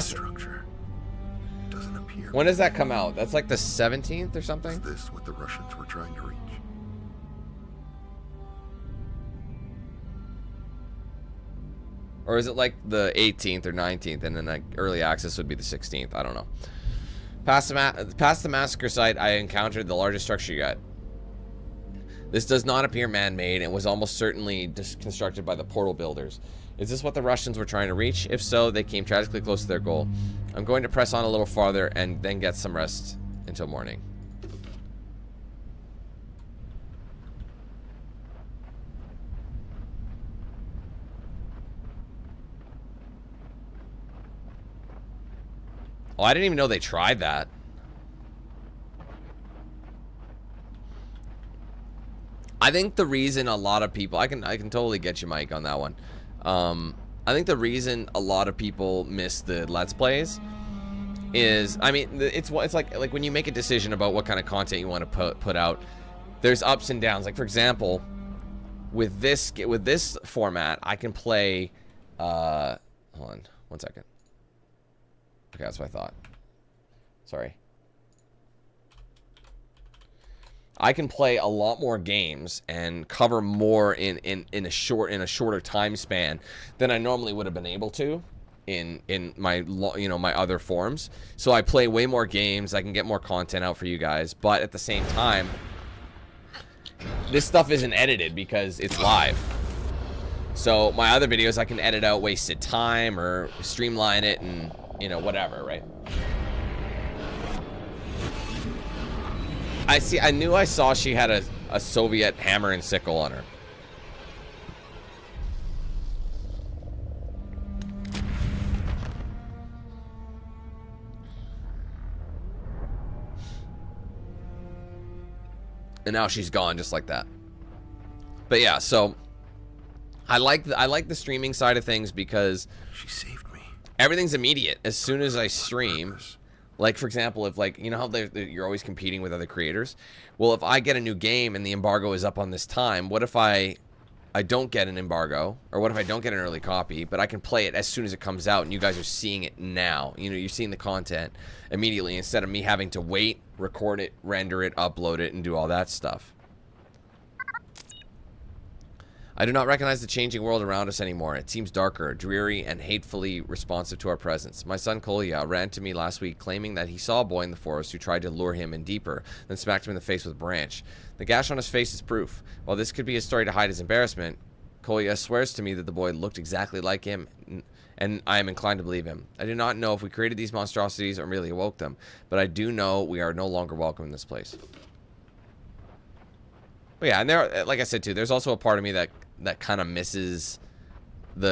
Structure doesn't appear. When does that come out? That's like the 17th or something? Is this what the Russians were trying to reach? Or is it like the 18th or 19th, and then like early access would be the 16th? I don't know. Past the massacre site, I encountered the largest structure yet. This does not appear man-made and was almost certainly constructed by the portal builders. Is this what the Russians were trying to reach? If so, they came tragically close to their goal. I'm going to press on a little farther and then get some rest until morning. Oh, I didn't even know they tried that. I think the reason a lot of people, I can totally get you, Mike, on that one. I think the reason a lot of people miss the Let's Plays is, I mean, it's like when you make a decision about what kind of content you want to put out, there's ups and downs. Like, for example, with this format, I can play. Hold on, 1 second. Okay, that's what I thought. Sorry. I can play a lot more games and cover more in a shorter time span than I normally would have been able to in my my other forms. So I play way more games. I can get more content out for you guys, but at the same time, this stuff isn't edited because it's live. So my other videos, I can edit out wasted time or streamline it and whatever, right? I knew I saw she had a Soviet hammer and sickle on her. And now she's gone just like that. But yeah, so I like the streaming side of things because She saved me. everything's immediate. As soon as I stream, like, for example, if, like, you know how you're always competing with other creators? Well, if I get a new game and the embargo is up on this time, what if I don't get an embargo? Or what if I don't get an early copy, but I can play it as soon as it comes out and you guys are seeing it now? You're seeing the content immediately instead of me having to wait, record it, render it, upload it, and do all that stuff. I do not recognize the changing world around us anymore. It seems darker, dreary, and hatefully responsive to our presence. My son Kolya ran to me last week claiming that he saw a boy in the forest who tried to lure him in deeper, then smacked him in the face with a branch. The gash on his face is proof. While this could be a story to hide his embarrassment, Kolya swears to me that the boy looked exactly like him, and I am inclined to believe him. I do not know if we created these monstrosities or merely awoke them, but I do know we are no longer welcome in this place. But yeah, and there, like I said too, there's also a part of me that kind of misses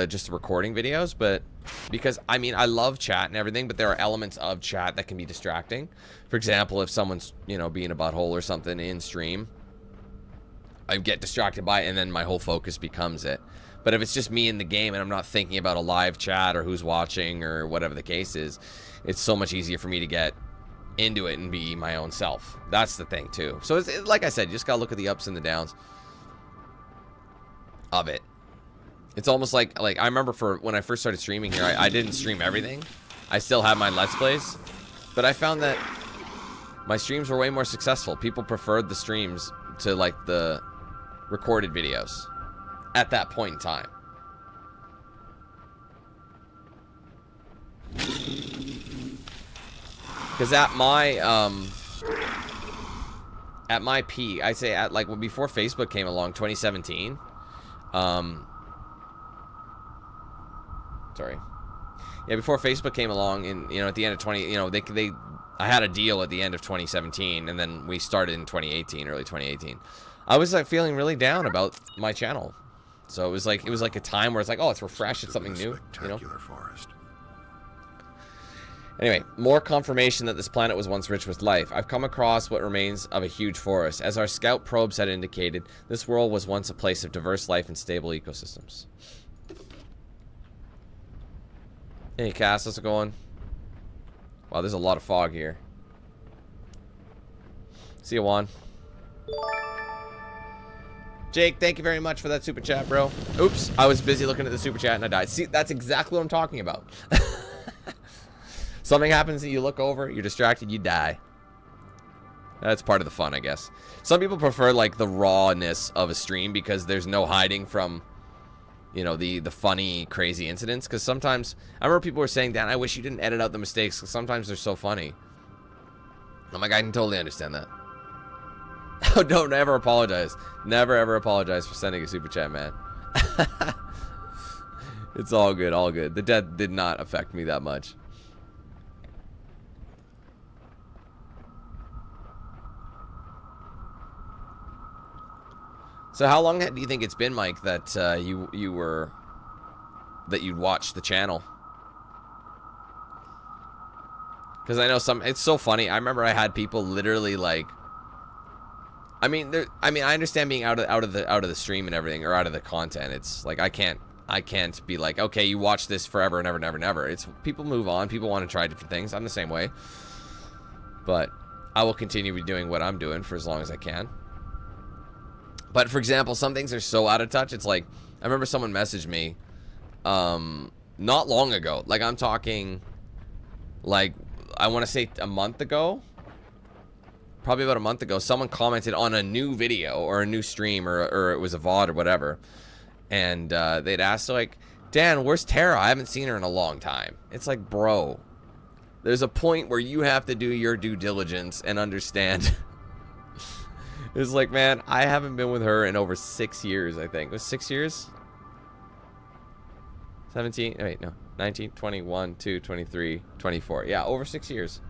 just the recording videos, but because I mean I love chat and everything, but there are elements of chat that can be distracting. For example, if someone's being a butthole or something in stream, I get distracted by it and then my whole focus becomes it. But if it's just me in the game and I'm not thinking about a live chat or who's watching or whatever the case is, it's so much easier for me to get into it and be my own self. That's the thing too. So it's like I said, you just gotta look at the ups and the downs of it. It's almost like I remember for when I first started streaming here, I didn't stream everything. I still have my Let's Plays, but I found that my streams were way more successful. People preferred the streams to like the recorded videos at that point in time. Because at my peak, I say at like before Facebook came along, 2017. Sorry. Yeah, before Facebook came along, and at the end of 20, I had a deal at the end of 2017, and then we started in 2018, early 2018. I was like feeling really down about my channel, so it was like a time where it's like, oh, it's refreshed, it's something new, Spectacular forest. Anyway, more confirmation that this planet was once rich with life. I've come across what remains of a huge forest. As our scout probes had indicated, this world was once a place of diverse life and stable ecosystems. Hey, Cass, how's it going? Wow, there's a lot of fog here. See you, Juan. Jake, thank you very much for that super chat, bro. Oops, I was busy looking at the super chat and I died. See, that's exactly what I'm talking about. Something happens that you look over, you're distracted, you die. That's part of the fun, I guess. Some people prefer, like, the rawness of a stream because there's no hiding from, you know, the funny, crazy incidents. Because sometimes, I remember people were saying, Dan, I wish you didn't edit out the mistakes because sometimes they're so funny. I'm like, I can totally understand that. Don't ever apologize. Never, ever apologize for sending a super chat, man. It's all good, all good. The death did not affect me that much. So how long do you think it's been, Mike, that you'd watched the channel? Because I know it's so funny. I remember I had people literally like, I mean, I understand being out of the stream and everything, or out of the content. It's like I can't be like, okay, you watch this forever and ever, never, never. It's people move on. People want to try different things. I'm the same way, but I will continue to be doing what I'm doing for as long as I can. But for example, some things are so out of touch. It's like, I remember someone messaged me not long ago. Like, I'm talking, like, I want to say a month ago. Probably about a month ago. Someone commented on a new video or a new stream, or it was a VOD or whatever. And they'd asked, like, Dan, where's Tara? I haven't seen her in a long time. It's like, bro, there's a point where you have to do your due diligence and understand. It's like, man, I haven't been with her in over 6 years, I think. It was 6 years? 17? Wait, no. 19, 21, 2, 23, 24. Yeah, over 6 years.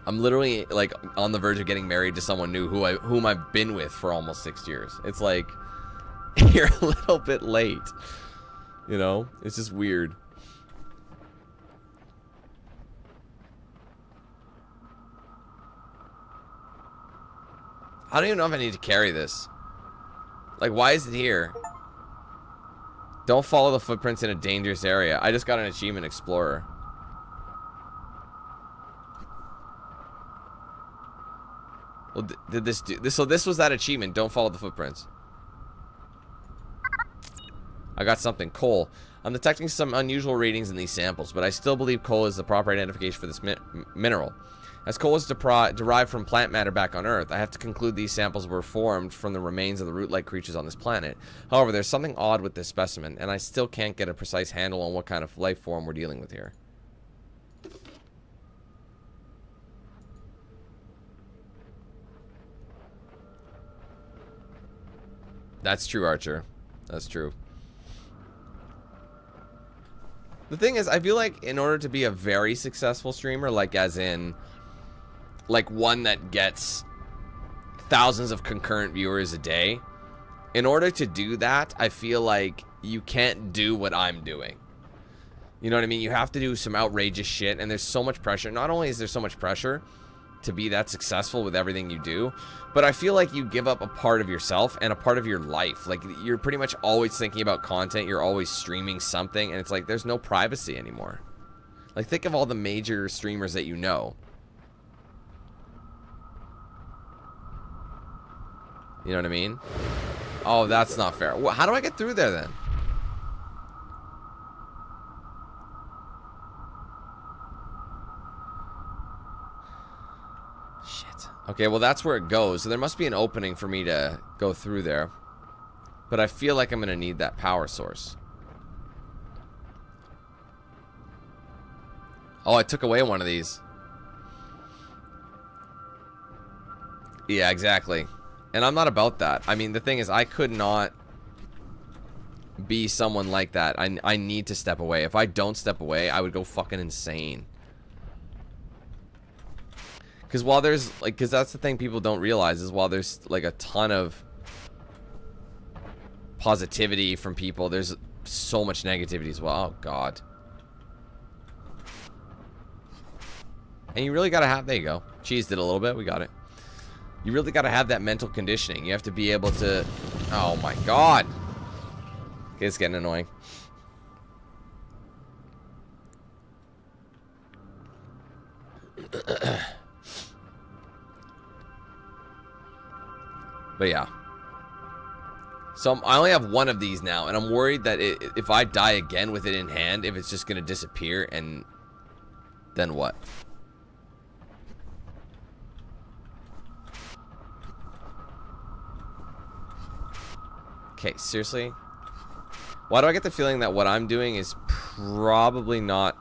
I'm literally, like, on the verge of getting married to someone new whom I've been with for almost 6 years. It's like, you're a little bit late. You know? It's just weird. I don't even know if I need to carry this. Like, why is it here? Don't follow the footprints in a dangerous area. I just got an achievement, Explorer. Well, did this do this? So this was that achievement. Don't follow the footprints. I got something. Coal. I'm detecting some unusual readings in these samples, but I still believe coal is the proper identification for this mineral. As coal is derived from plant matter back on Earth, I have to conclude these samples were formed from the remains of the root-like creatures on this planet. However, there's something odd with this specimen, and I still can't get a precise handle on what kind of life form we're dealing with here. That's true, Archer. That's true. The thing is, I feel like in order to be a very successful streamer, like as in, like one that gets thousands of concurrent viewers a day, in order to do that, I feel like you can't do what I'm doing. You know what I mean? You have to do some outrageous shit, and there's so much pressure. Not only is there so much pressure to be that successful with everything you do, but I feel like you give up a part of yourself and a part of your life. Like, you're pretty much always thinking about content. You're always streaming something, and it's like there's no privacy anymore. Like, think of all the major streamers that you know. You know what I mean? Oh, that's not fair. Well, how do I get through there then? Shit. Okay, well, that's where it goes. So there must be an opening for me to go through there. But I feel like I'm going to need that power source. Oh, I took away one of these. Yeah, exactly. And I'm not about that. I mean, the thing is, I could not be someone like that. I need to step away. If I don't step away, I would go fucking insane. Because while there's, like, because that's the thing people don't realize is while there's, like, a ton of positivity from people, there's so much negativity as well. Oh, God. And you really gotta have, there you go. Cheesed it a little bit, we got it. You really gotta have that mental conditioning. You have to be able to, oh my god. Okay, it's getting annoying. But yeah. So I only have one of these now, and I'm worried that if I die again with it in hand, if it's just gonna disappear, and then what? Okay, seriously? Why do I get the feeling that what I'm doing is probably not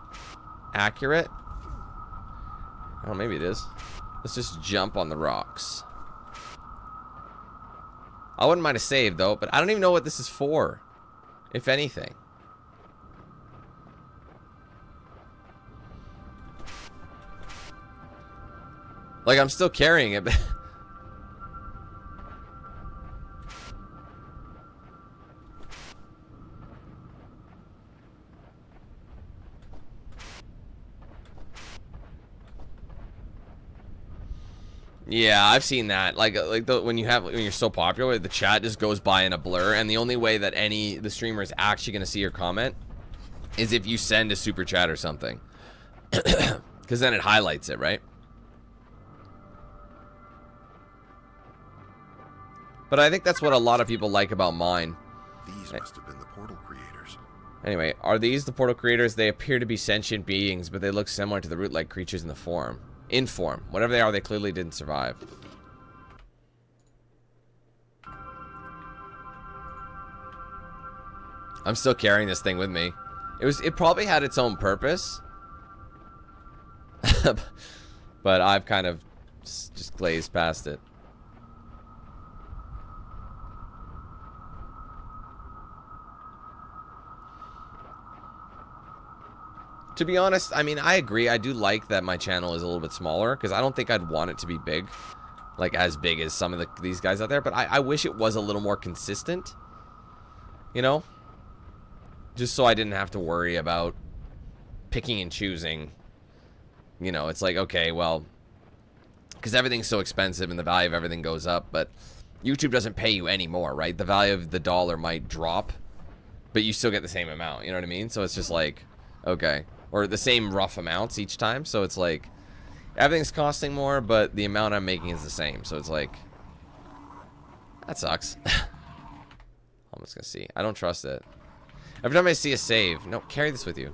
accurate? Oh, maybe it is. Let's just jump on the rocks. I wouldn't mind a save, though, but I don't even know what this is for, if anything. Like, I'm still carrying it, but... Yeah, I've seen that. Like when you're so popular, the chat just goes by in a blur, and the only way that the streamer is actually gonna see your comment is if you send a super chat or something, because then it highlights it, right? But I think that's what a lot of people like about mine. These must have been the portal creators. Anyway, are these the portal creators? They appear to be sentient beings, but they look similar to the root-like creatures in the form. In form. Whatever they are, they clearly didn't survive. I'm still carrying this thing with me. It probably had its own purpose. But I've kind of just glazed past it. To be honest, I mean, I agree. I do like that my channel is a little bit smaller, because I don't think I'd want it to be big, like as big as some of these guys out there. But I wish it was a little more consistent, you know, just so I didn't have to worry about picking and choosing. You know, it's like, okay, well, because everything's so expensive and the value of everything goes up, but YouTube doesn't pay you any more, right? The value of the dollar might drop, but you still get the same amount. You know what I mean? So it's just like, okay. Or the same rough amounts each time. So it's like, everything's costing more, but the amount I'm making is the same. So it's like, that sucks. I'm just gonna see. I don't trust it. Every time I see a save, no, carry this with you.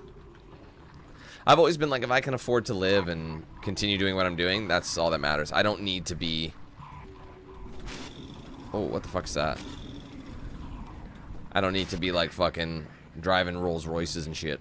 I've always been like, if I can afford to live and continue doing what I'm doing, that's all that matters. I don't need to be... Oh, what the fuck is that? I don't need to be like fucking driving Rolls Royces and shit.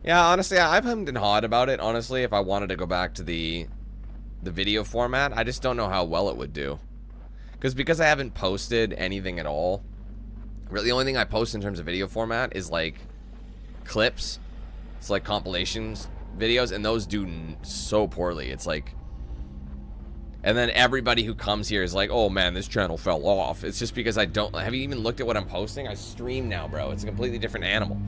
Yeah, honestly, I've hemmed and hawed about it, honestly, if I wanted to go back to the video format. I just don't know how well it would do. Because I haven't posted anything at all. Really, the only thing I post in terms of video format is, like, clips. It's like compilations videos, and those do so poorly. It's like... And then everybody who comes here is like, oh man, this channel fell off. It's just because I don't... Have you even looked at what I'm posting? I stream now, bro. It's a completely different animal.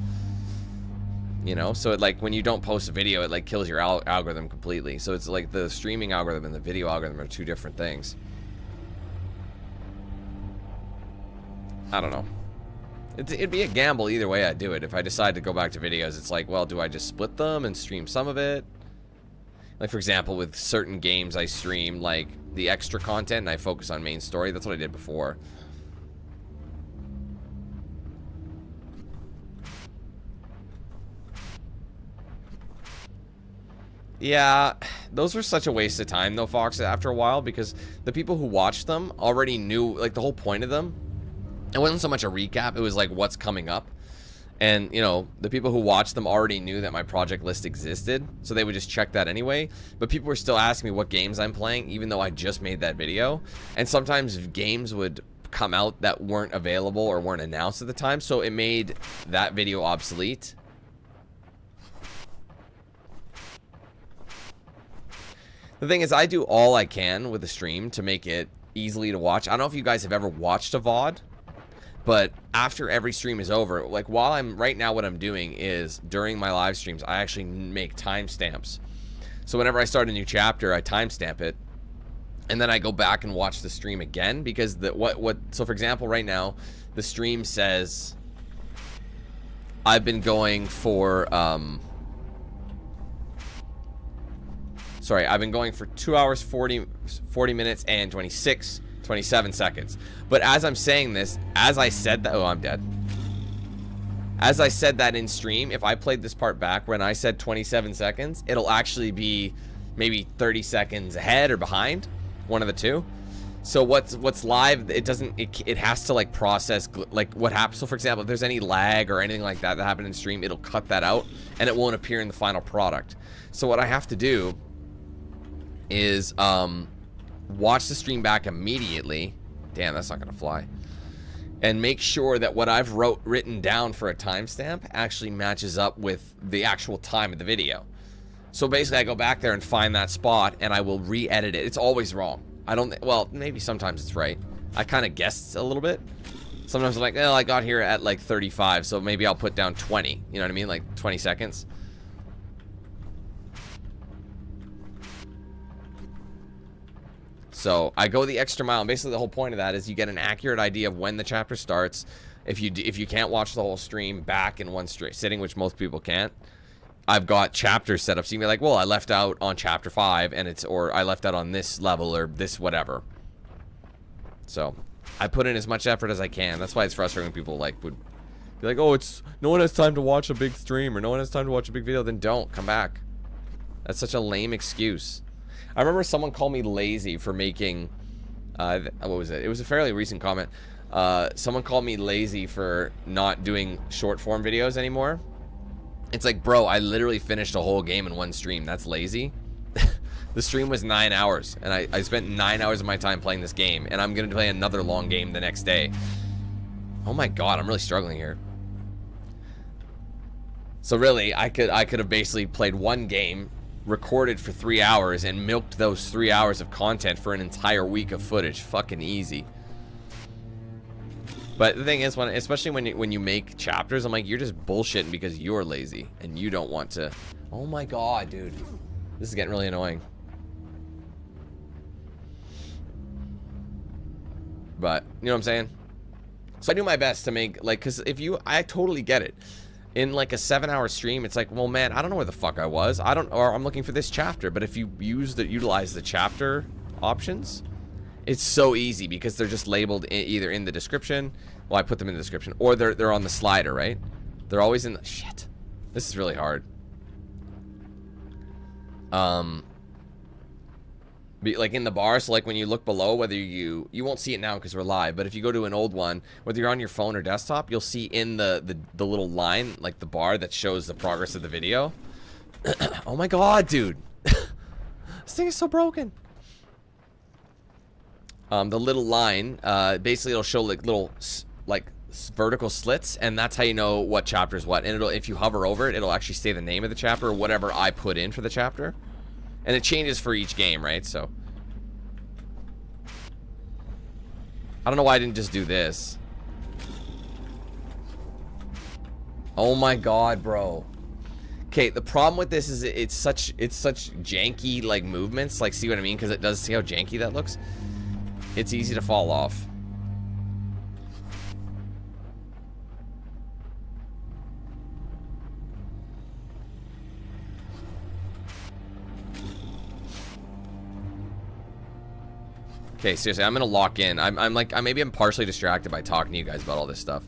You know, so it, like, when you don't post a video, it like kills your algorithm completely. So it's like the streaming algorithm and the video algorithm are two different things. I don't know. It'd be a gamble either way I do it. If I decide to go back to videos, it's like, well, do I just split them and stream some of it? Like, for example, with certain games I stream, like, the extra content and I focus on main story. That's what I did before. Yeah, those were such a waste of time, though, Fox, after a while, because the people who watched them already knew, like, the whole point of them. It wasn't so much a recap, it was, like, what's coming up. And, you know, the people who watched them already knew that my project list existed, so they would just check that anyway. But people were still asking me what games I'm playing, even though I just made that video. And sometimes games would come out that weren't available or weren't announced at the time, so it made that video obsolete. The thing is, I do all I can with the stream to make it easily to watch. I don't know if you guys have ever watched a VOD, but after every stream is over, like while I'm right now, what I'm doing is during my live streams, I actually make timestamps. So whenever I start a new chapter, I timestamp it, and then I go back and watch the stream again, because so for example, right now, the stream says I've been going for, I've been going for 2 hours, 40 minutes, and 27 seconds. But as I'm saying this, as I said that, oh, I'm dead. As I said that in stream, if I played this part back when I said 27 seconds, it'll actually be maybe 30 seconds ahead or behind, one of the two. So what's live, it has to like process like what happens. So for example, if there's any lag or anything like that happened in stream, it'll cut that out and it won't appear in the final product. So what I have to do is watch the stream back immediately. Damn, that's not gonna fly. And make sure that what I've written down for a timestamp actually matches up with the actual time of the video. So basically I go back there and find that spot and I will re-edit it. It's always wrong. Well, maybe sometimes it's right. I kind of guessed a little bit. Sometimes I'm like, well, I got here at like 35, so maybe I'll put down 20. You know what I mean? Like 20 seconds. So I go the extra mile, and basically the whole point of that is you get an accurate idea of when the chapter starts. If you can't watch the whole stream back in one straight sitting, which most people can't, I've got chapters set up, so you can be like, well, I left out on chapter 5, and or I left out on this level or this whatever. So I put in as much effort as I can. That's why it's frustrating when people like would be like, oh, no one has time to watch a big stream, or no one has time to watch a big video. Then don't come back. That's such a lame excuse. I remember someone called me lazy for making, what was it? It was a fairly recent comment. Someone called me lazy for not doing short form videos anymore. It's like, bro, I literally finished a whole game in one stream. That's lazy. The stream was 9 hours, and I spent 9 hours of my time playing this game, and I'm gonna play another long game the next day. Oh my god, I'm really struggling here. So really, I could have basically played one game, recorded for 3 hours, and milked those 3 hours of content for an entire week of footage. Fucking easy. But the thing is, especially when you make chapters, I'm like, you're just bullshitting because you're lazy and you don't want to. Oh my god, dude, this is getting really annoying. But you know what I'm saying? So I do my best to make, like, because I totally get it. In like a 7-hour stream, it's like, well, man, I don't know where the fuck I was. Or I'm looking for this chapter. But if you utilize the chapter options, it's so easy because they're just labeled either in the description. Well, I put them in the description, or they're on the slider, right? They're always in the shit. This is really hard. Like in the bar, so like when you look below, whether you won't see it now because we're live, but if you go to an old one, whether you're on your phone or desktop, you'll see in the little line, like the bar that shows the progress of the video. Oh my god, dude. This thing is so broken. The little line, basically it'll show like little vertical slits, and that's how you know what chapter is what. And if you hover over it, it'll actually say the name of the chapter or whatever I put in for the chapter. And it changes for each game, right? So I don't know why I didn't just do this. Oh my god, bro. Okay, the problem with this is it's such janky like movements. Like, see what I mean? Because it does, see how janky that looks? It's easy to fall off. Okay, seriously, I'm gonna lock in. Maybe I'm partially distracted by talking to you guys about all this stuff.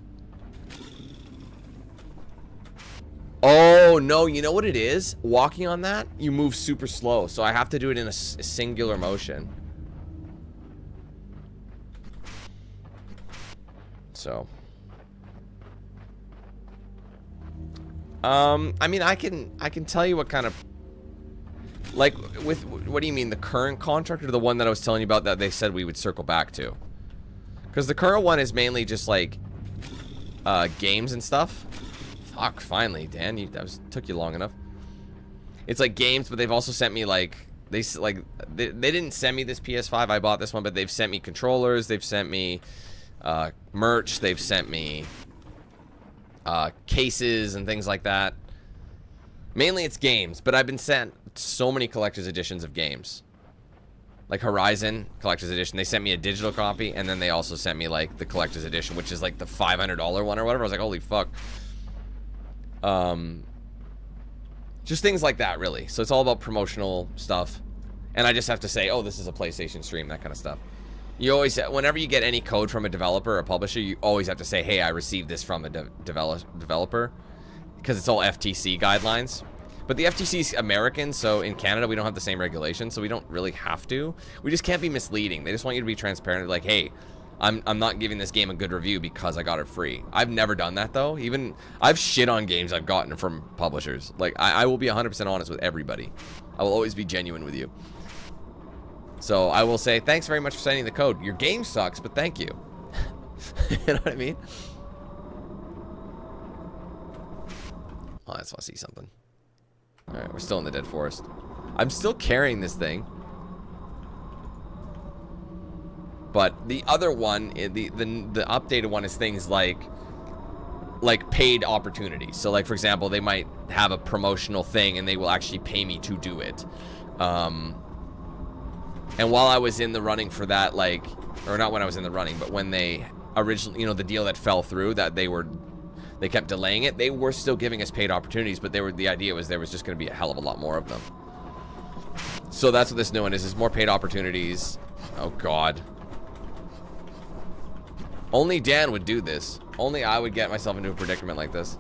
Oh no, you know what it is? Walking on that, you move super slow, so I have to do it in a singular motion. So, I mean, I can tell you what kind of, like, with, what do you mean, the current contract or the one that I was telling you about that they said we would circle back to? Because the current one is mainly just like games and stuff. Fuck, finally, Dan, that took you long enough. It's like games, but they've also sent me like they didn't send me this PS5. I bought this one, but they've sent me controllers. They've sent me merch. They've sent me cases and things like that. Mainly it's games, but I've been sent so many collector's editions of games. Like Horizon collector's edition, they sent me a digital copy, and then they also sent me like the collector's edition, which is like the $500 one or whatever. I was like, holy fuck. Just things like that, really. So it's all about promotional stuff, and I just have to say, oh, this is a PlayStation stream, that kind of stuff. You always, whenever you get any code from a developer or a publisher, you always have to say, hey, I received this from a developer, because it's all FTC guidelines. But the FTC's American, so in Canada we don't have the same regulations, so we don't really have to. We just can't be misleading. They just want you to be transparent, like, hey, I'm not giving this game a good review because I got it free. I've never done that, though. Even I've shit on games I've gotten from publishers. Like, I will be 100% honest with everybody. I will always be genuine with you. So I will say, thanks very much for sending the code. Your game sucks, but thank you. You know what I mean? Oh, I just want to see something. Alright, we're still in the dead forest. I'm still carrying this thing. But the other one, the updated one is things like paid opportunities. So like, for example, they might have a promotional thing and they will actually pay me to do it. And while I was in the running for that, like, or not when I was in the running, but when they originally, you know, the deal that fell through, that they kept delaying it, they were still giving us paid opportunities, but the idea was there was just going to be a hell of a lot more of them. So that's what this new one is more paid opportunities. Oh god. Only Dan would do this. Only I would get myself into a predicament like this.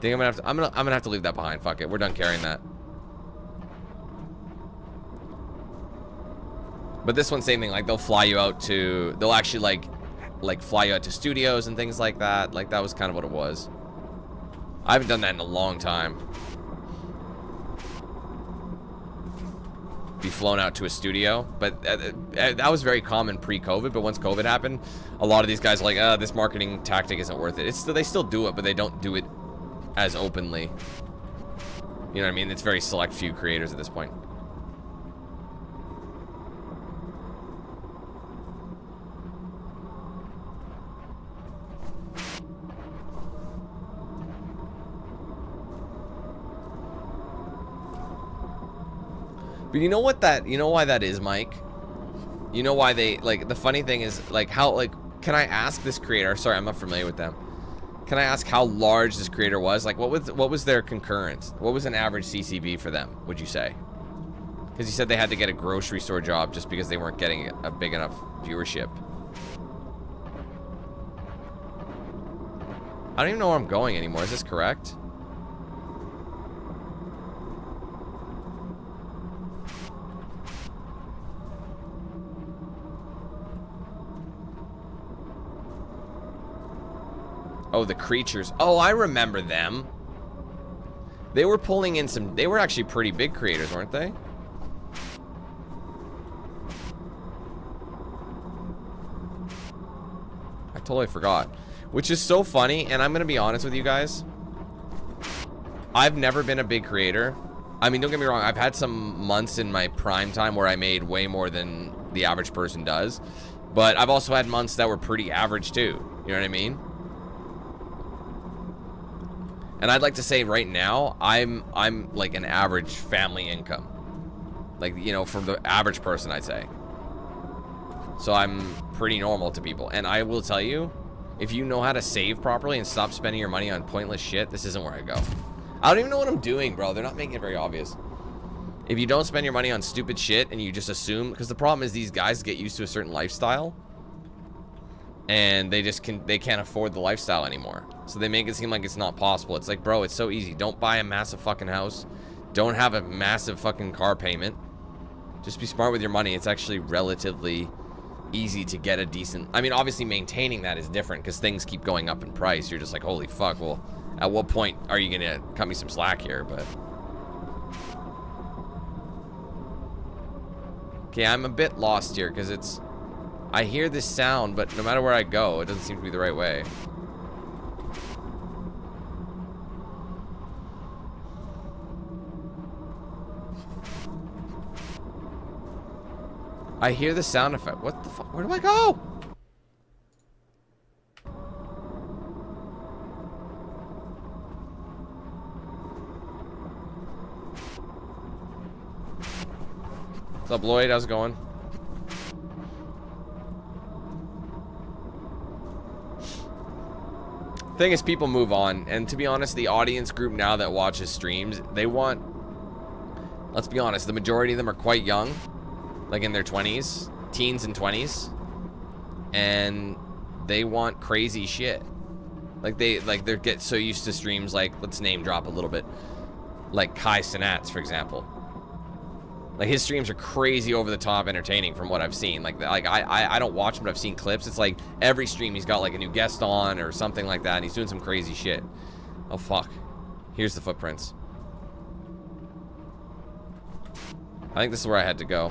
Think I'm gonna have to leave that behind. Fuck it. We're done carrying that. But this one, same thing. Like, they'll fly you out to, they'll actually like fly you out to studios and things like that. Like, that was kind of what it was. I haven't done that in a long time. Be flown out to a studio, but that was very common pre-COVID. But once COVID happened, a lot of these guys are like, this marketing tactic isn't worth it. They still do it, but they don't do it as openly. You know what I mean? It's very select few creators at this point. But you know what you know why that is, Mike? You know why they, like, the funny thing is, like, how, like, can I ask this creator, sorry, I'm not familiar with them. Can I ask how large this creator was? Like, what was their concurrence? What was an average CCB for them, would you say? Because you said they had to get a grocery store job just because they weren't getting a big enough viewership. I don't even know where I'm going anymore. Is this correct? Oh, the creatures. Oh, I remember them. They were pulling in some... They were actually pretty big creators, weren't they? I totally forgot. Which is so funny, and I'm going to be honest with you guys. I've never been a big creator. I mean, don't get me wrong. I've had some months in my prime time where I made way more than the average person does. But I've also had months that were pretty average, too. You know what I mean? And I'd like to say right now, I'm like an average family income. Like, you know, from the average person, I'd say. So I'm pretty normal to people. And I will tell you, if you know how to save properly and stop spending your money on pointless shit, this isn't where I go. I don't even know what I'm doing, bro. They're not making it very obvious. If you don't spend your money on stupid shit and you just assume, because the problem is these guys get used to a certain lifestyle. And they can't afford the lifestyle anymore. So they make it seem like it's not possible. It's like, bro, it's so easy. Don't buy a massive fucking house. Don't have a massive fucking car payment. Just be smart with your money. It's actually relatively easy to get a decent... I mean, obviously maintaining that is different because things keep going up in price. You're just like, holy fuck. Well, at what point are you going to cut me some slack here? But... Okay, I'm a bit lost here because it's... I hear this sound, but no matter where I go, it doesn't seem to be the right way. I hear the sound effect. What the fuck? Where do I go? What's up, Lloyd? How's it going? Thing is, people move on, and to be honest, the audience group now that watches streams, they want, let's be honest, the majority of them are quite young, like in their 20s, teens and 20s, and they want crazy shit. Like they get so used to streams like, let's name drop a little bit, like Kai Cenat's, for example. Like, his streams are crazy over the top entertaining from what I've seen. Like I don't watch him, but I've seen clips. It's like every stream he's got like a new guest on or something like that, and he's doing some crazy shit. Oh, fuck. Here's the footprints. I think this is where I had to go.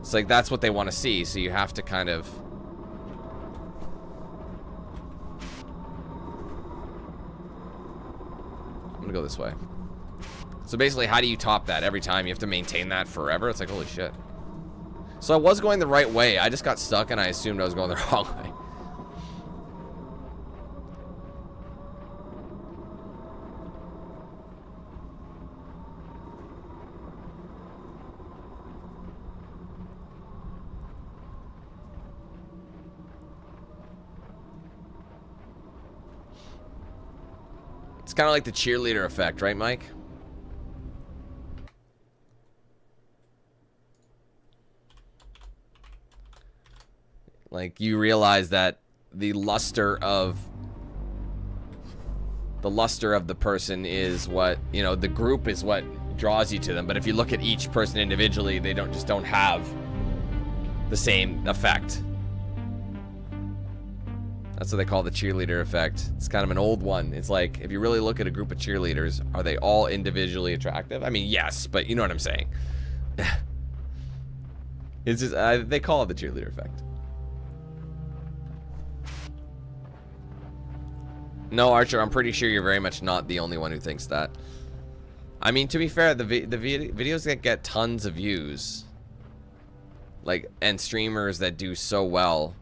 It's like, that's what they want to see, so you have to kind of... I'm gonna go this way. So basically, how do you top that every time? You have to maintain that forever? It's like, holy shit. So I was going the right way. I just got stuck and I assumed I was going the wrong way. It's kind of like the cheerleader effect, right, Mike? Like, you realize that the luster of the person is what, you know, the group is what draws you to them. But if you look at each person individually, they don't have the same effect. That's what they call the cheerleader effect. It's kind of an old one. It's like, if you really look at a group of cheerleaders, are they all individually attractive? I mean, yes, but you know what I'm saying. It's just, they call it the cheerleader effect. No, Archer, I'm pretty sure you're very much not the only one who thinks that. I mean, to be fair, the videos that get tons of views, like, and streamers that do so well,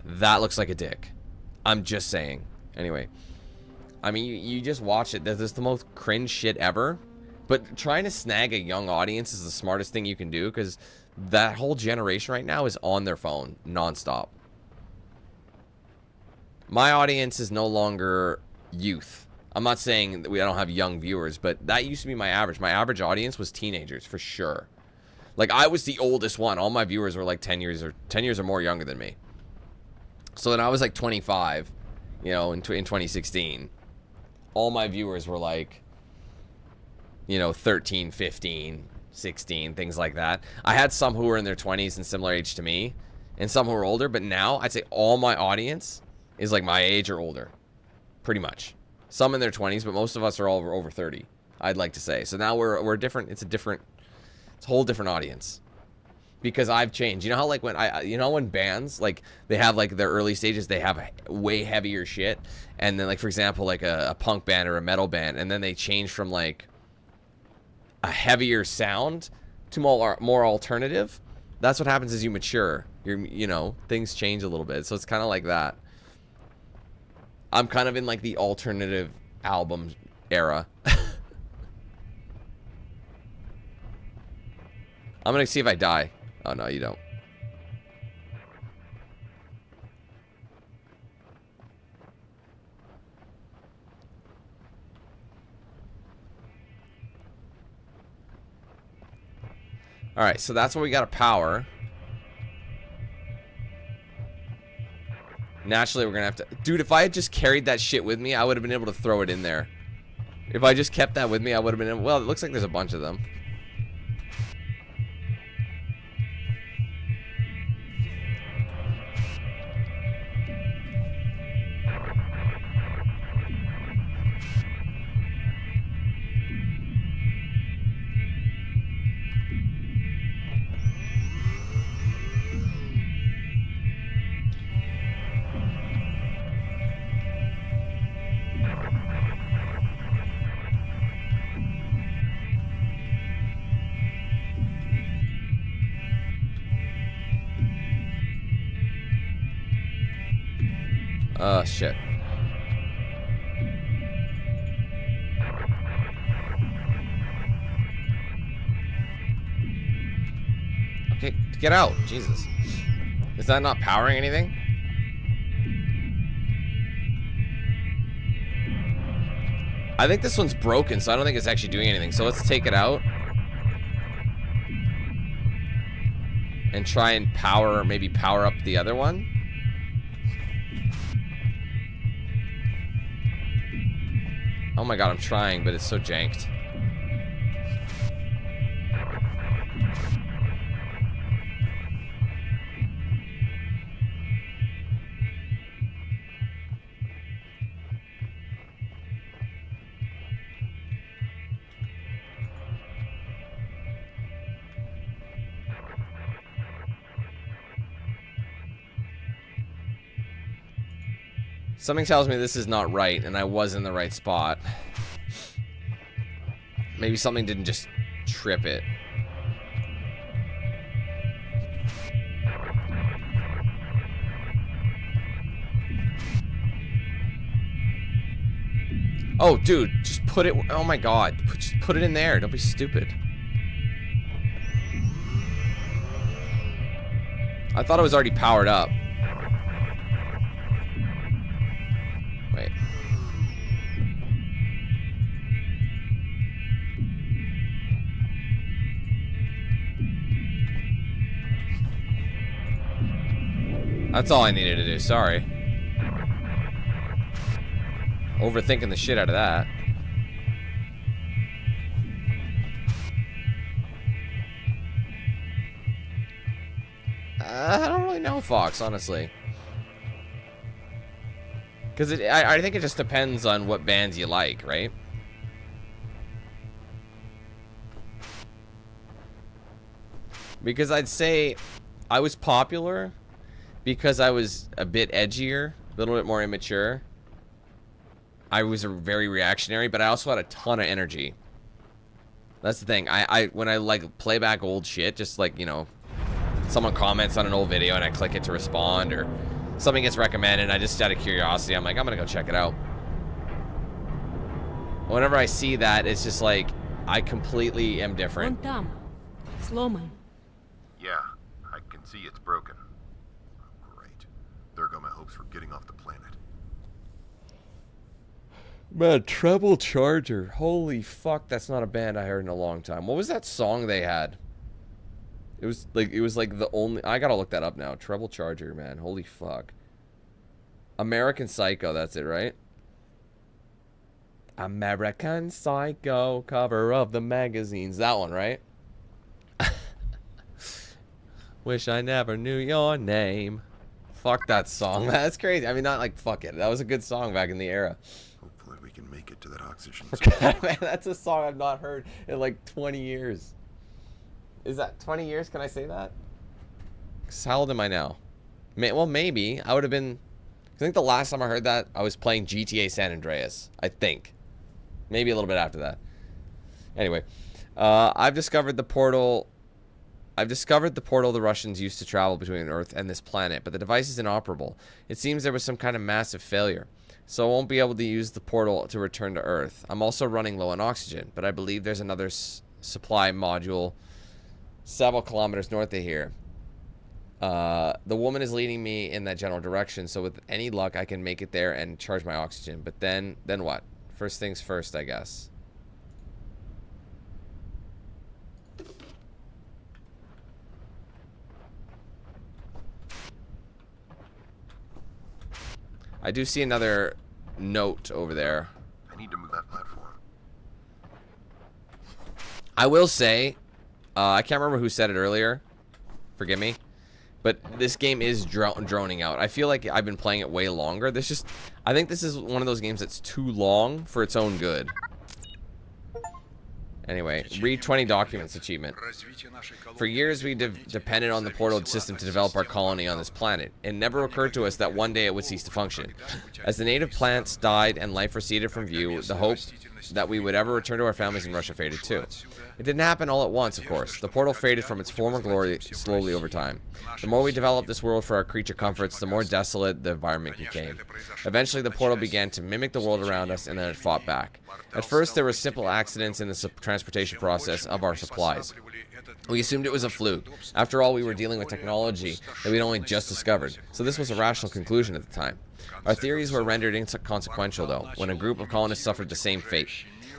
that looks like a dick. I'm just saying. Anyway, I mean, you just watch it. This is the most cringe shit ever. But trying to snag a young audience is the smartest thing you can do, because that whole generation right now is on their phone nonstop. My audience is no longer youth. I'm not saying that I don't have young viewers, but that used to be my average. My average audience was teenagers, for sure. Like, I was the oldest one. All my viewers were like 10 years or more younger than me. So then I was like 25, you know, in 2016. All my viewers were like, you know, 13, 15, 16, things like that. I had some who were in their 20s and similar age to me, and some who were older, but now I'd say all my audience is like my age or older, pretty much. Some in their 20s, but most of us are all over 30, I'd like to say. So now we're different. It's a whole different audience, because I've changed. You know how, like, when bands, like, they have like their early stages, they have way heavier shit, and then, like, for example, like a punk band or a metal band, and then they change from like a heavier sound to more alternative. That's what happens as you mature. You know, things change a little bit. So it's kind of like that. I'm kind of in like the alternative album era. I'm gonna see if I die. Oh no, you don't. Alright, so that's what we gotta power. Naturally, we're gonna have to... Dude, if I had just carried that shit with me, I would have been able to throw it in there. If I just kept that with me, I would have been able... Well, it looks like there's a bunch of them. Shit. Okay, get out. Jesus. Is that not powering anything? I think this one's broken, so I don't think it's actually doing anything. So let's take it out. And try and maybe power up the other one. Oh my god, I'm trying, but it's so janked. Something tells me this is not right, and I was in the right spot. Maybe something didn't just trip it. Oh, dude, just put it... Oh my god, just put it in there. Don't be stupid. I thought it was already powered up. Wait. That's all I needed to do, sorry. Overthinking the shit out of that. I don't really know, Fox, honestly. Because I think it just depends on what bands you like, right? Because I'd say I was popular because I was a bit edgier, a little bit more immature. I was very reactionary, but I also had a ton of energy. That's the thing. When I like play back old shit, just like, you know, someone comments on an old video and I click it to respond, or something gets recommended and I just out of curiosity, I'm like, I'm gonna go check it out. Whenever I see that, it's just like I completely am different. Sloman. Yeah, I can see it's broken. Great. There go my hopes for getting off the planet. Man, Treble Charger. Holy fuck, that's not a band I heard in a long time. What was that song they had? It was like the only... I gotta look that up now. Treble Charger, man. Holy fuck. American Psycho, that's it, right? American Psycho, cover of the magazines. That one, right? Wish I never knew your name. Fuck that song. That's crazy. I mean, not like fuck it. That was a good song back in the era. Hopefully we can make it to that oxygen. Man, that's a song I've not heard in like 20 years. Is that 20 years? Can I say that? 'Cause how old am I now? Well, maybe. I would have been... I think the last time I heard that, I was playing GTA San Andreas. I think. Maybe a little bit after that. Anyway. I've discovered the portal the Russians used to travel between Earth and this planet, but the device is inoperable. It seems there was some kind of massive failure, so I won't be able to use the portal to return to Earth. I'm also running low on oxygen, but I believe there's another supply module several kilometers north of here. The woman is leading me in that general direction, so with any luck I can make it there and charge my oxygen. But then what? First things first, I guess. I do see another note over there. I need to move that platform. I will say, I can't remember who said it earlier. Forgive me. But this game is droning out. I feel like I've been playing it way longer. I think this is one of those games that's too long for its own good. Anyway, read 20 documents achievement. For years we depended on the portal system to develop our colony on this planet. It never occurred to us that one day it would cease to function. As the native plants died and life receded from view, the hope that we would ever return to our families in Russia faded too. It didn't happen all at once, of course. The portal faded from its former glory slowly over time. The more we developed this world for our creature comforts, the more desolate the environment became. Eventually, the portal began to mimic the world around us, and then it fought back. At first, there were simple accidents in the transportation process of our supplies. We assumed it was a fluke. After all, we were dealing with technology that we'd only just discovered, so this was a rational conclusion at the time. Our theories were rendered inconsequential, though, when a group of colonists suffered the same fate.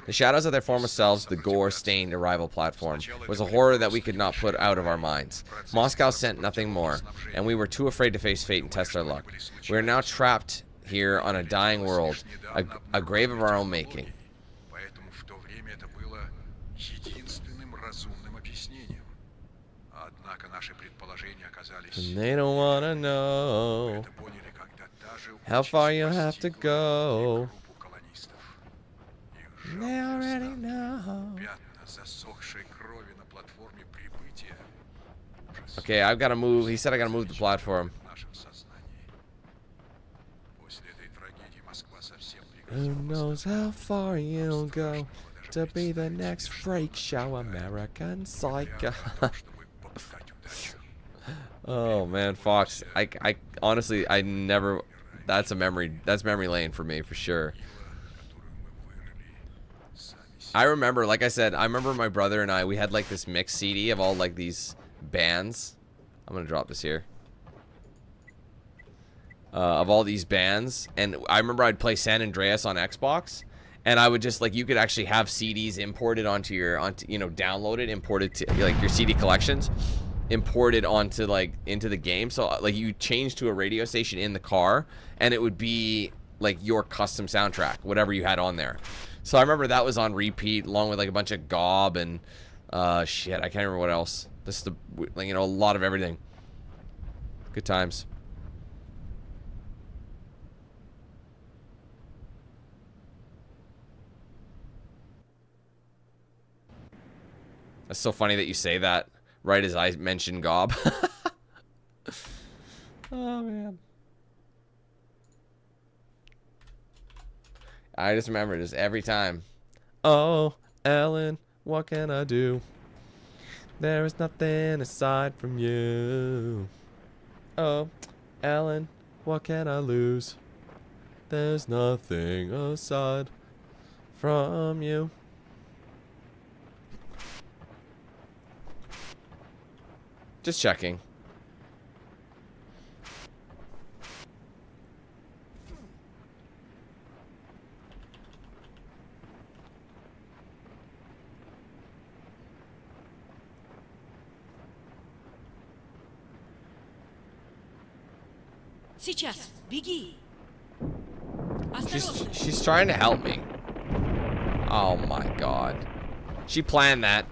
The shadows of their former selves, the gore-stained arrival platform, was a horror that we could not put out of our minds. Moscow sent nothing more, and we were too afraid to face fate and test our luck. We are now trapped here on a dying world, a grave of our own making. And they don't want to know how far you have to go. They already know. Okay, I've got to move. He said I got to move the platform. Who knows how far you'll go to be the next freak show American Psycho. Oh man, Fox. I honestly, I never. That's memory lane for me for sure. I remember, like I said, I remember my brother and we had like this mix CD of all like these bands. I'm gonna drop this here. Of all these bands, and I remember I'd play San Andreas on Xbox, and I would just like, you could actually have CDs imported onto your, you know, downloaded, imported to like your CD collections, imported onto like into the game. So like you change to a radio station in the car, and it would be like your custom soundtrack, whatever you had on there. So I remember that was on repeat, along with like a bunch of gob and shit. I can't remember what else. This is the, like, you know, a lot of everything. Good times. That's so funny that you say that right as I mentioned gob. Oh man. I just remember this every time. Oh, Ellen, what can I do? There is nothing aside from you. Oh, Ellen, what can I lose? There's nothing aside from you. Just checking. Сейчас, беги. Осторожно. She's trying to help me. Oh my god. She planned that.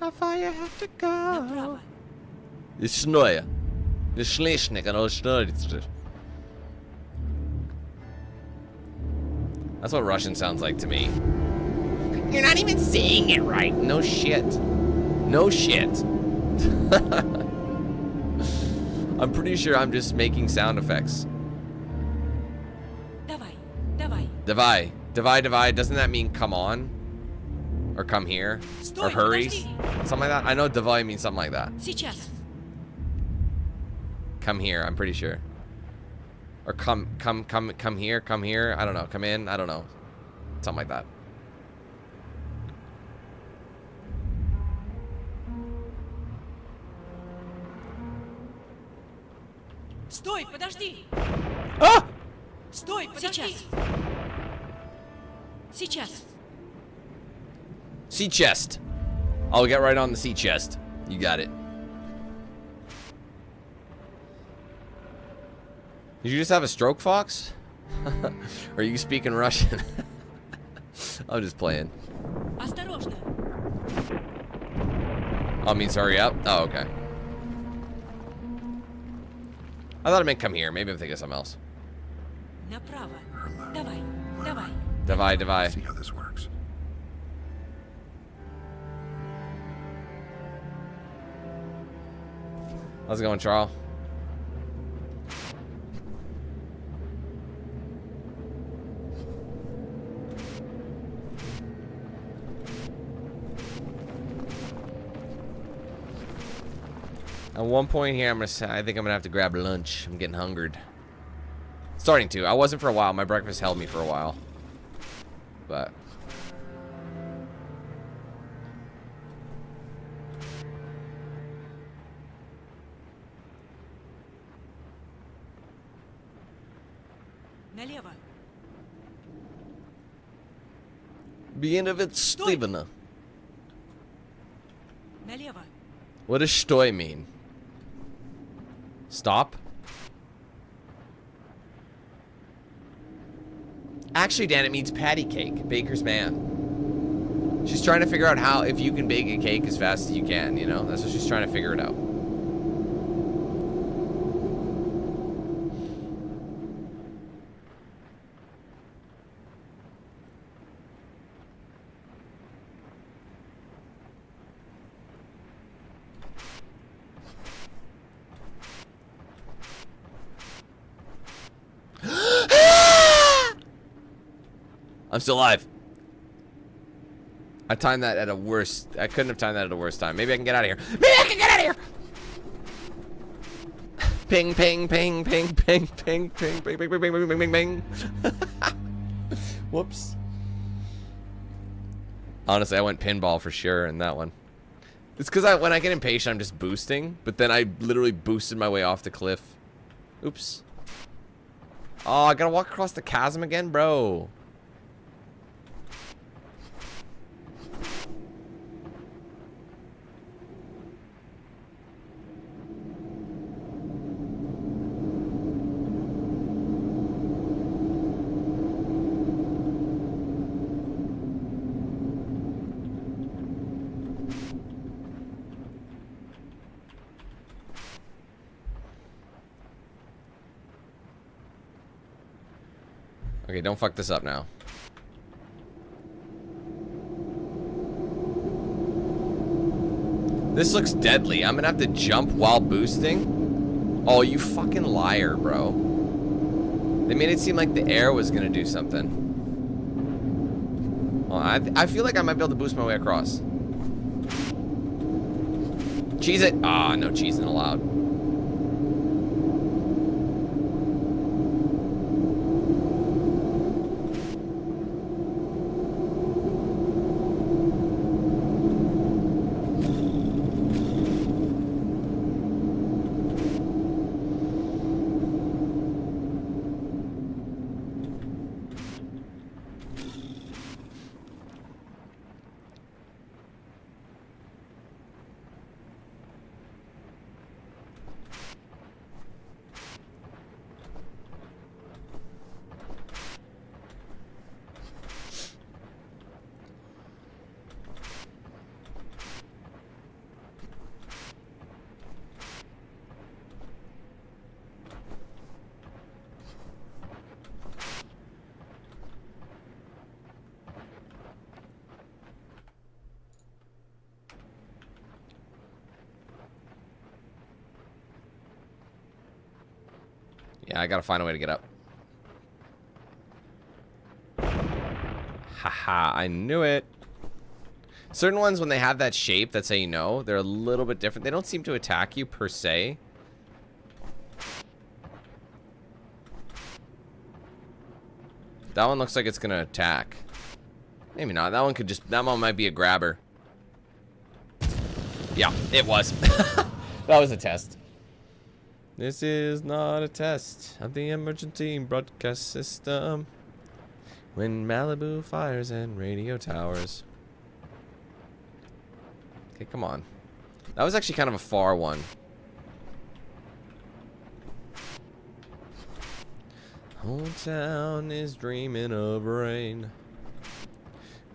How far you have to go? Направо. Schneuer. The Schleschnick and all Schneuer. That's what Russian sounds like to me. You're not even saying it right. No shit. No shit. I'm pretty sure I'm just making sound effects. Давай, давай. Davai. Davai, davai. Doesn't that mean come on? Or come here? Or Стой, hurry? подожди. Something like that? I know davai means something like that. Сейчас. Come here, I'm pretty sure. Or come here. I don't know. Come in. I don't know. Something like that. Стой, подожди. Ah! Стой, подожди. Сейчас. Sea chest. I'll get right on the sea chest. You got it. Did you just have a stroke, Fox? Or are you speaking Russian? I'm just playing. Осторожно. Oh, it means hurry up? Oh, okay. I thought it meant come here. Maybe I'm thinking of something else. Направо. Давай, давай. Давай, давай. See how this works. How's it going, Charles? At one point here, I think I'm gonna have to grab lunch. I'm getting hungered. Starting to. I wasn't for a while. My breakfast held me for a while. But Налево. beginning of it, Steven. Налево. What does stoy mean? Stop? Actually, Dan, it means patty cake. Baker's man. She's trying to figure out how, if you can bake a cake as fast as you can, you know? That's what she's trying to figure it out. I'm still alive. I timed that at a worse. I couldn't have timed that at a worse time. Maybe I can get out of here. Maybe I can get out of here. Ping, ping, ping, ping, ping, ping, ping, ping, ping, ping, ping, ping, ping, ping. Whoops. Honestly, I went pinball for sure in that one. It's because when I get impatient, I'm just boosting. But then I literally boosted my way off the cliff. Oops. Oh, I gotta walk across the chasm again, bro. Okay, don't fuck this up now. This looks deadly. I'm gonna have to jump while boosting. Oh, you fucking liar, bro. They made it seem like the air was gonna do something. Well, I feel like I might be able to boost my way across. Cheese it. Ah, no cheesing allowed. Yeah, I gotta find a way to get up. Haha, I knew it. Certain ones, when they have that shape, that's how you know. They're a little bit different. They don't seem to attack you per se. That one looks like it's gonna attack. Maybe not. That one could just... That one might be a grabber. Yeah, it was. That was a test. This is not a test of the emergency broadcast system. When Malibu fires and radio towers. Okay, come on. That was actually kind of a far one. Whole town is dreaming of rain.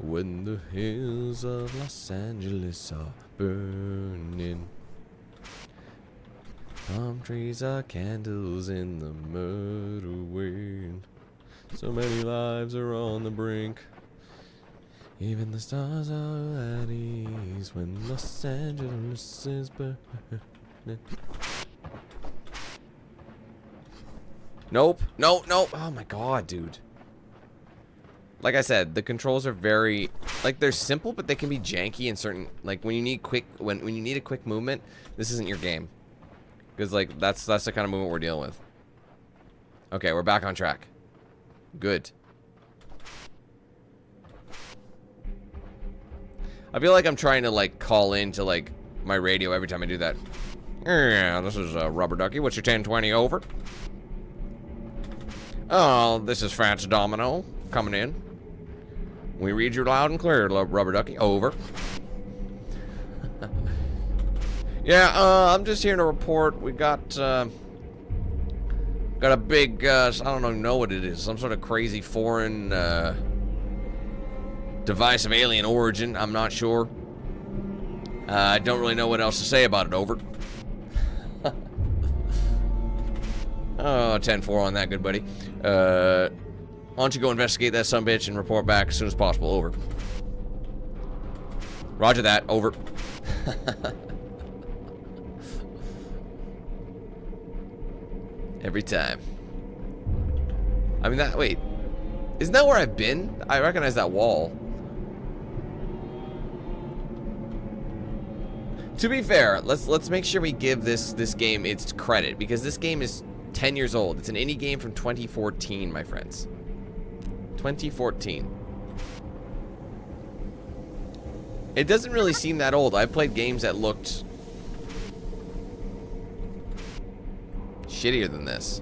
When the hills of Los Angeles are burning. Palm trees are candles in the murder wind. So many lives are on the brink. Even the stars are at ease when Los Angeles is burning. Nope. No, no. Oh my god, dude. Like I said, the controls are very, like, they're simple, but they can be janky in certain, like, when you need quick, when you need a quick movement, this isn't your game. Because, like, that's the kind of movement we're dealing with. Okay, we're back on track. Good. I feel like I'm trying to, like, call into, like, my radio every time I do that. Yeah, this is Rubber Ducky. What's your 1020 over? Oh, this is Fats Domino coming in. We read you loud and clear, Rubber Ducky. Over. Yeah, I'm just here to report. We got a big, I don't even know what it is. Some sort of crazy foreign, device of alien origin. I'm not sure. I don't really know what else to say about it. Over. Oh, 10-4 on that, good buddy. Why don't you go investigate that sumbitch and report back as soon as possible. Over. Roger that. Over. Every time. I mean, that, wait. Isn't that where I've been? I recognize that wall. To be fair, let's make sure we give this game its credit, because this game is 10 years old. It's an indie game from 2014, my friends. 2014. It doesn't really seem that old. I've played games that looked shittier than this.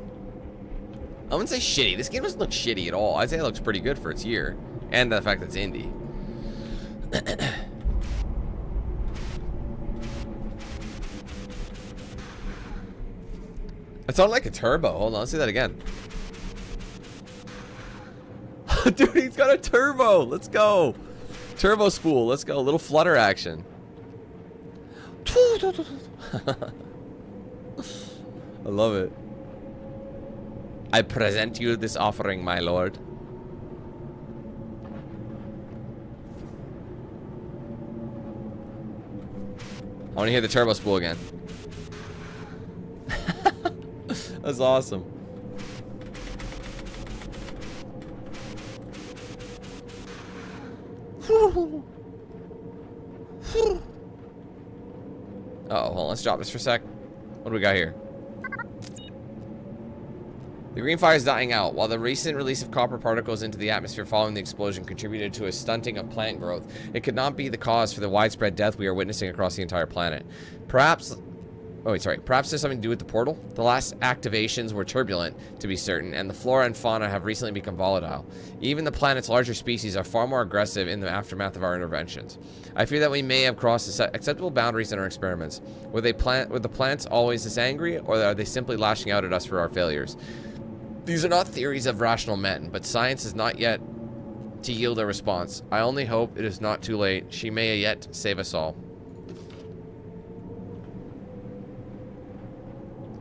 I wouldn't say shitty. This game doesn't look shitty at all. I'd say it looks pretty good for its year. And the fact that it's indie. It sounded like a turbo. Hold on, let's see that again. Dude, he's got a turbo. Let's go. Turbo spool. Let's go. A little flutter action. I love it. I present you this offering, my lord. I want to hear the turbo spool again. That's awesome. Uh-oh, hold on, let's drop this for a sec. What do we got here? The green fire is dying out. While the recent release of copper particles into the atmosphere following the explosion contributed to a stunting of plant growth, it could not be the cause for the widespread death we are witnessing across the entire planet. Perhaps there's something to do with the portal. The last activations were turbulent, to be certain, and the flora and fauna have recently become volatile. Even the planet's larger species are far more aggressive in the aftermath of our interventions. I fear that we may have crossed acceptable boundaries in our experiments. Were the plants always this angry, or are they simply lashing out at us for our failures? These are not theories of rational men, but science is not yet to yield a response. I only hope it is not too late. She may yet save us all.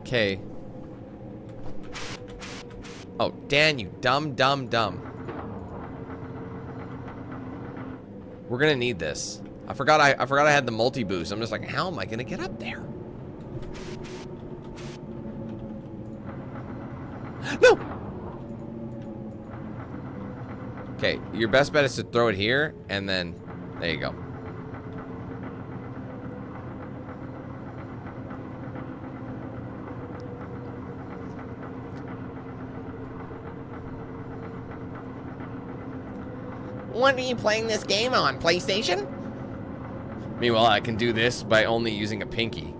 Okay. Oh, Dan, you dumb. We're gonna need this. I forgot I had the multi-boost. I'm just like, how am I gonna get up there? No! Okay, your best bet is to throw it here, and then, there you go. What are you playing this game on? PlayStation? Meanwhile, I can do this by only using a pinky.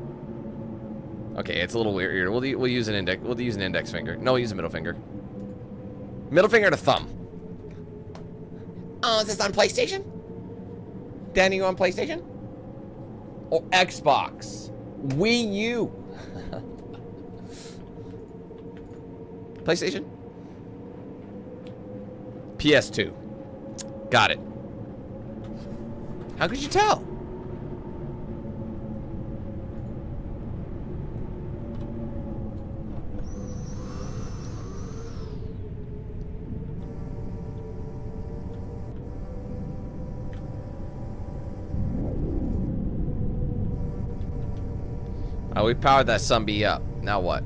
Okay, it's a little weird here. We'll use an index. We'll use an index finger. No, we'll use a middle finger. Middle finger to thumb. Oh, is this on PlayStation? Danny, you on PlayStation? Or Xbox? Wii U? PlayStation? PS2. Got it. How could you tell? Oh, we powered that sumbee up. Now what?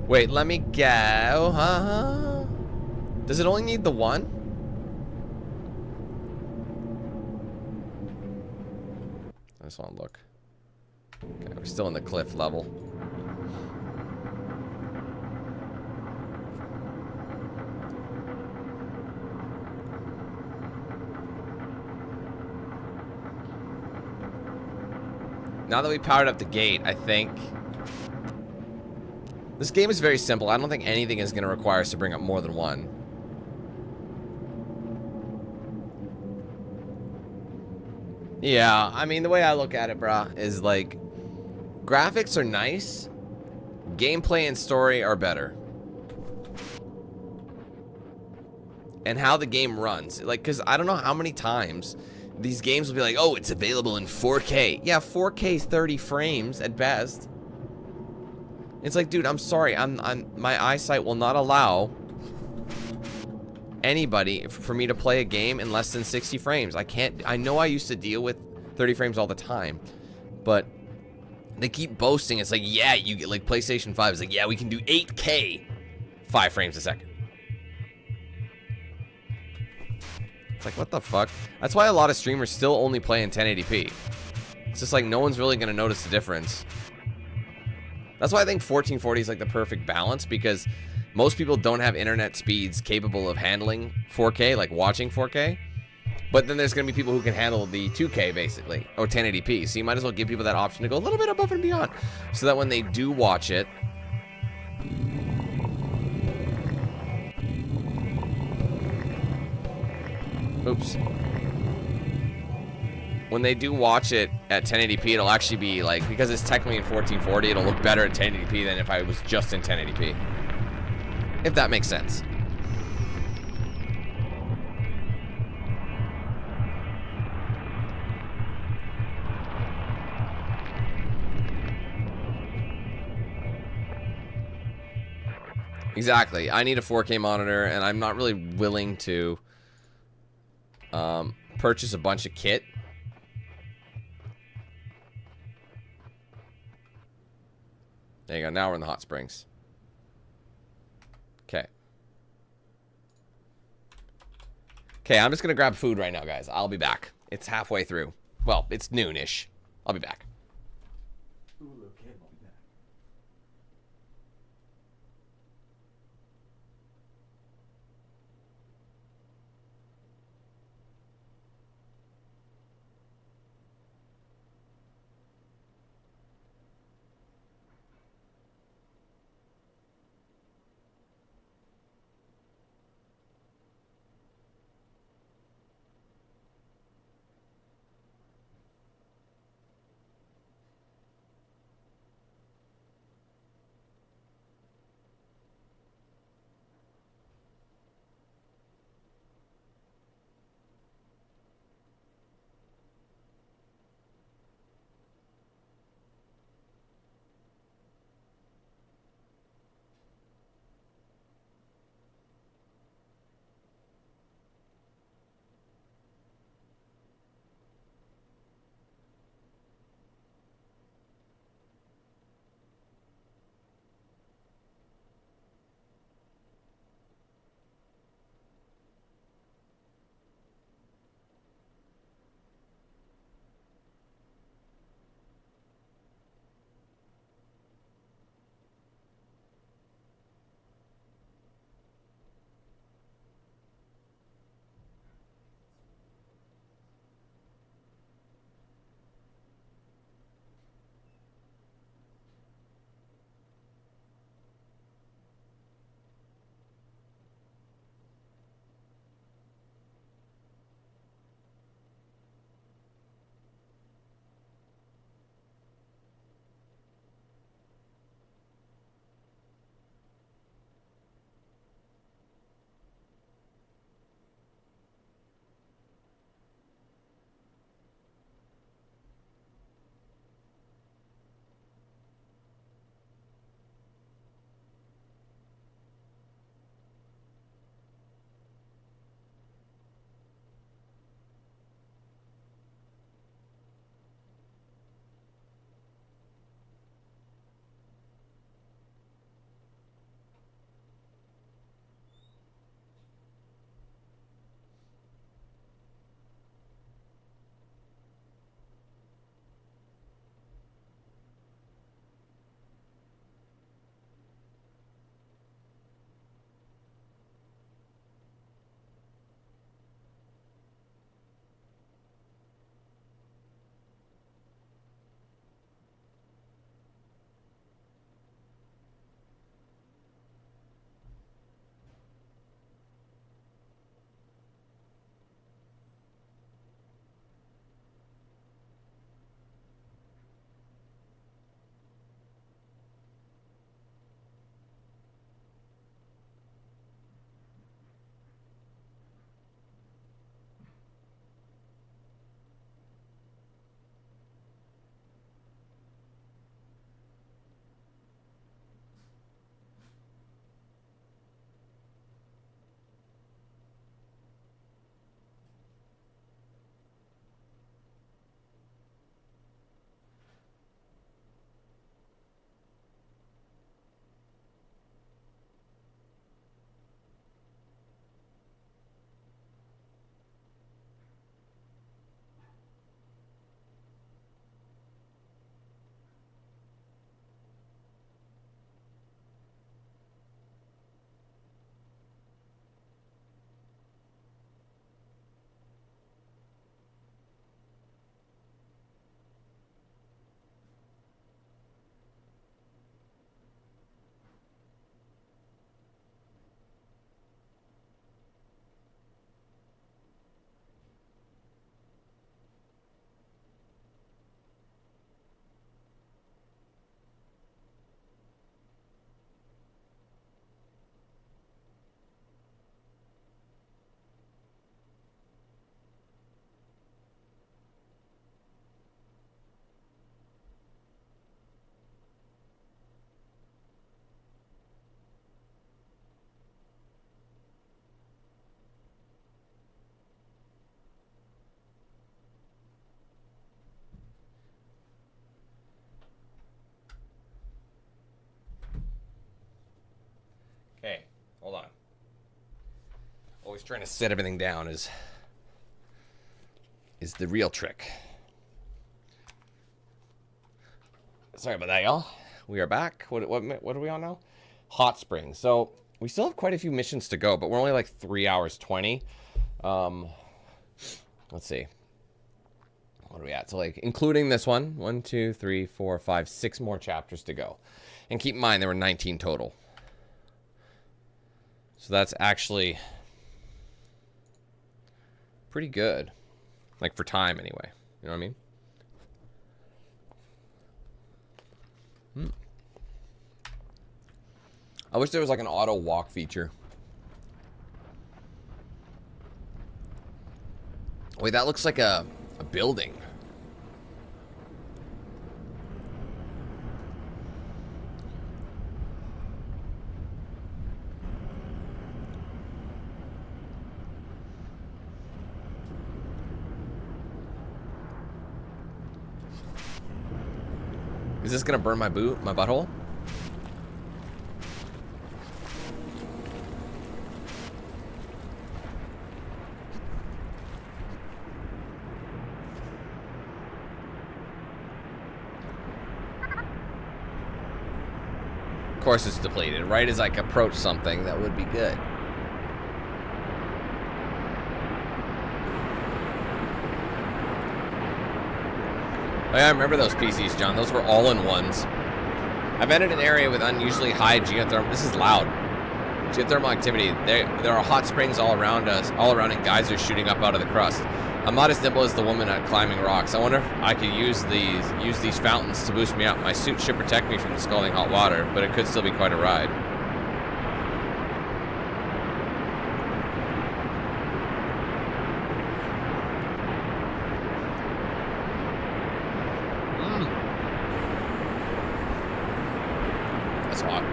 Wait, let me go. Huh? Does it only need the one? I just want to look. Okay, we're still in the cliff level. Now that we powered up the gate, I think... This game is very simple. I don't think anything is going to require us to bring up more than one. Yeah, I mean, the way I look at it, brah, is like... Graphics are nice. Gameplay and story are better. And how the game runs. Like, because I don't know how many times... These games will be like, oh, it's available in 4K. Yeah, 4K is 30 frames at best. It's like, dude, I'm sorry. My eyesight will not allow anybody for me to play a game in less than 60 frames. I can't. I know I used to deal with 30 frames all the time, but they keep boasting. It's like, yeah, you get like PlayStation 5 is like, yeah, we can do 8K 5 frames a second. It's like, what the fuck? That's why a lot of streamers still only play in 1080p. It's just like no one's really going to notice the difference. That's why I think 1440 is like the perfect balance, because most people don't have internet speeds capable of handling 4K, like watching 4K. But then there's going to be people who can handle the 2K basically, or 1080p. So you might as well give people that option to go a little bit above and beyond, so that when they do watch it, oops. When they do watch it at 1080p, it'll actually be like, because it's technically in 1440, it'll look better at 1080p than if I was just in 1080p. If that makes sense. Exactly. I need a 4K monitor, and I'm not really willing to purchase a bunch of kit. There you go. Now we're in the hot springs. Okay. Okay, I'm just going to grab food right now, guys. I'll be back. It's halfway through. Well, it's noonish. I'll be back. Hold on. Always trying to set everything down is the real trick. Sorry about that, y'all. We are back. What are we on now? Hot Springs. So we still have quite a few missions to go, but we're only like 3 hours 20. Let's see. What are we at? So like including this one, 1, 2, 3, 4, 5, 6 more chapters to go. And keep in mind there were 19 total. So that's actually pretty good. Like for time anyway. You know what I mean? I wish there was like an auto walk feature. Wait, that looks like a building. Is this gonna burn my butthole? Of course it's depleted. Right as I approach something that would be good. Oh yeah, I remember those PCs, John. Those were all-in-ones. I've entered an area with unusually high geothermal. This is loud. Geothermal activity. There are hot springs all around us, and geysers shooting up out of the crust. I'm not as nimble as the woman at climbing rocks. I wonder if I could use these fountains to boost me up. My suit should protect me from the scalding hot water, but it could still be quite a ride. That's hot.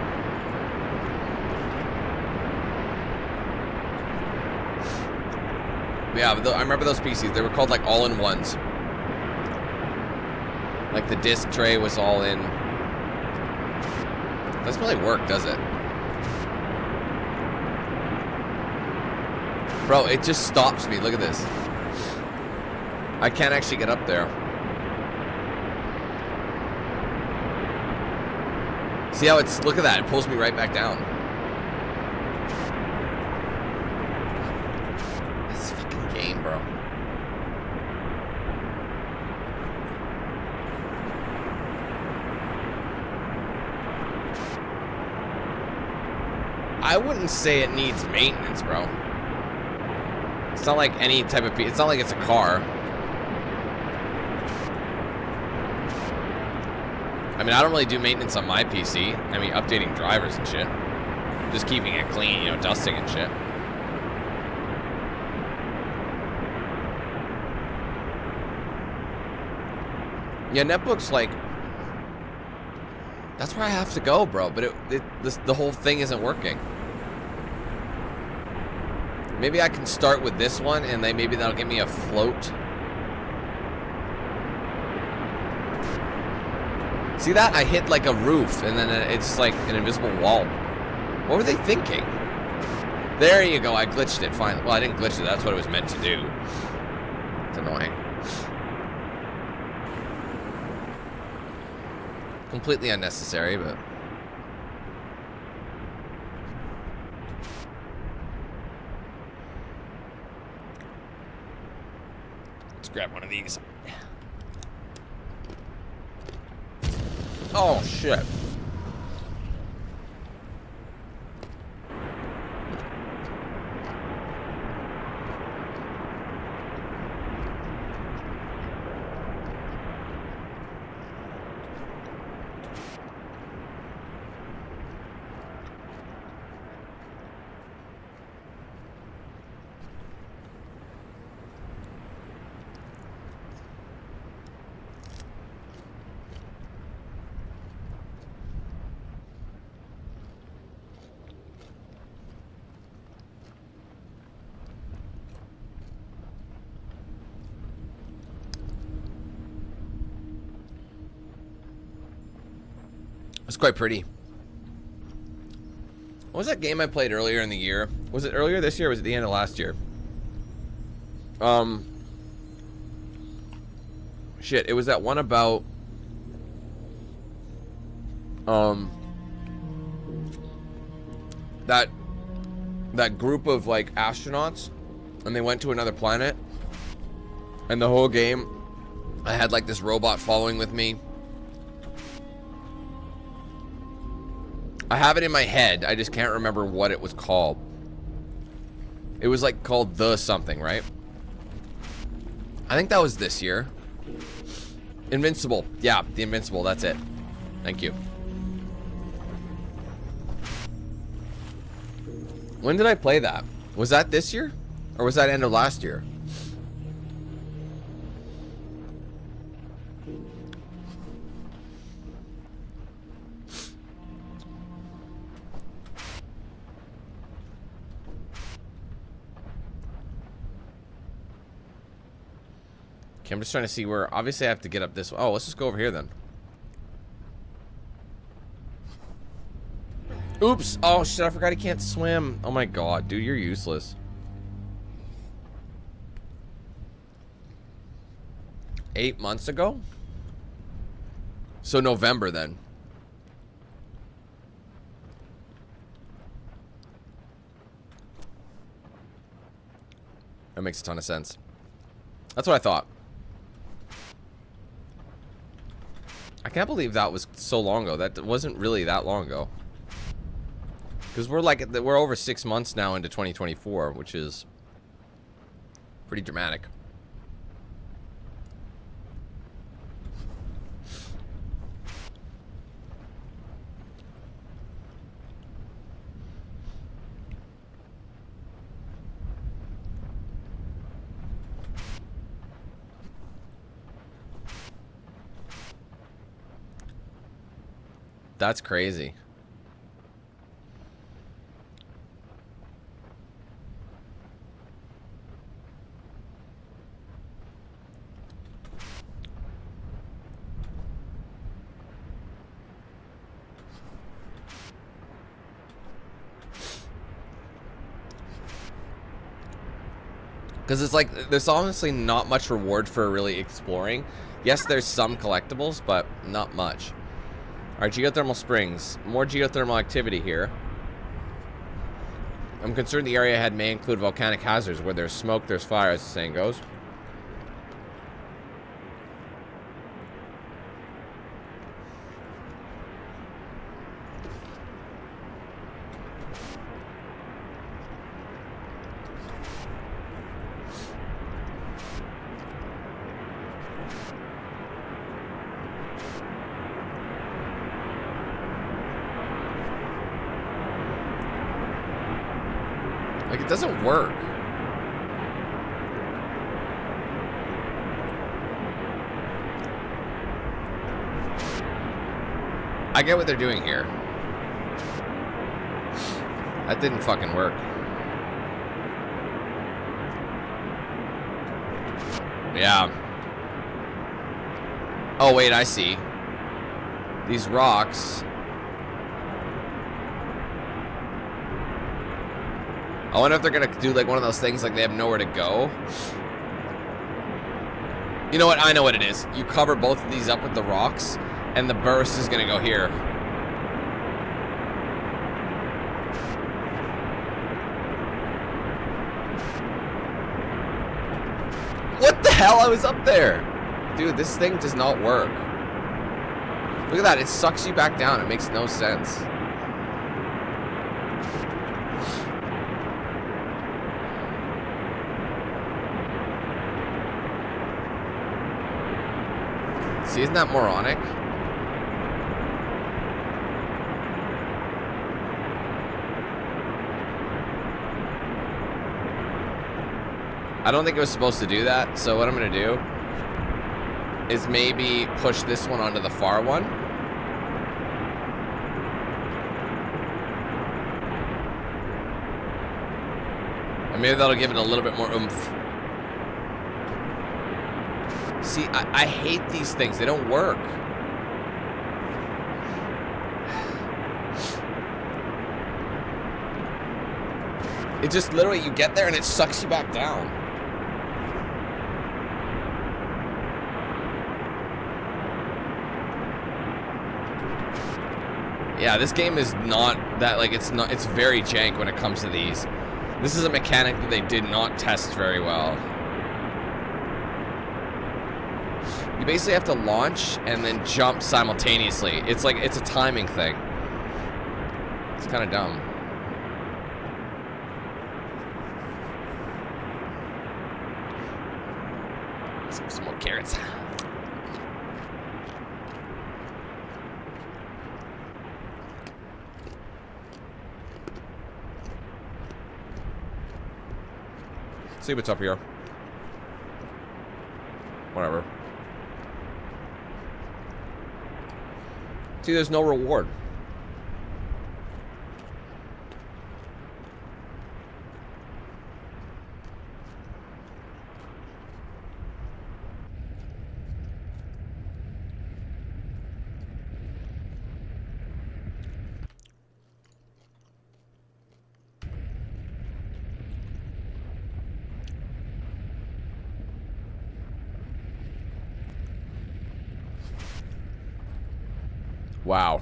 Yeah, I remember those PCs. They were called like all-in-ones. Like the disc tray was all in. Doesn't really work, does it? Bro, it just stops me. Look at this. I can't actually get up there. See how it's, look at that. It pulls me right back down. Bro. I wouldn't say it needs maintenance, bro. It's not like any type of it's not like it's a car. I mean, I don't really do maintenance on my PC. I mean, updating drivers and shit. Just keeping it clean, you know, dusting and shit. Yeah, netbook's like, that's where I have to go, bro. But the whole thing isn't working. Maybe I can start with this one, and maybe that'll give me a float. See that? I hit like a roof, and then it's like an invisible wall. What were they thinking? There you go. I glitched it. Fine. Well, I didn't glitch it. That's what it was meant to do. It's annoying. Completely unnecessary, but let's grab one of these. Oh shit. It's quite pretty. What was that game I played earlier in the year? Was it earlier this year or was it the end of last year? Shit, it was that one about that group of like astronauts, and they went to another planet, and the whole game I had like this robot following with me. I have it in my head, I just can't remember what it was called. It was like called The Something, right? I think that was this year. Invincible. Yeah, the Invincible, that's it. Thank you. When did I play that? Was that this year? Or was that end of last year? Okay, I'm just trying to see where... Obviously, I have to get up this... Oh, let's just go over here, then. Oops! Oh, shit, I forgot he can't swim. Oh, my God. Dude, you're useless. $8 months ago? So, November, then. That makes a ton of sense. That's what I thought. I can't believe that was so long ago. That wasn't really that long ago. Because we're over 6 months now into 2024, which is pretty dramatic. That's crazy. Because it's like, there's honestly not much reward for really exploring. Yes, there's some collectibles, but not much. Alright, geothermal springs. More geothermal activity here. I'm concerned the area ahead may include volcanic hazards. Where there's smoke, there's fire, as the saying goes. Like, it doesn't work. I get what they're doing here. That didn't fucking work. Yeah. Oh, wait, I see. These rocks... I wonder if they're gonna do like one of those things like they have nowhere to go. You know what? I know what it is. You cover both of these up with the rocks, and the burst is gonna go here. What the hell? I was up there. Dude, this thing does not work. Look at that. It sucks you back down. It makes no sense. See, isn't that moronic? I don't think it was supposed to do that, so what I'm gonna do is maybe push this one onto the far one. And maybe that'll give it a little bit more oomph. See, I hate these things. They don't work. It just literally, you get there and it sucks you back down. Yeah, this game is not that, like, it's very jank when it comes to these. This is a mechanic that they did not test very well. You basically have to launch and then jump simultaneously. It's like, it's a timing thing. It's kind of dumb. Some more carrots. See what's up here. Whatever. See, there's no reward. Wow.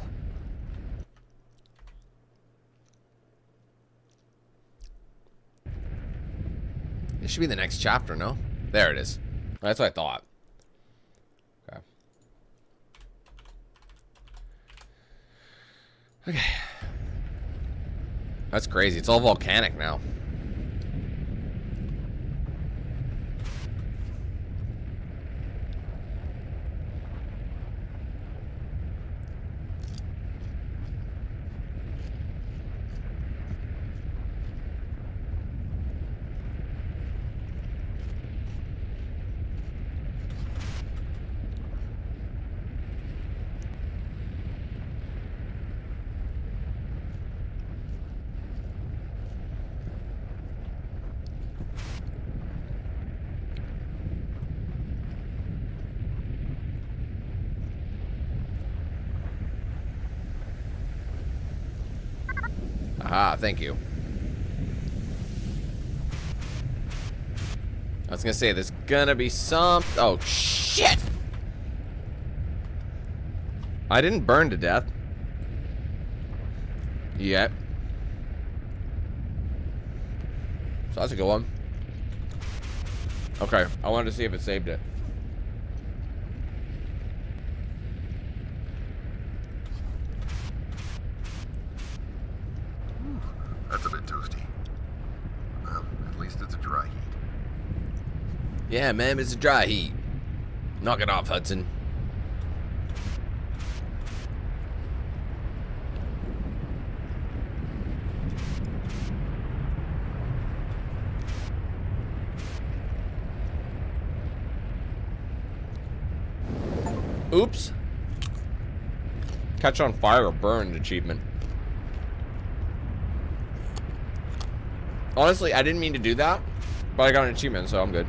This should be the next chapter, no? There it is. That's what I thought. Okay. Okay. That's crazy. It's all volcanic now. Aha, thank you. I was gonna say, there's gonna be some... Oh, shit! I didn't burn to death. Yet. So that's a good one. Okay, I wanted to see if it saved it. That's a bit toasty. Well, at least it's a dry heat. Yeah, man, it's a dry heat. Knock it off, Hudson. Oops. Catch on fire or burned achievement. Honestly, I didn't mean to do that, but I got an achievement, so I'm good.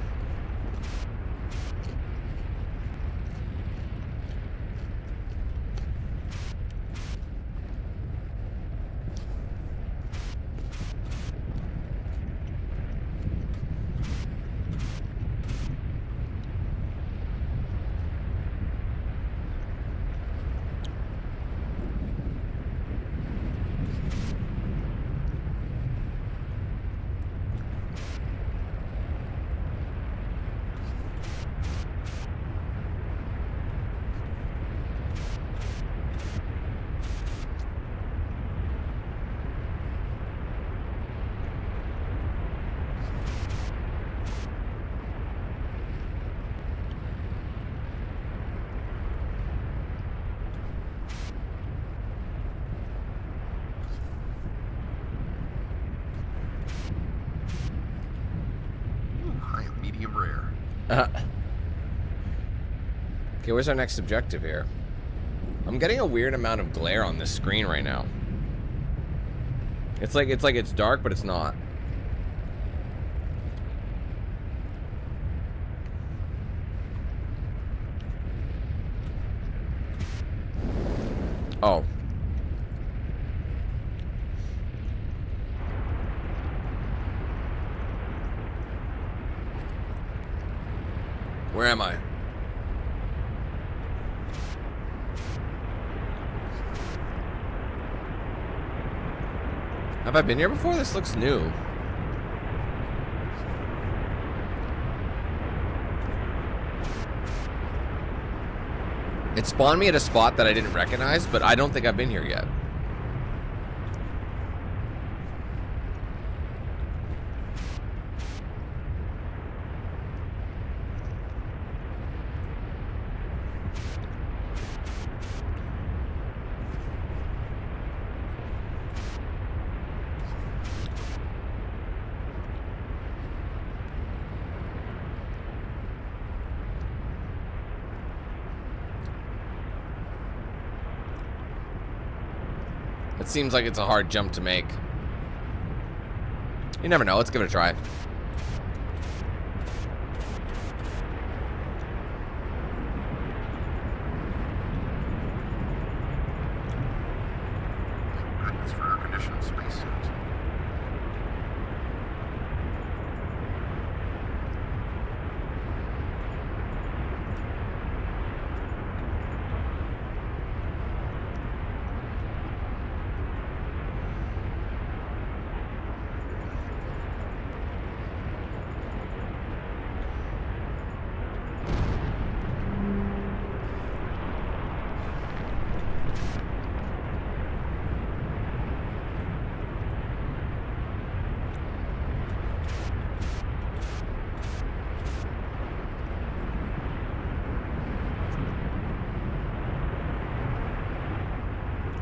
Medium rare. Okay, where's our next objective here? I'm getting a weird amount of glare on this screen right now. It's like it's dark, but it's not. Oh. Where am I? Have I been here before? This looks new. It spawned me at a spot that I didn't recognize, but I don't think I've been here yet. It seems like it's a hard jump to make. You never know. Let's give it a try. Goodness for air-conditioned spacesuits.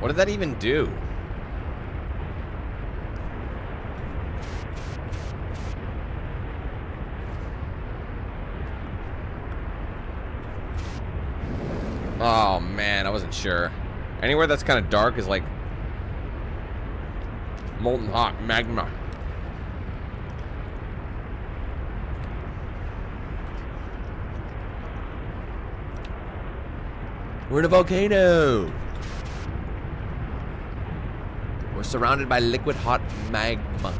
What did that even do? Oh man, I wasn't sure. Anywhere that's kind of dark is like molten hot magma. We're in a volcano. We're surrounded by liquid hot magma.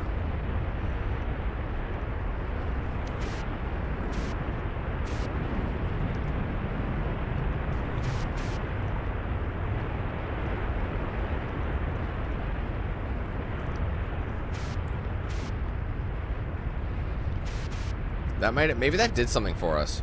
That might, maybe that did something for us.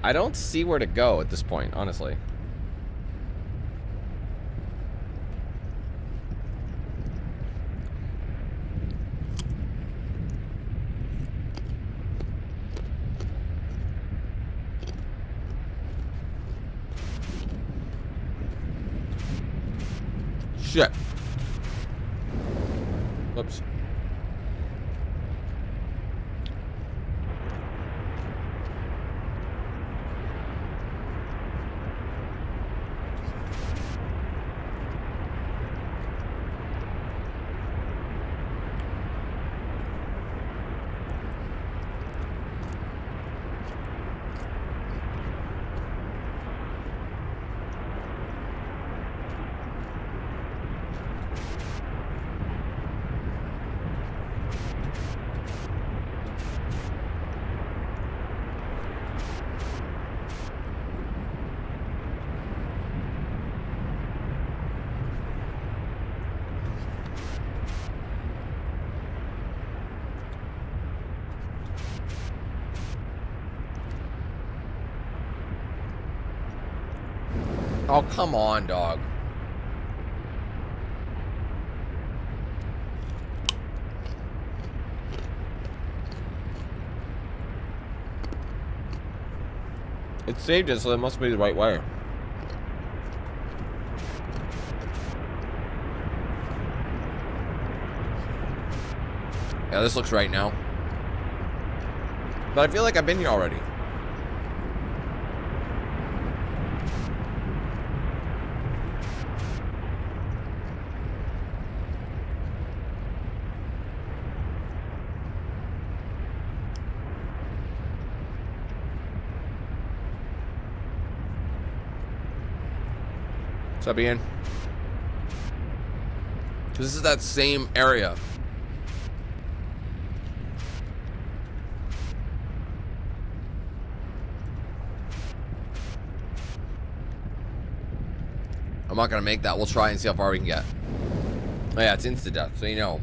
I don't see where to go at this point, honestly. Shit. Whoops. Oh, come on, dog. It saved it, so it must be the right way. Yeah, this looks right now. But I feel like I've been here already. What's up, Ian? This is that same area. I'm not gonna make that. We'll try and see how far we can get. Oh yeah, it's insta-death, so you know.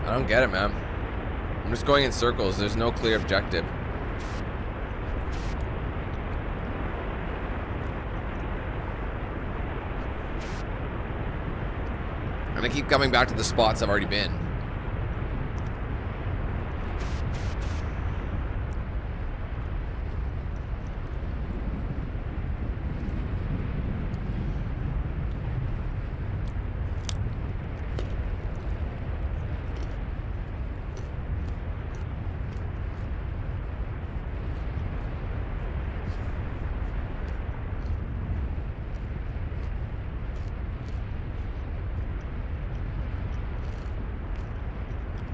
I don't get it, man. I'm just going in circles. There's no clear objective. And I keep coming back to the spots I've already been.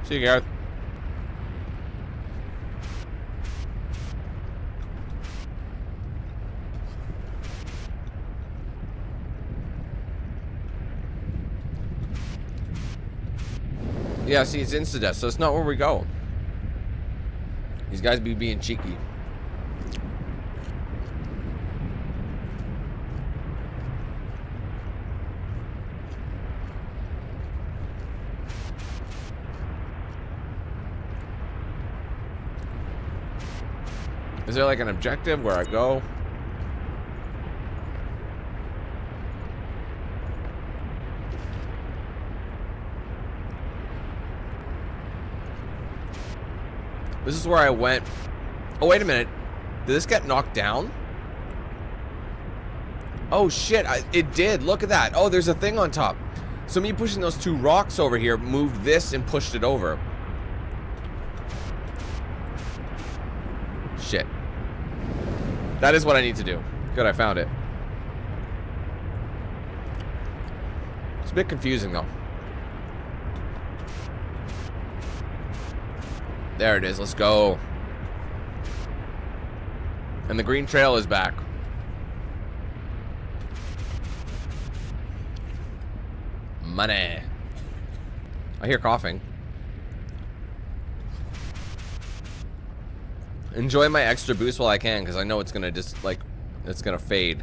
See you, Gareth. Yeah, see, it's insta-death, so it's not where we go. These guys be being cheeky. Is there like an objective where I go? This is where I went. Oh, wait a minute. Did this get knocked down? Oh, shit. It did. Look at that. Oh, there's a thing on top. So me pushing those two rocks over here moved this and pushed it over. Shit. That is what I need to do. Good, I found it. It's a bit confusing, though. There it is. Let's go. And the green trail is back. Money. I hear coughing. Enjoy my extra boost while I can, because I know it's gonna just like it's gonna fade.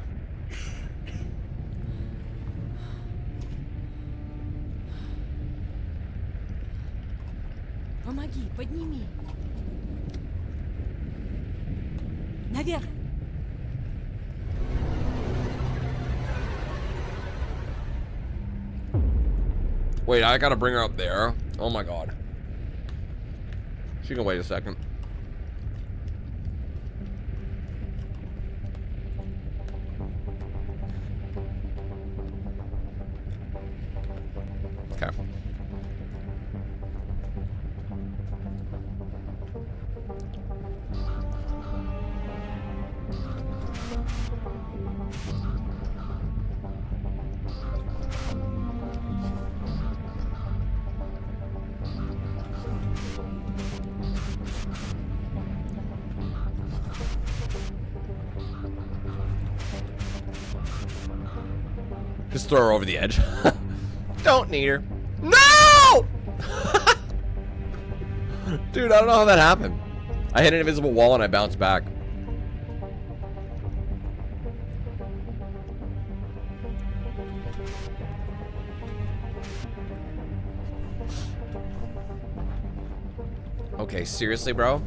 Помоги, подними. Наверх. Wait, I gotta bring her up there. Oh my god. She can wait a second. Okay. Just throw her over the edge. Don't need her. No! Dude, I don't know how that happened. I hit an invisible wall and I bounced back. Okay, seriously, bro?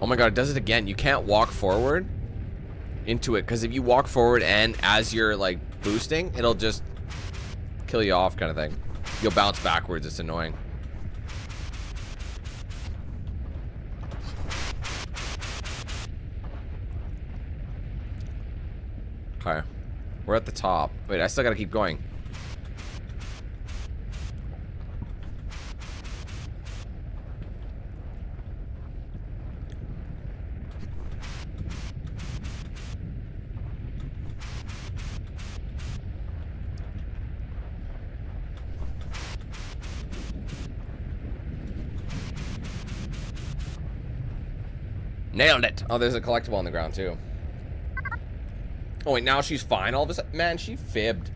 Oh my god, it does it again. You can't walk forward into it, because if you walk forward and as you're like boosting, it'll just kill you off kind of thing. You'll bounce backwards. It's annoying. Okay. We're at the top. Wait, I still gotta keep going. Nailed it! Oh, there's a collectible on the ground, too. Oh, wait, now she's fine all of a sudden? Man, she fibbed.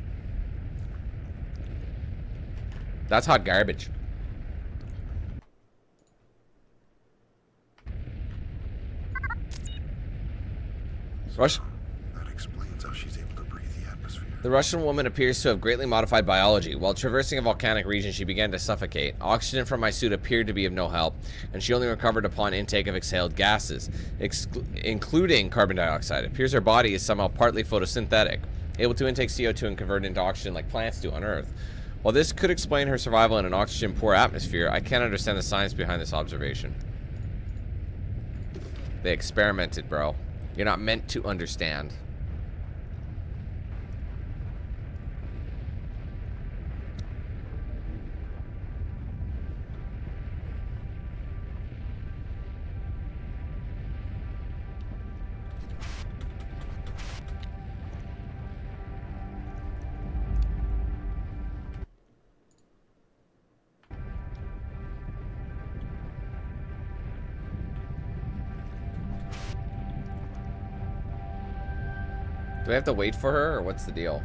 That's hot garbage. Rush. That explains how she's able to breathe the atmosphere. The Russian woman appears to have greatly modified biology. While traversing a volcanic region, she began to suffocate. Oxygen from my suit appeared to be of no help, and she only recovered upon intake of exhaled gases, including carbon dioxide. It appears her body is somehow partly photosynthetic, able to intake CO2 and convert it into oxygen like plants do on Earth. While this could explain her survival in an oxygen-poor atmosphere, I can't understand the science behind this observation. They experimented, bro. You're not meant to understand. Do I have to wait for her, or what's the deal?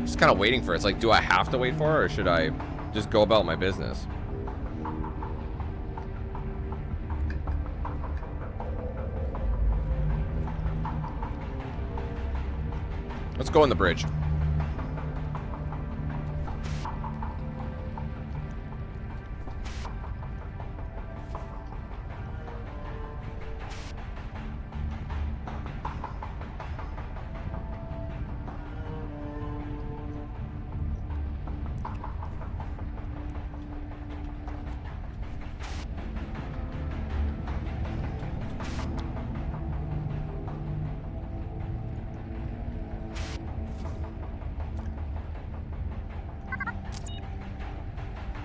Just kind of waiting for her. It's like, do I have to wait for her, or should I just go about my business? Let's go on the bridge.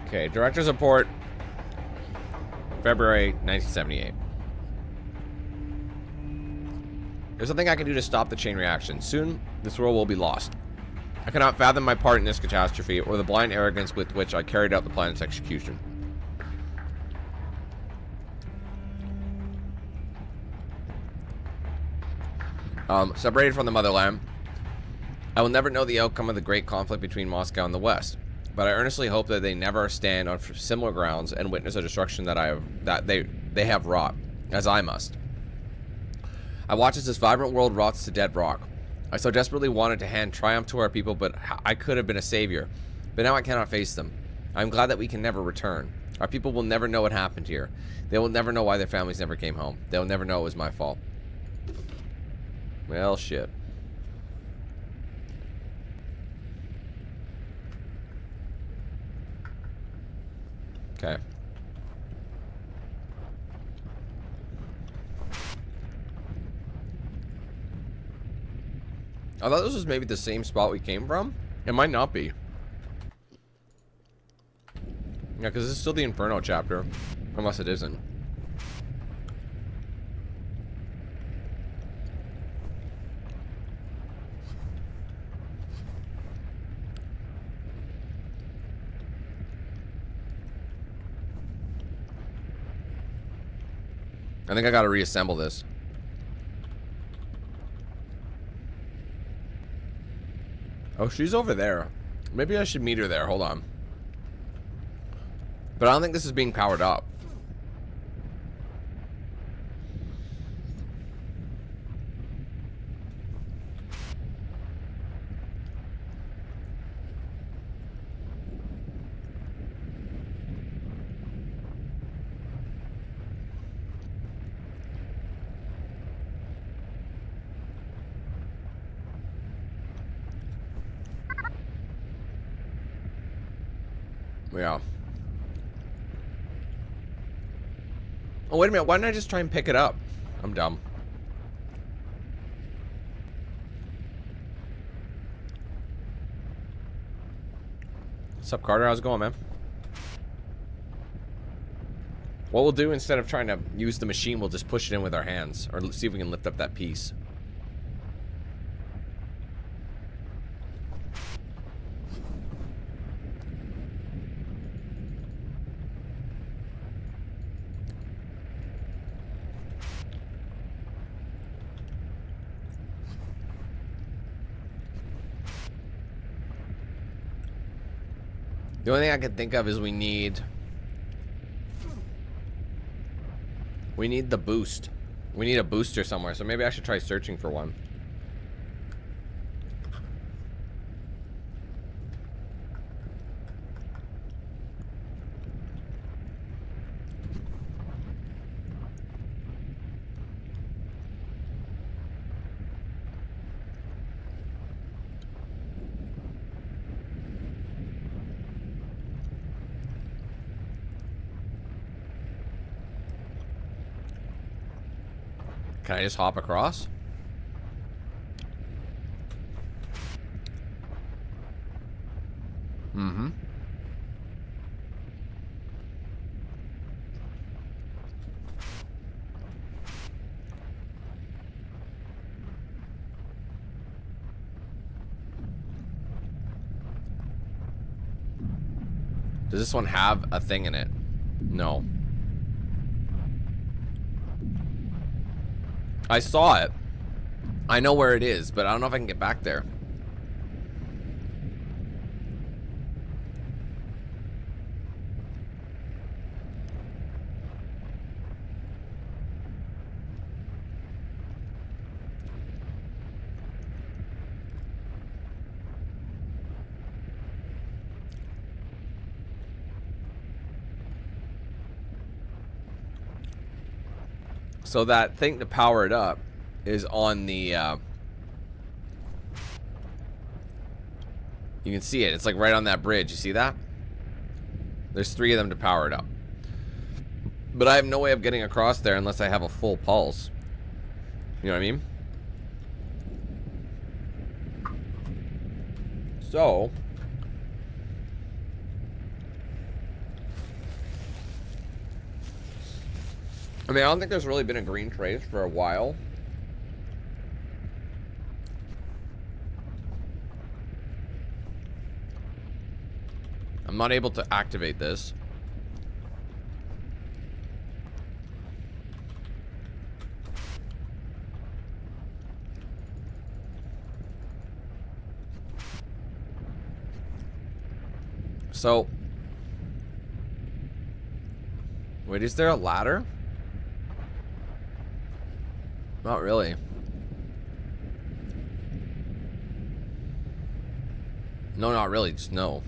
Okay, Director's Report, February 1978. There's something I can do to stop the chain reaction. Soon, this world will be lost. I cannot fathom my part in this catastrophe or the blind arrogance with which I carried out the planet's execution. Separated from the motherland, I will never know the outcome of the great conflict between Moscow and the West. But I earnestly hope that they never stand on similar grounds and witness a destruction that they have wrought, as I must. I watch as this vibrant world rots to dead rock. I so desperately wanted to hand triumph to our people, but I could have been a savior. But now I cannot face them. I'm glad that we can never return. Our people will never know what happened here. They will never know why their families never came home. They will never know it was my fault. Well, shit. Okay. I thought this was maybe the same spot we came from. It might not be. Yeah, because this is still the Inferno chapter. Unless it isn't. I think I gotta reassemble this. Oh, she's over there. Maybe I should meet her there. Hold on. But I don't think this is being powered up. Yeah. Oh, wait a minute. Why didn't I just try and pick it up? I'm dumb. What's up, Carter? How's it going, man? What we'll do, instead of trying to use the machine, we'll just push it in with our hands. Or see if we can lift up that piece. The only thing I can think of is we need the boost. We need a booster somewhere, so maybe I should try searching for one. Can I just hop across? Mm-hmm. Does this one have a thing in it? No. I saw it. I know where it is, but I don't know if I can get back there. So that thing to power it up is on the, you can see it. It's like right on that bridge. You see that? There's 3 of them to power it up. But I have no way of getting across there unless I have a full pulse. You know what I mean? So... I mean, I don't think there's really been a green trace for a while. I'm not able to activate this. So, wait, is there a ladder? Not really. No, not really, just no.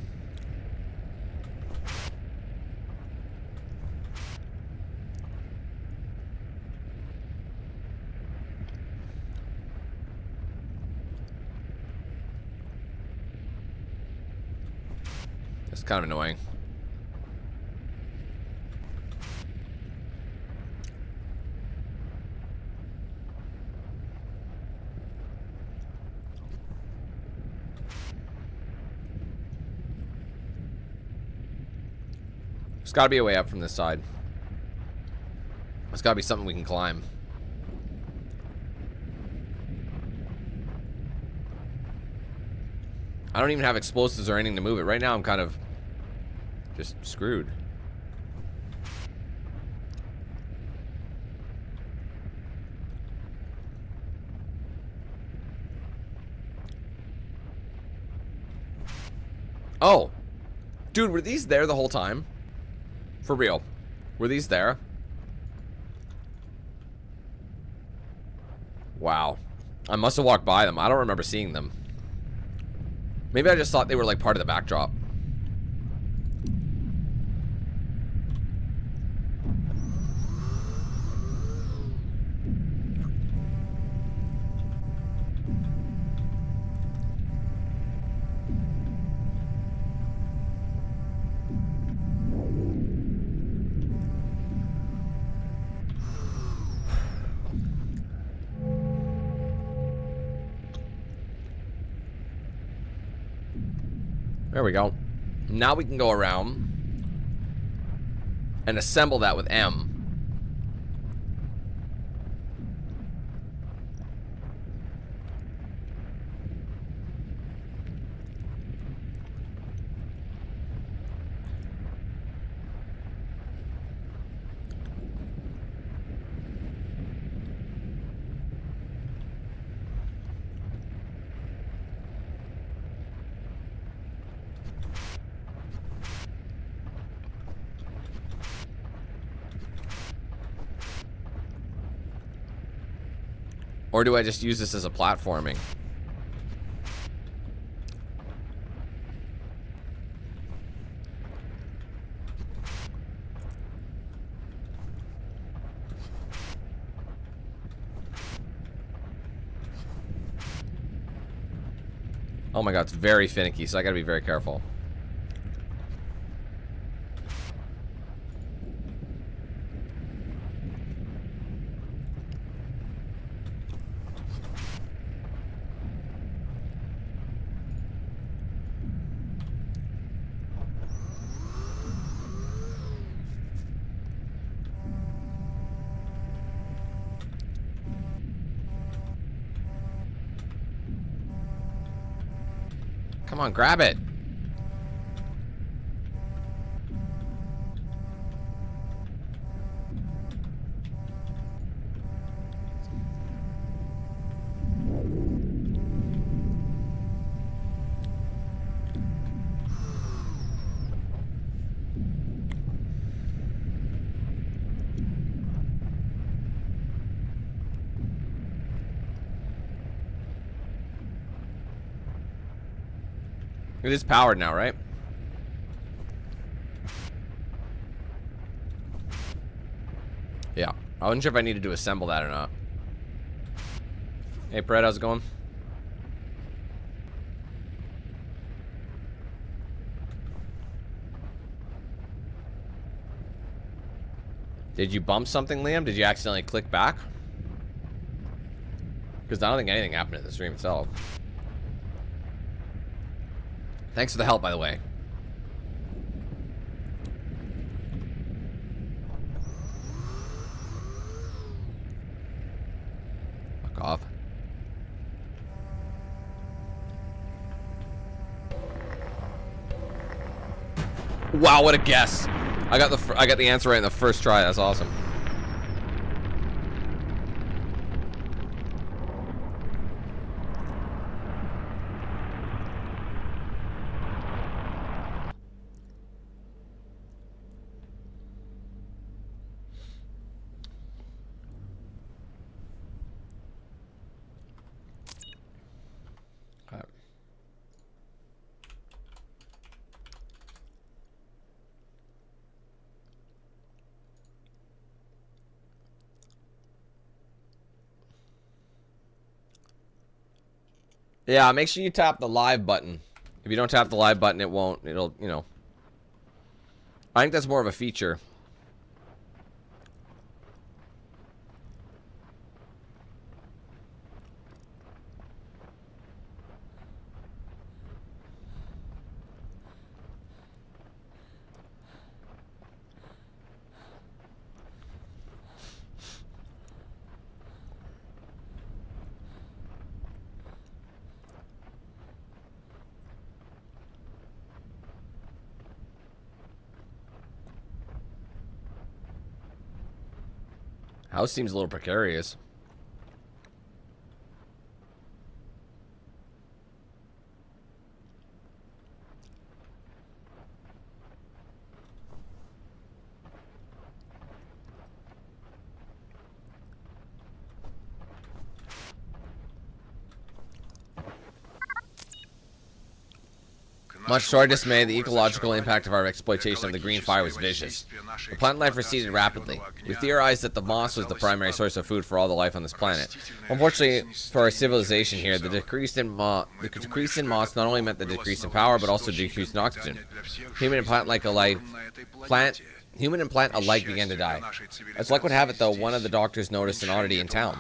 It's kind of annoying. There's got to be a way up from this side. There's got to be something we can climb. I don't even have explosives or anything to move it. Right now I'm kind of just screwed. Oh. Dude, were these there the whole time? For real. Were these there? Wow. I must have walked by them. I don't remember seeing them. Maybe I just thought they were like part of the backdrop. There we go. Now we can go around and assemble that with M. Or do I just use this as a platforming? Oh my god, it's very finicky, so I gotta be very careful. Come on, grab it. It is powered now, right? Yeah. I wasn't sure if I needed to assemble that or not. Hey, Brett, how's it going? Did you bump something, Liam? Did you accidentally click back? Because I don't think anything happened in the stream itself. Thanks for the help, by the way. Fuck off. Wow, what a guess! I got the answer right in the first try. That's awesome. Yeah, make sure you tap the live button. If you don't tap the live button, it won't. It'll, you know. I think that's more of a feature. House seems a little precarious. Much to our dismay, the ecological impact of our exploitation of the green fire was vicious. The plant life receded rapidly. We theorized that the moss was the primary source of food for all the life on this planet. Unfortunately for our civilization here, the decrease in moss not only meant the decrease in power, but also decrease in oxygen. Human and plant-like alike, Human and plant alike began to die. As luck would have it, though, one of the doctors noticed an oddity in town.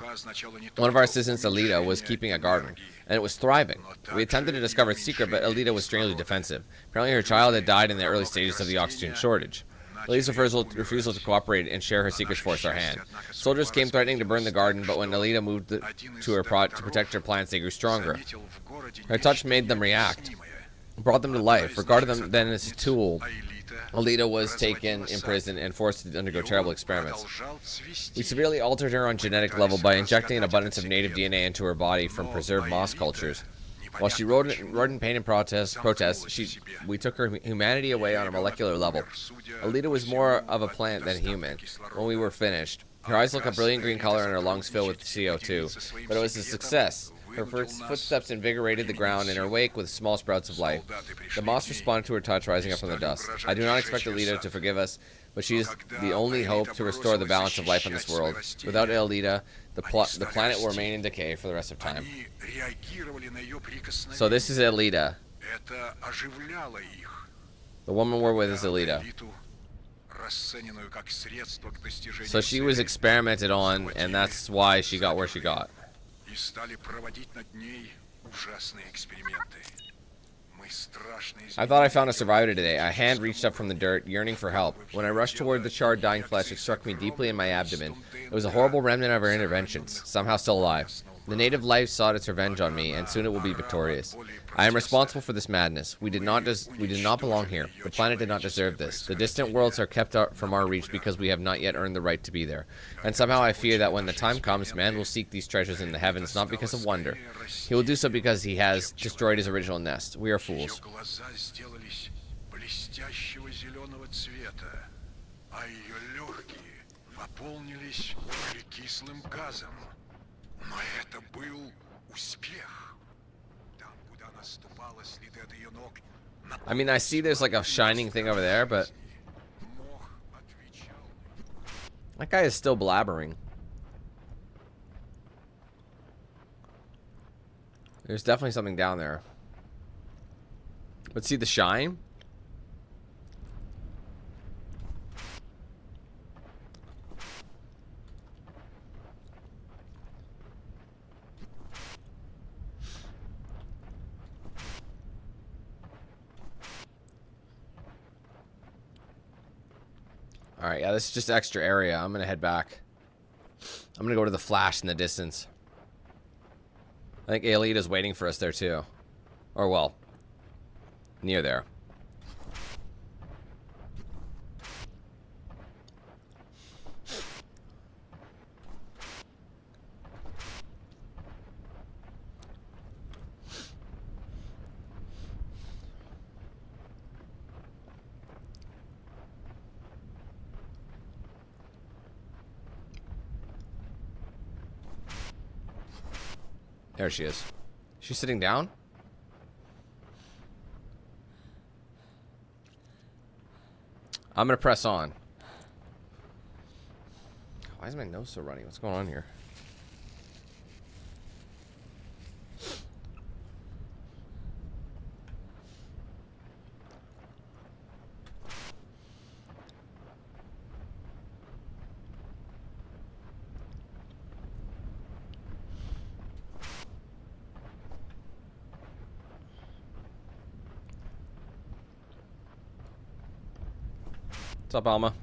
One of our assistants, Alita, was keeping a garden, and it was thriving. We attempted to discover its secret, but Alita was strangely defensive. Apparently her child had died in the early stages of the oxygen shortage. Alita's refusal to cooperate and share her secrets forced our hand. Soldiers came threatening to burn the garden, but when Alita moved to protect her plants, they grew stronger. Her touch made them react, brought them to life, regarded them then as a tool. Alita was taken, imprisoned, and forced to undergo terrible experiments. We severely altered her on genetic level by injecting an abundance of native DNA into her body from preserved moss cultures. While she wrote in pain and protest, we took her humanity away on a molecular level. Alita was more of a plant than human. When we were finished, her eyes looked a brilliant green color and her lungs filled with CO2. But it was a success. Her footsteps invigorated the ground in her wake with small sprouts of life. The moss responded to her touch, rising up from the dust. I do not expect Alita to forgive us, but she is the only hope to restore the balance of life on this world. Without Alita, the planet will remain in decay for the rest of time. So this is Alita. The woman we're with is Alita. So she was experimented on, and that's why she got where she got. I thought I found a survivor today. A hand reached up from the dirt, yearning for help. When I rushed toward the charred, dying flesh, it struck me deeply in my abdomen. It was a horrible remnant of our interventions, somehow still alive. The native life sought its revenge on me, and soon it will be victorious. I am responsible for this madness. We did not belong here. The planet did not deserve this. The distant worlds are kept from our reach because we have not yet earned the right to be there. And somehow I fear that when the time comes, man will seek these treasures in the heavens, not because of wonder. He will do so because he has destroyed his original nest. We are fools. I mean, I see there's like a shining thing over there, but that guy is still blabbering. There's definitely something down there. But see the shine? Alright, yeah, this is just extra area. I'm gonna head back. I'm gonna go to the flash in the distance. I think Alita's waiting for us there too. Or well, near there. There she is. She's sitting down? I'm gonna press on. Why is my nose so runny? What's going on here? What's up, Alma?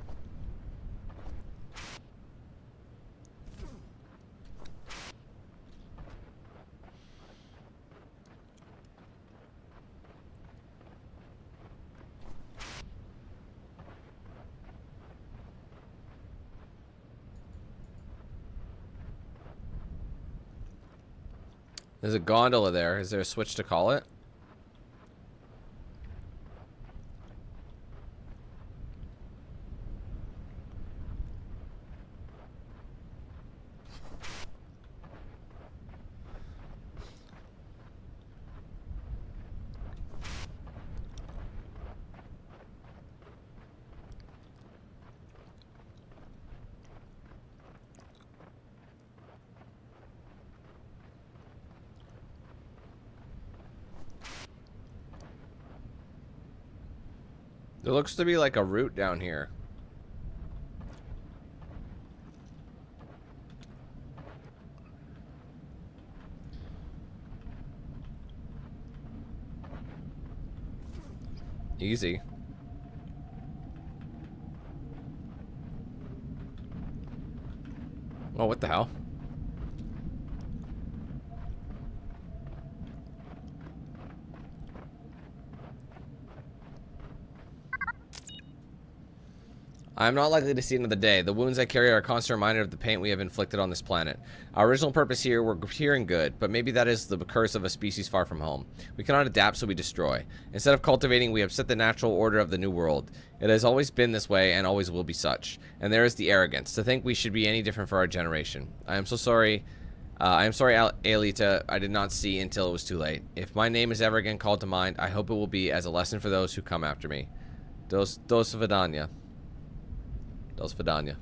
There's a gondola there. Is there a switch to call it? There looks to be like a route down here. Easy. Oh, what the hell? I am not likely to see another day. The wounds I carry are a constant reminder of the pain we have inflicted on this planet. Our original purpose here, we're here and good, but maybe that is the curse of a species far from home. We cannot adapt, so we destroy. Instead of cultivating, we upset the natural order of the new world. It has always been this way and always will be such. And there is the arrogance, to think we should be any different for our generation. I am so sorry. I am sorry, Aelita, I did not see until it was too late. If my name is ever again called to mind, I hope it will be as a lesson for those who come after me. Dos Vidania. Dos Vidania.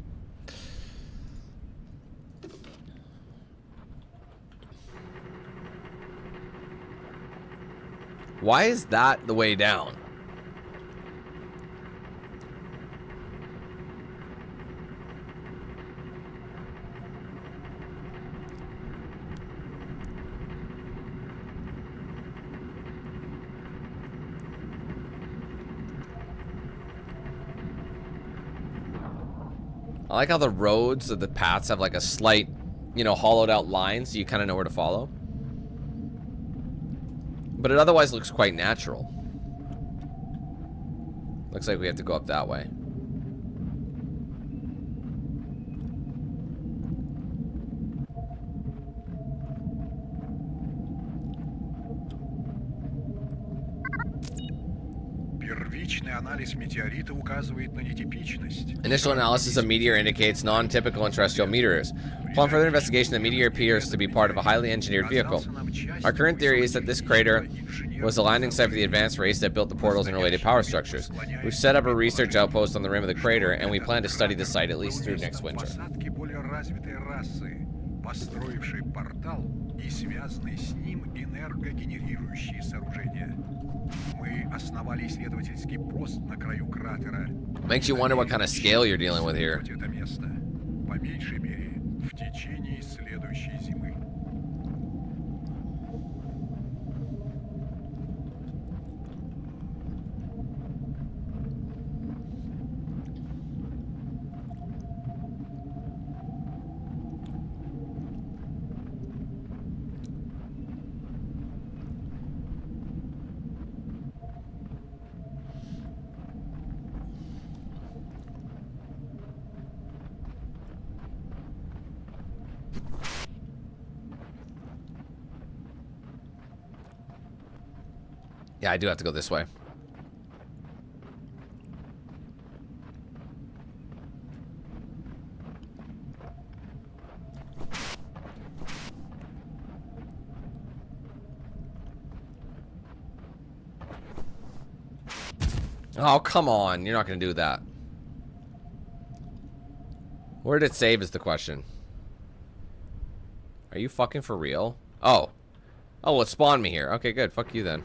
Why is that the way down? I like how the roads or the paths have like a slight, you know, hollowed out line so you kind of know where to follow. But it otherwise looks quite natural. Looks like we have to go up that way. Initial analysis of meteor indicates non-typical and terrestrial meteors. Upon further investigation, the meteor appears to be part of a highly engineered vehicle. Our current theory is that this crater was the landing site for the advanced race that built the portals and related power structures. We've set up a research outpost on the rim of the crater, and we plan to study the site at least through next winter. Makes you wonder what kind of scale you're dealing with here. Yeah, I do have to go this way. Oh, come on. You're not going to do that. Where did it save is the question. Are you fucking for real? Oh. Oh, well, it spawned me here. Okay, good. Fuck you then.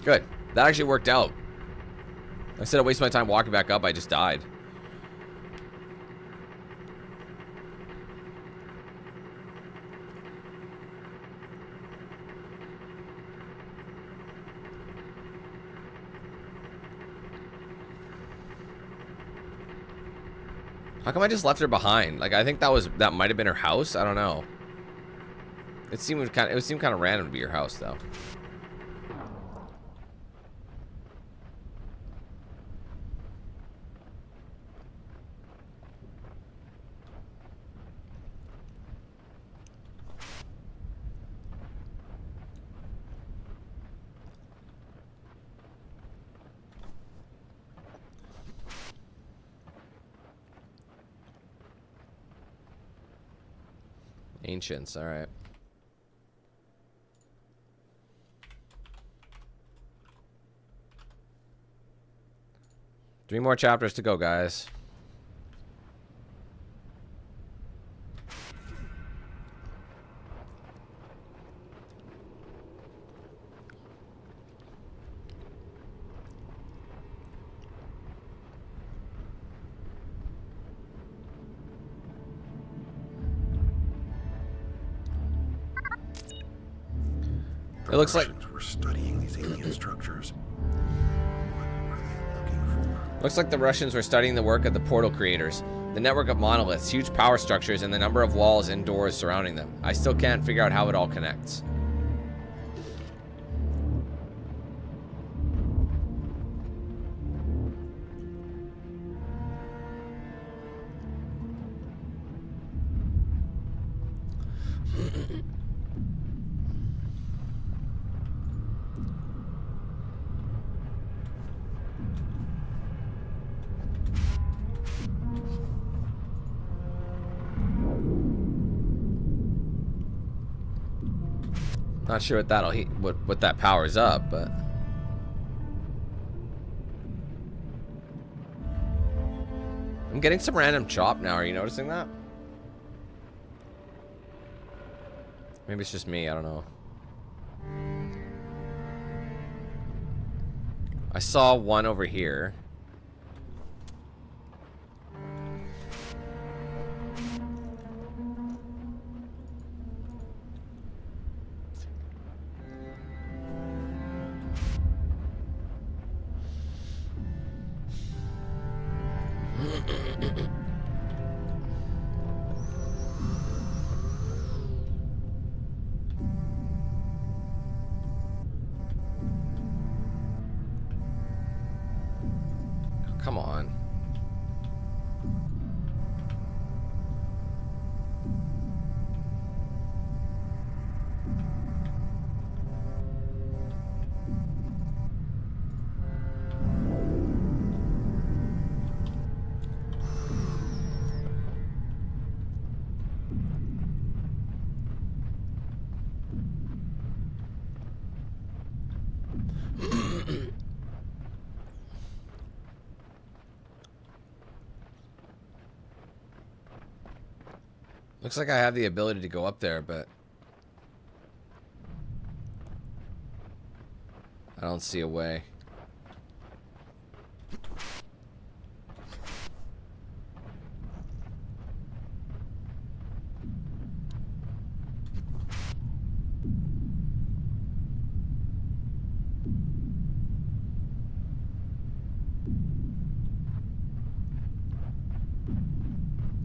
Good. That actually worked out. Instead of wasting my time walking back up, I just died. How come I just left her behind? Like, I think that might have been her house. I don't know. It seemed kind of random to be your house though. Ancients, all right. Three more chapters to go, guys. It looks like were studying these alien structures. What were they looking for? Looks like the Russians were studying the work of the portal creators. The network of monoliths, huge power structures, and the number of walls and doors surrounding them. I still can't figure out how it all connects. Not sure what that'll what that powers up, but I'm getting some random chop now. Are you noticing that? Maybe it's just me. I don't know. I saw one over here. Come on. Looks like I have the ability to go up there, but I don't see a way.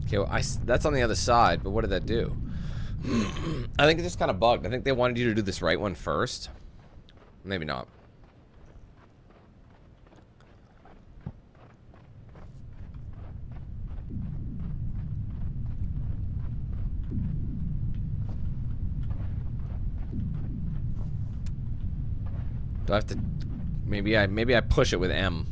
Okay, well, that's on the other side, but what did that do? I think it just kind of bugged. I think they wanted you to do this right one first. Maybe not. Do I have to... Maybe I push it with M.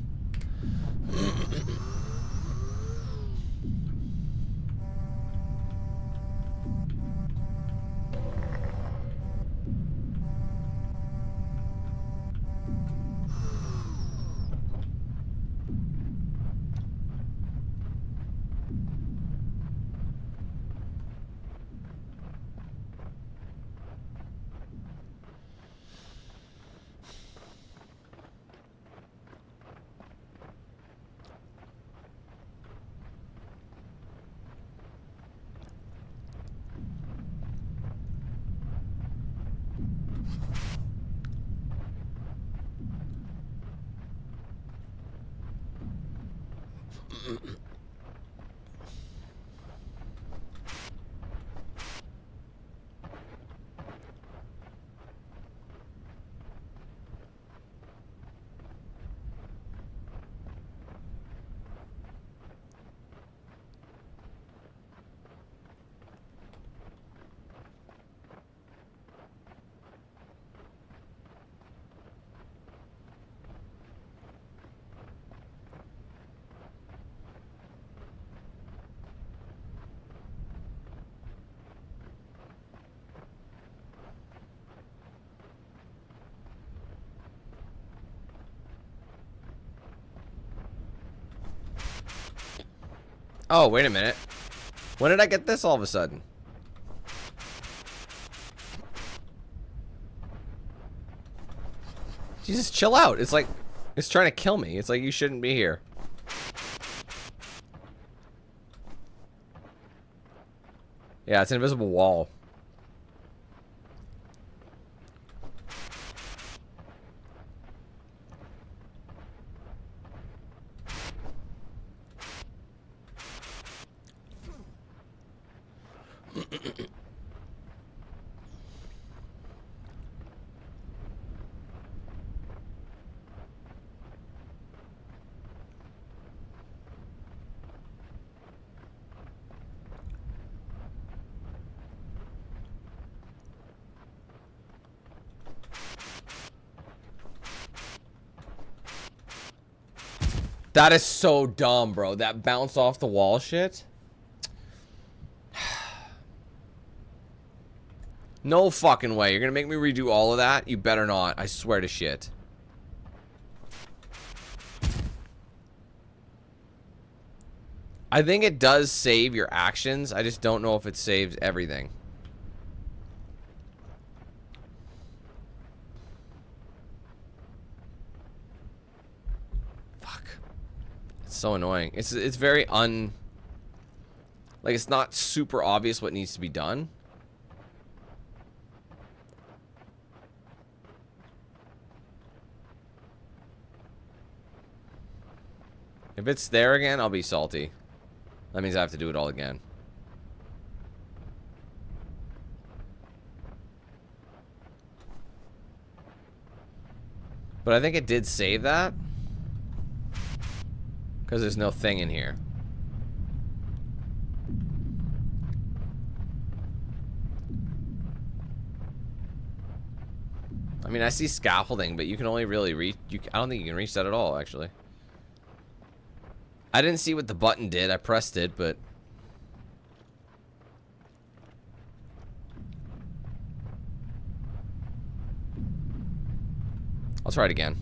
Oh, wait a minute. When did I get this all of a sudden? Jesus, chill out. It's like, it's trying to kill me. It's like, you shouldn't be here. Yeah, it's an invisible wall. That is so dumb, bro. That bounce off the wall shit. No fucking way. You're gonna make me redo all of that? You better not. I swear to shit. I think it does save your actions. I just don't know if it saves everything. Fuck. It's so annoying. It's very like, it's not super obvious what needs to be done. If it's there again, I'll be salty. That means I have to do it all again. But I think it did save that. Because there's no thing in here. I mean, I see scaffolding, but you can only really reach... I don't think you can reach that at all, actually. I didn't see what the button did. I pressed it, but... I'll try it again.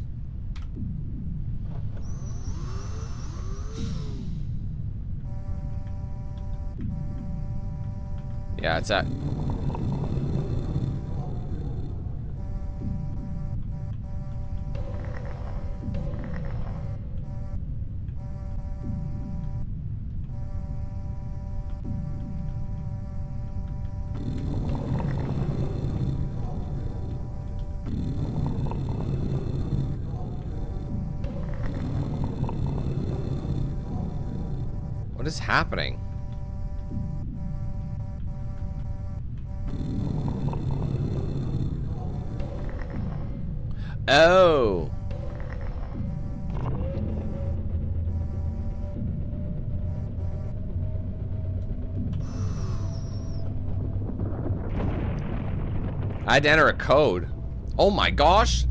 Yeah, it's at... What is happening? Oh. I had to enter a code. Oh my gosh.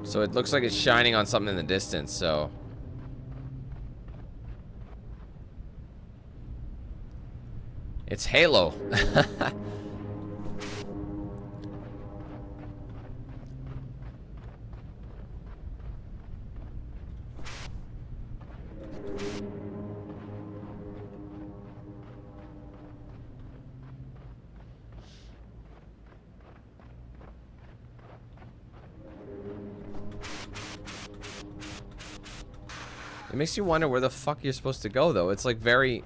So it looks like it's shining on something in the distance, so... It's Halo. It makes you wonder where the fuck you're supposed to go, though. It's like very...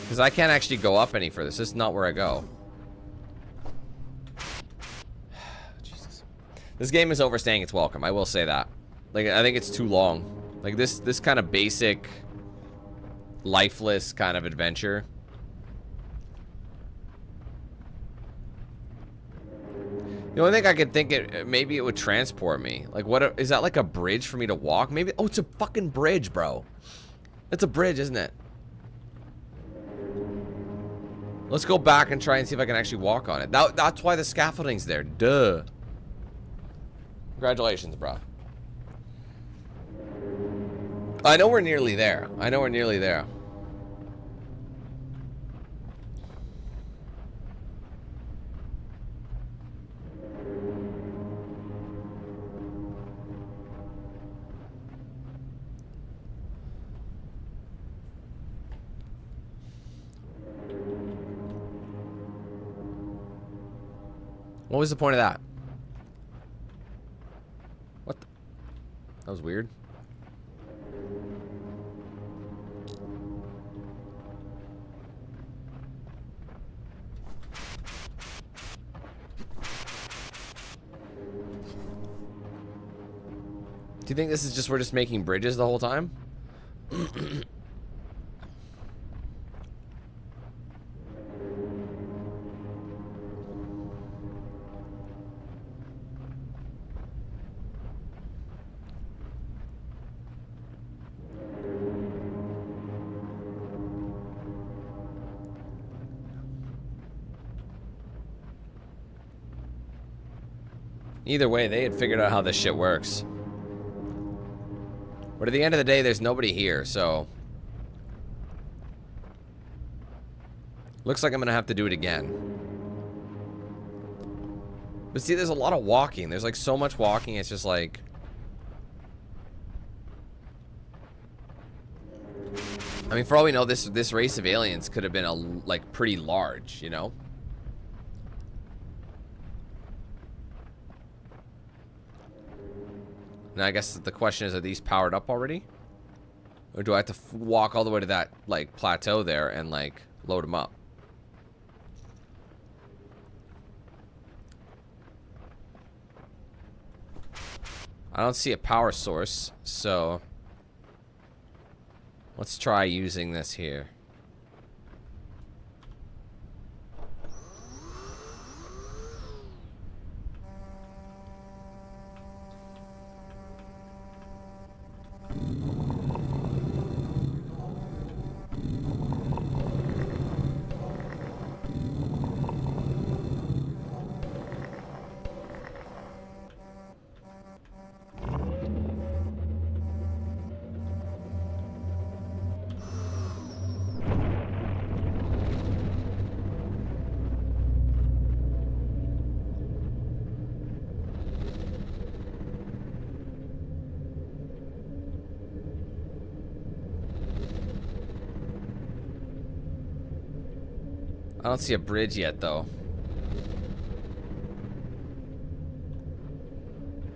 Because I can't actually go up any further. This is not where I go. Jesus. This game is overstaying its welcome. I will say that. Like, I think it's too long. Like, this kind of basic, lifeless kind of adventure. The only thing I could think maybe it would transport me. Like, what is that, like a bridge for me to walk? Maybe. Oh, it's a fucking bridge, bro. It's a bridge, isn't it? Let's go back and try and see if I can actually walk on it. That's why the scaffolding's there. Duh. Congratulations, bro. I know we're nearly there. I know we're nearly there. What was the point of that? What the? That was weird. Do you think this is just we're just making bridges the whole time? Either way, they had figured out how this shit works. But at the end of the day, there's nobody here, so... Looks like I'm gonna have to do it again. But see, there's a lot of walking. There's like so much walking, it's just like... I mean, for all we know, this race of aliens could have been like pretty large, you know? Now I guess the question is, are these powered up already? Or do I have to walk all the way to that, like, plateau there and, like, load them up? I don't see a power source, so... Let's try using this here. I don't see a bridge yet, though.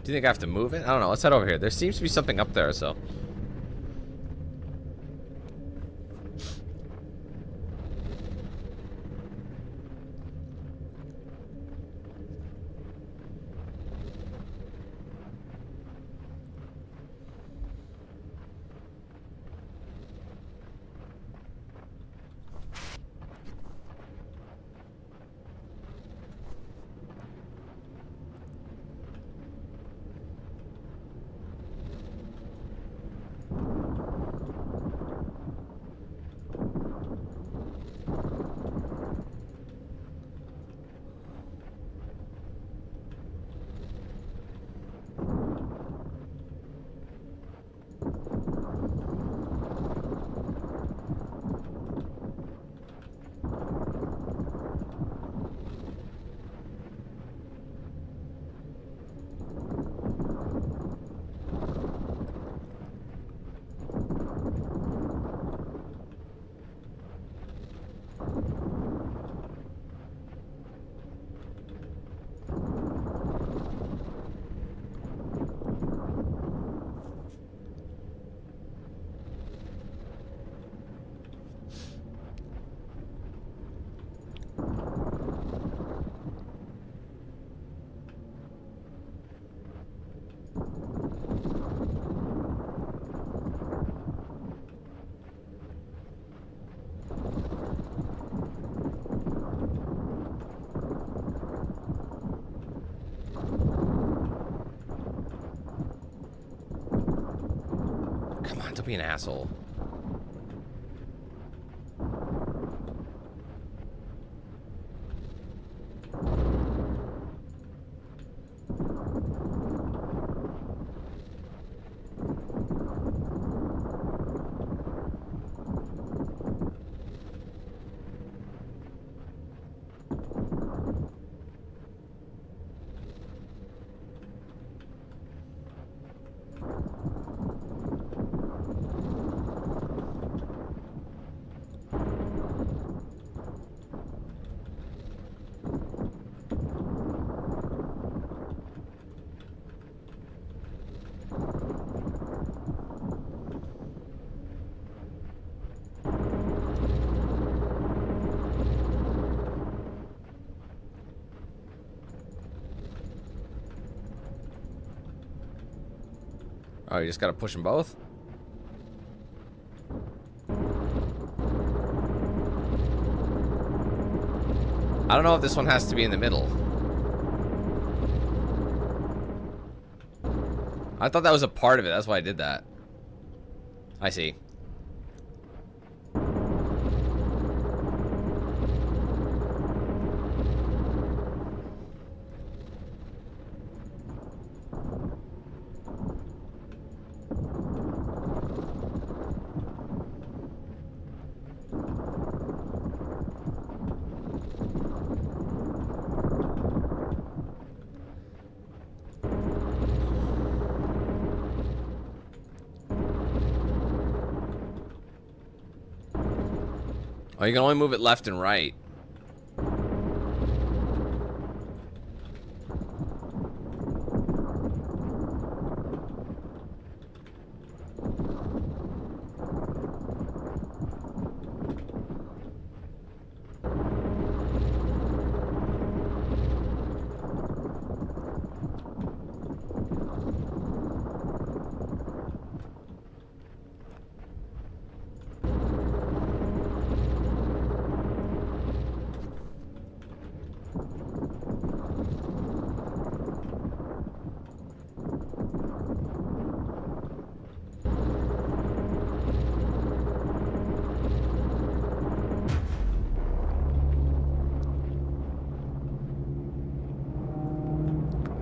Do you think I have to move it? I don't know. Let's head over here. There seems to be something up there, so... Don't be an asshole. Oh, you just gotta push them both? I don't know if this one has to be in the middle. I thought that was a part of it. That's why I did that. I see. Oh, you can only move it left and right.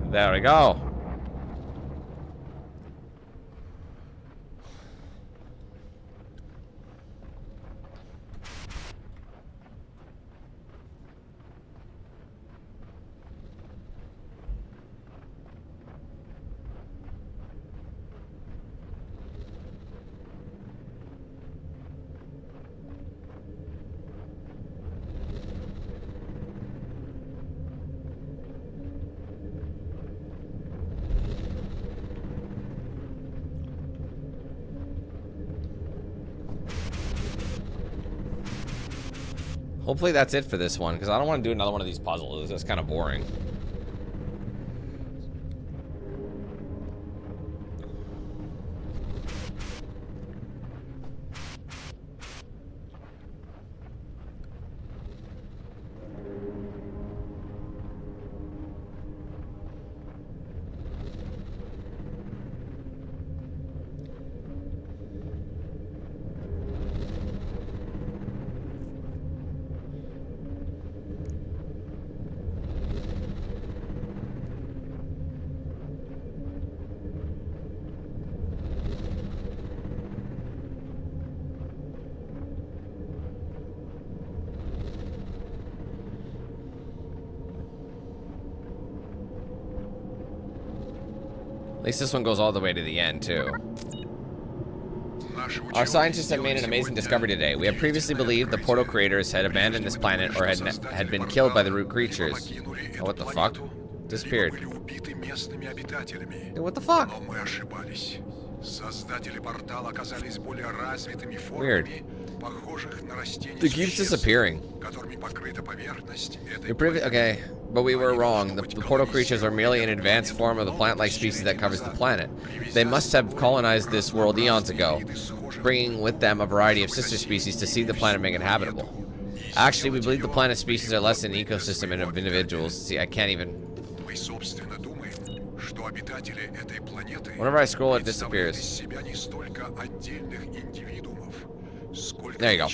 There we go. Hopefully that's it for this one, because I don't want to do another one of these puzzles. That's kind of boring. At least this one goes all the way to the end, too. Our scientists have made an amazing discovery today. We have previously believed the portal creators had abandoned this planet or had been killed by the root creatures. Oh, what the fuck? Disappeared. Dude, what the fuck? Weird. It keeps disappearing. Okay, but we were wrong. The portal creatures are merely an advanced form of the plant-like species that covers the planet. They must have colonized this world eons ago, bringing with them a variety of sister species to see the planet make it habitable. Actually, we believe the planet species are less than an ecosystem of individuals. See, I can't even... Whenever I scroll, it disappears. There you go.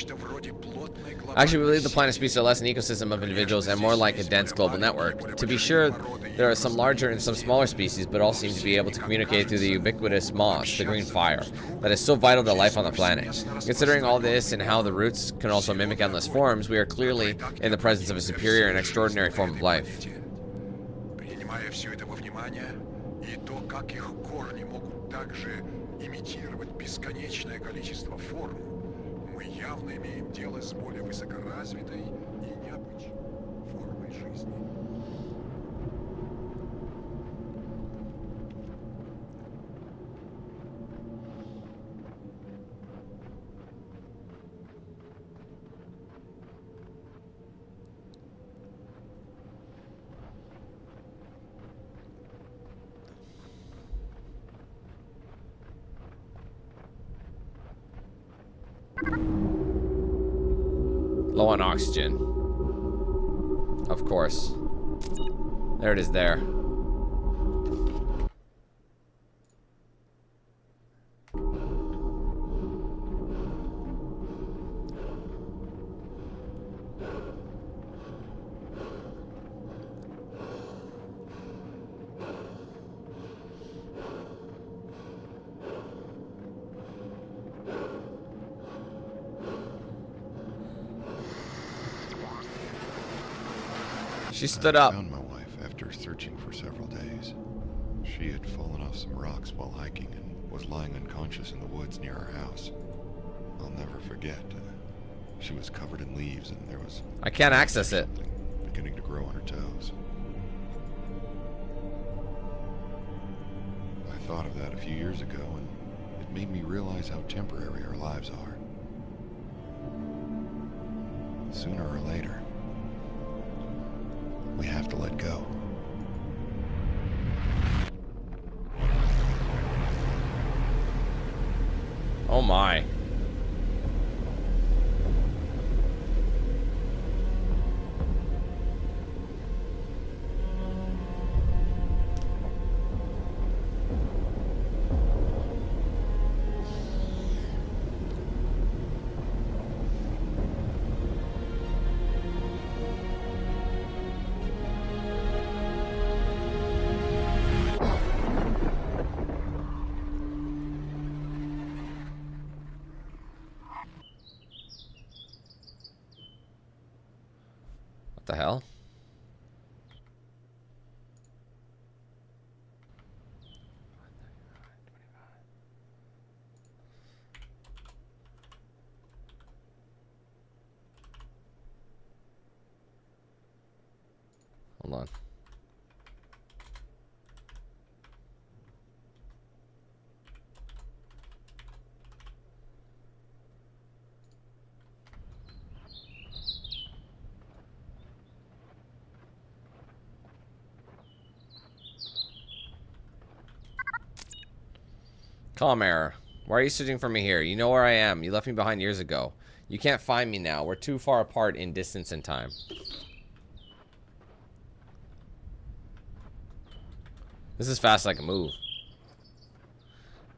Actually, we believe the planet species are less an ecosystem of individuals and more like a dense global network. To be sure, there are some larger and some smaller species, but all seem to be able to communicate through the ubiquitous moss, the green fire, that is so vital to life on the planet. Considering all this and how the roots can also mimic endless forms, we are clearly in the presence of a superior and extraordinary form of life. Явно имеем дело с более высокоразвитой и необычной формой жизни. Low on oxygen. Of course. There it is there. She stood up. I found my wife after searching for several days. She had fallen off some rocks while hiking and was lying unconscious in the woods near our house. I'll never forget. She was covered in leaves and there was... I can't access it. something beginning to grow on her toes. I thought of that a few years ago and it made me realize how temporary our lives are. Sooner or later, we have to let go. Oh my. What the hell? Hold on. Calm error. Why are you searching for me here? You know where I am. You left me behind years ago. You can't find me now. We're too far apart in distance and time. This is fast like a move.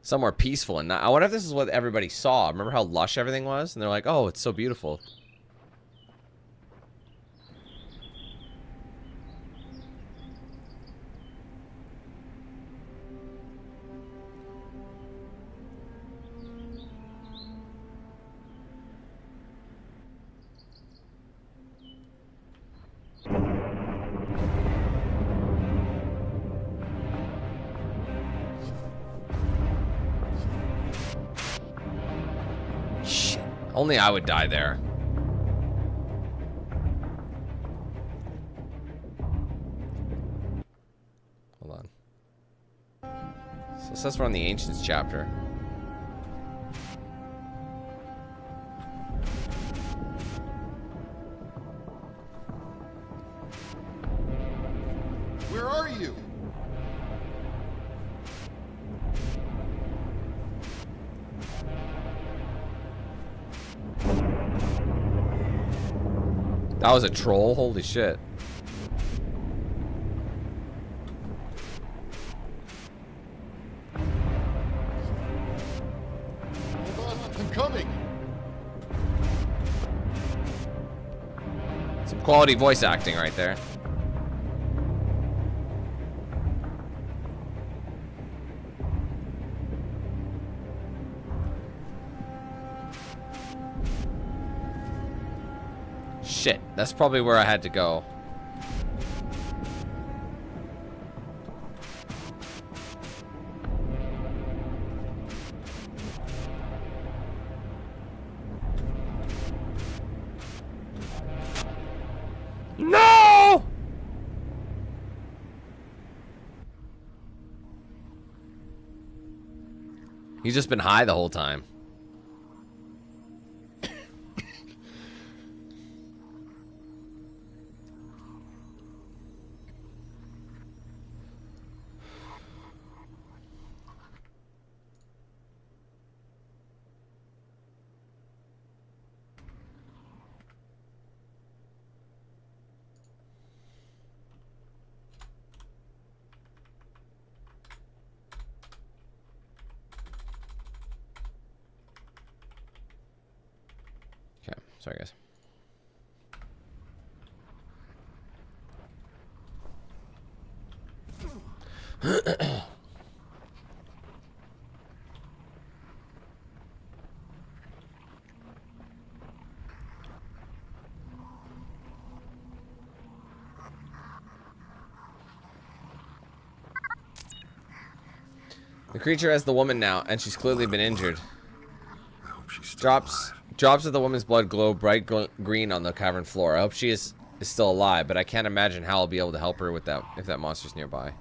Somewhere peaceful and not... I wonder if this is what everybody saw. Remember how lush everything was? And they're like, oh, it's so beautiful. Shit. Only I would die there. Hold on. So it says we're on the Ancients chapter. Where are you? That was a troll? Holy shit. Hold on, I'm coming. Some quality voice acting right there. Shit, that's probably where I had to go. No! He's just been high the whole time. Sorry, guys. The creature has the woman now, and she's clearly been injured. I hope she's still Drops of the woman's blood glow bright green on the cavern floor. I hope she is still alive, but I can't imagine how I'll be able to help her with that if that monster's nearby.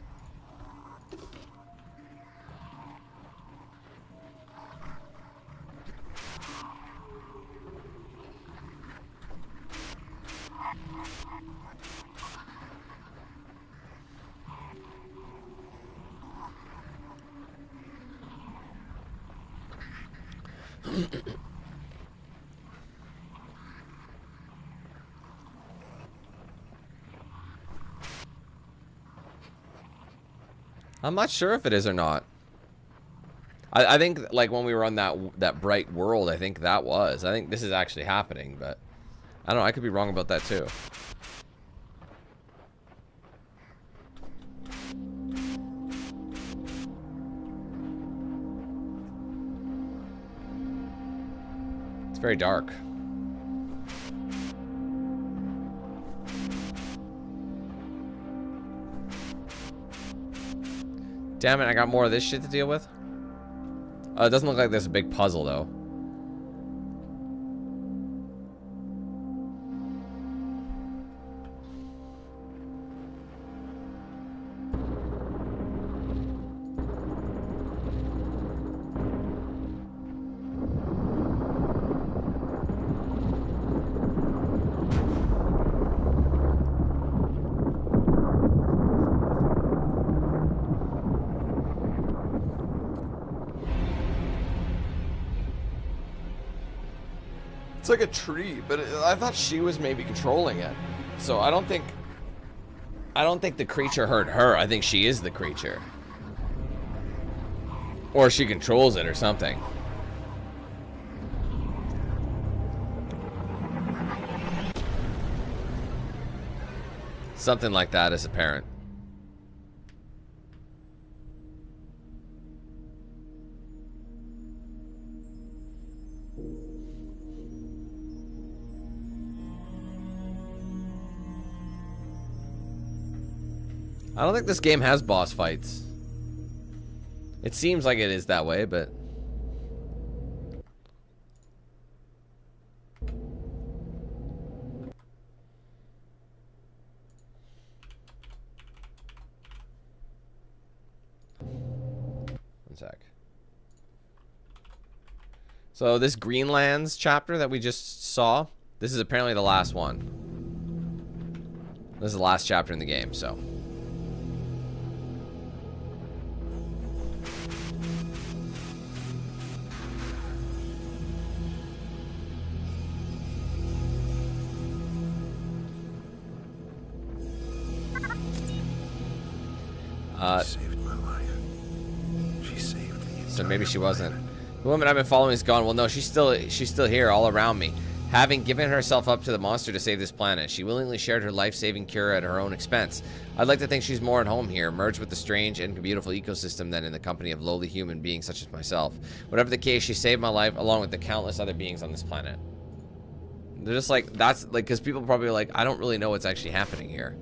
I'm not sure if it is or not. I think like when we were on that bright world, I think that was. I think this is actually happening, but I don't know. I could be wrong about that too. It's very dark. Damn it, I got more of this shit to deal with. It doesn't look like there's a big puzzle, though. It's like a tree, but I thought she was maybe controlling it. So I don't think the creature hurt her. I think she is the creature. Or she controls it or something. Something like that is apparent. I don't think this game has boss fights. It seems like it is that way, but... One sec. So this Greenlands chapter that we just saw, this is apparently the last one. This is the last chapter in the game, so... She saved my life. She saved the So maybe she wasn't. The woman I've been following is gone. Well, no, she's still here, all around me. Having given herself up to the monster to save this planet, she willingly shared her life-saving cure at her own expense. I'd like to think she's more at home here, merged with the strange and beautiful ecosystem than in the company of lowly human beings such as myself. Whatever the case, she saved my life along with the countless other beings on this planet. They're just like, that's like, because people probably are like, I don't really know what's actually happening here.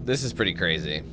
This is pretty crazy.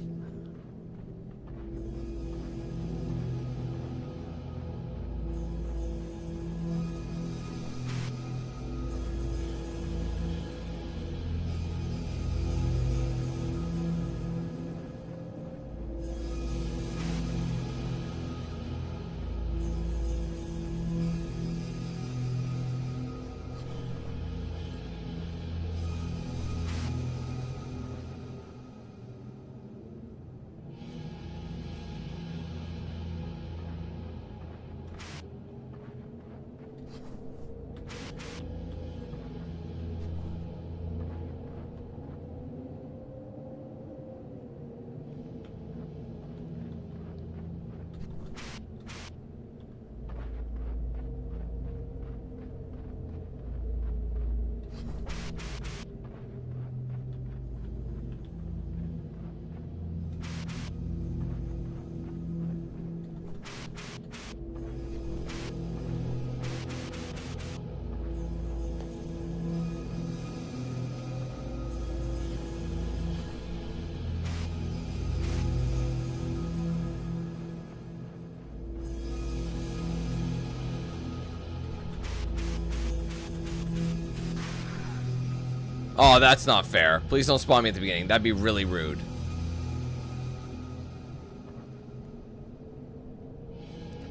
Oh, that's not fair. Please don't spawn me at the beginning. That'd be really rude.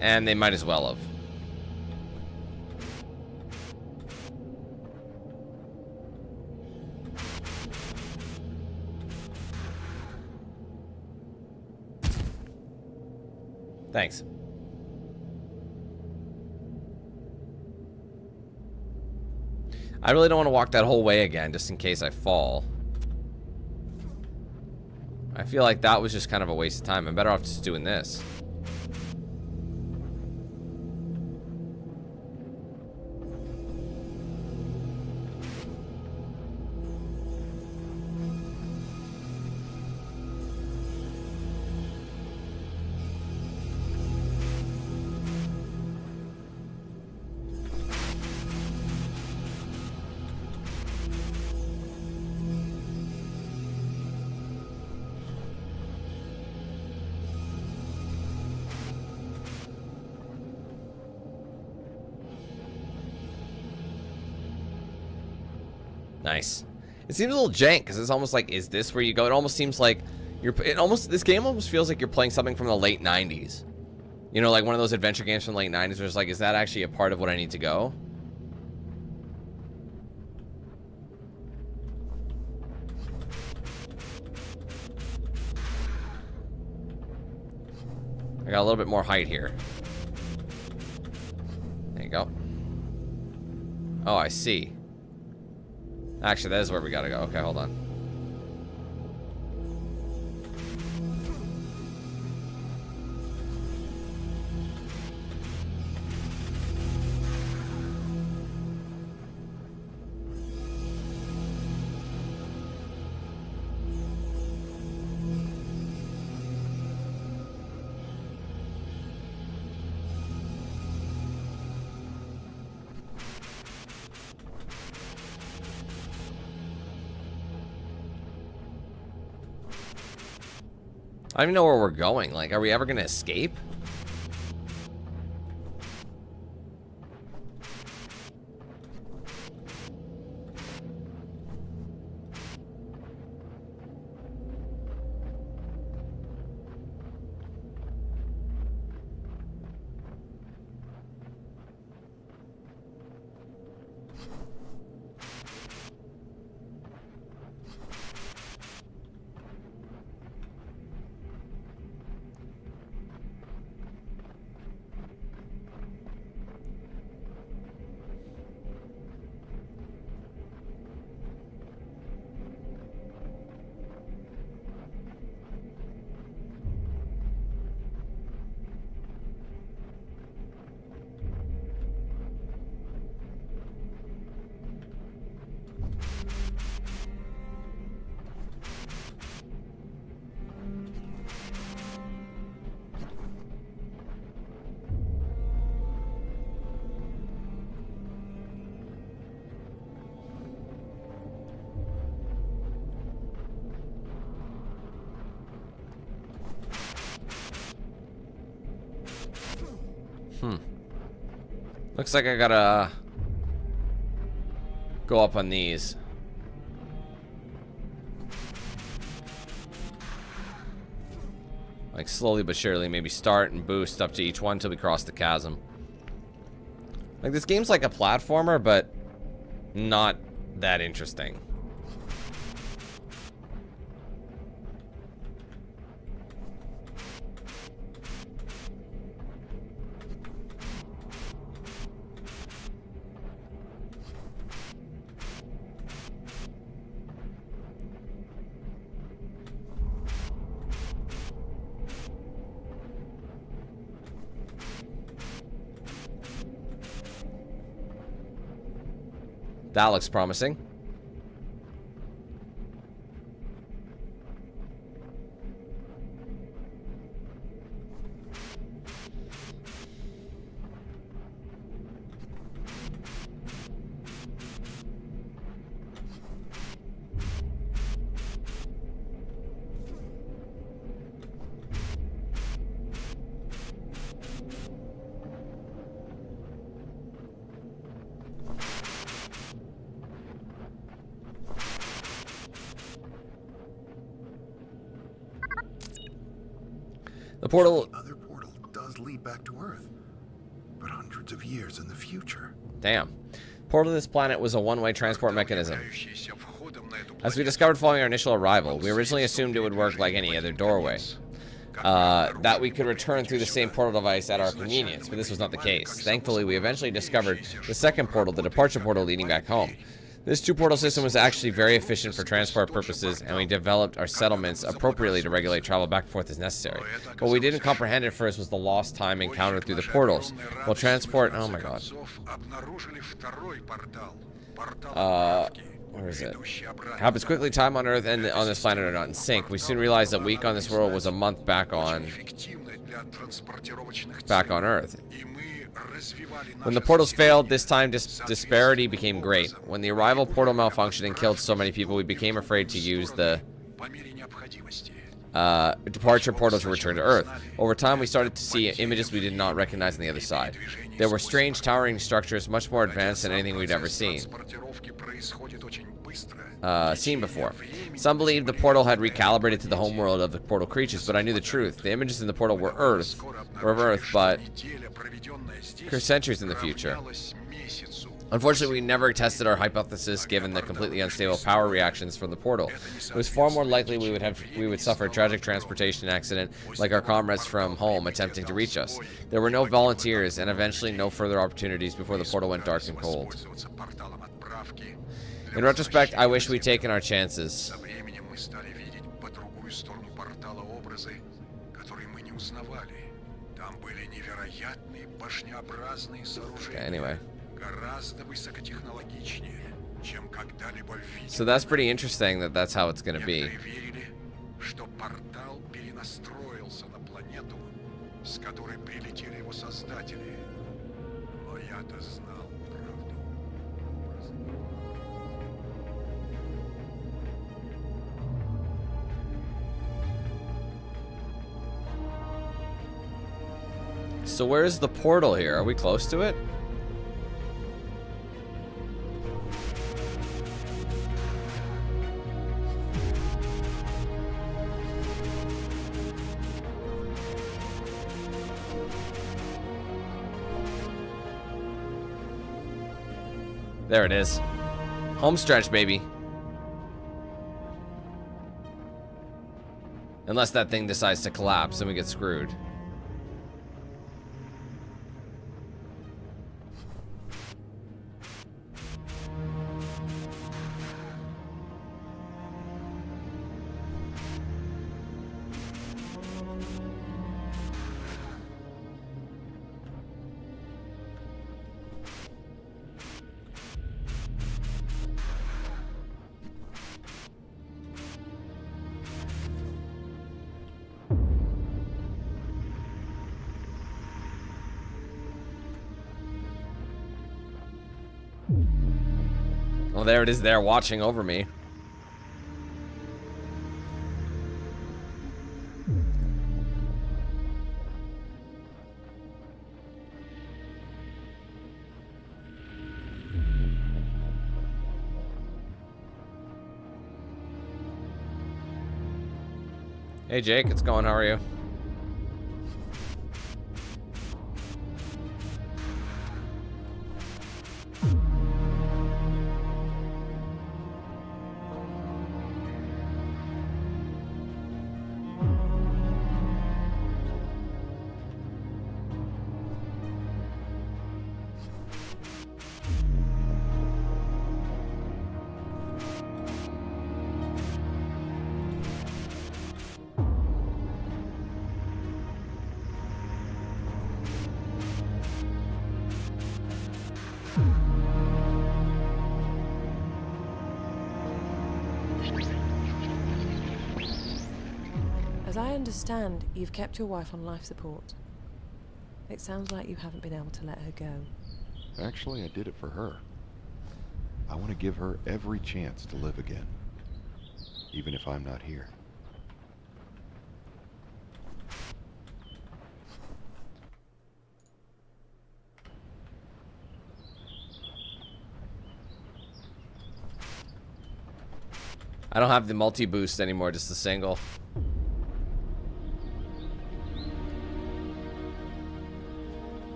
And they might as well have. Thanks. I really don't want to walk that whole way again, just in case I fall. I feel like that was just kind of a waste of time. I'm better off just doing this. Nice. It seems a little jank because it's almost like, is this where you go? It almost seems like this game almost feels like you're playing something from the late 90s. You know, like one of those adventure games from the late 90s where it's like, is that actually a part of what I need to go? I got a little bit more height here. There you go. Oh, I see. Actually, that is where we gotta go. Okay, hold on. I don't even know where we're going. Like, are we ever gonna escape? Looks like I gotta go up on these. Like slowly but surely, maybe start and boost up to each one until we cross the chasm. Like this game's like a platformer, but not that interesting. That looks promising. The portal... The other portal does lead back to Earth, but hundreds of years in the future. Damn. Portal to this planet was a one-way transport mechanism. As we discovered following our initial arrival, we originally assumed it would work like any other doorway. That we could return through the same portal device at our convenience, but this was not the case. Thankfully, we eventually discovered the second portal, the departure portal leading back home. This two-portal system was actually very efficient for transport purposes, and we developed our settlements appropriately to regulate travel back and forth as necessary. What we didn't comprehend at first was the lost time encountered through the portals. While transport... Oh my god. Where is it? Happens quickly. Time on Earth and on this planet are not in sync. We soon realized a week on this world was a month back on Earth. When the portals failed, this time disparity became great. When the arrival portal malfunctioned and killed so many people, we became afraid to use the departure portal to return to Earth. Over time, we started to see images we did not recognize on the other side. There were strange towering structures, much more advanced than anything we'd ever seen before. Some believed the portal had recalibrated to the homeworld of the portal creatures, but I knew the truth. The images in the portal were of Earth, but centuries in the future. Unfortunately, we never tested our hypothesis given the completely unstable power reactions from the portal. It was far more likely we would suffer a tragic transportation accident like our comrades from home attempting to reach us. There were no volunteers and eventually no further opportunities before the portal went dark and cold. In retrospect, I wish we'd taken our chances. Okay, anyway. So that's pretty interesting that that's how it's going to be. So where's the portal here? Are we close to it? There it is. Home stretch, baby. Unless that thing decides to collapse and we get screwed. Well, there it is there watching over me. Hey Jake, it's going. How are you? As I understand, you've kept your wife on life support. It sounds like you haven't been able to let her go. Actually, I did it for her. I want to give her every chance to live again, even if I'm not here. I don't have the multi-boost anymore, just the single.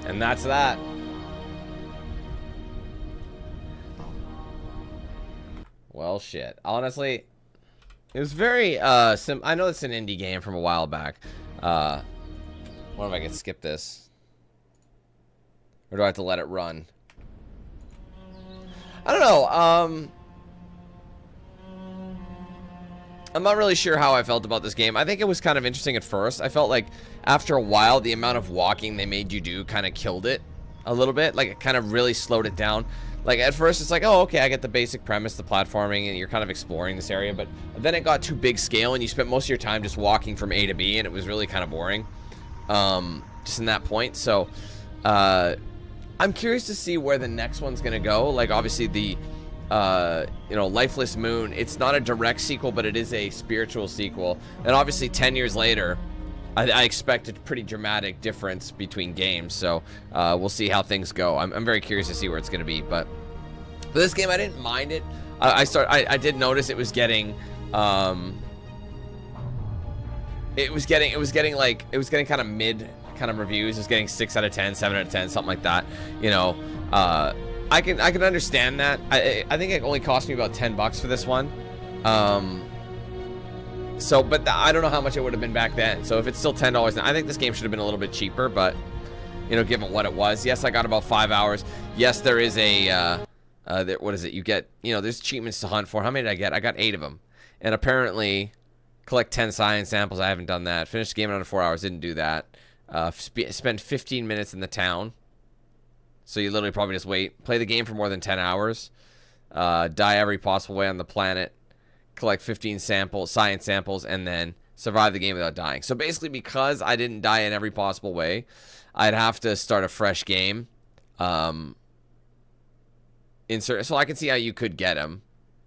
And that's that. Well, shit. Honestly, it was very, I know it's an indie game from a while back. What if I can skip this? Or do I have to let it run? I don't know, I'm not really sure how I felt about this game. I think it was kind of interesting at first. I felt like after a while, the amount of walking they made you do kind of killed it a little bit. Like, it kind of really slowed it down. Like, at first, it's like, oh, okay, I get the basic premise, the platforming, and you're kind of exploring this area. But then it got too big scale, and you spent most of your time just walking from A to B, and it was really kind of boring. Just in that point. So, I'm curious to see where the next one's going to go. Like, obviously, the, you know, Lifeless Moon, it's not a direct sequel, but it is a spiritual sequel. And obviously, 10 years later, I expect a pretty dramatic difference between games, so we'll see how things go. I'm very curious to see where it's going to be, but for this game, I didn't mind it. I did notice it was getting kind of mid kind of reviews. It was getting 6 out of 10, 7 out of 10, something like that. You know, I can understand that. I think it only cost me about $10 for this one. So, but I don't know how much it would have been back then. So if it's still $10 now, I think this game should have been a little bit cheaper, but, you know, given what it was. Yes, I got about 5 hours. Yes, there is a, what is it? You get, you know, there's achievements to hunt for. How many did I get? I got 8 of them. And apparently, collect 10 science samples. I haven't done that. Finished the game in under 4 hours. Didn't do that. Spend 15 minutes in the town. So you literally probably just wait. Play the game for more than 10 hours. Die every possible way on the planet. Collect 15 science samples, and then survive the game without dying. So basically, because I didn't die in every possible way, I'd have to start a fresh game. So I can see how you could get them.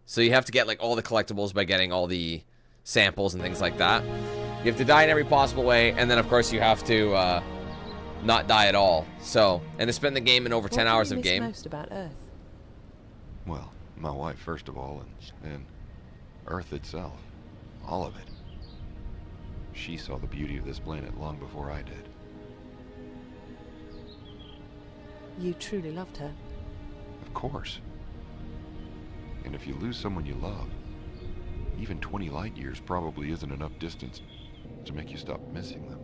So you have to get like all the collectibles by getting all the samples and things like that. You have to die in every possible way, and then of course you have to not die at all. So, and to spend the game in over 10 hours of game. What do you miss most about Earth? Well, my wife first of all, and Earth itself. All of it. She saw the beauty of this planet long before I did. You truly loved her. Of course. And if you lose someone you love, even 20 light years probably isn't enough distance to make you stop missing them.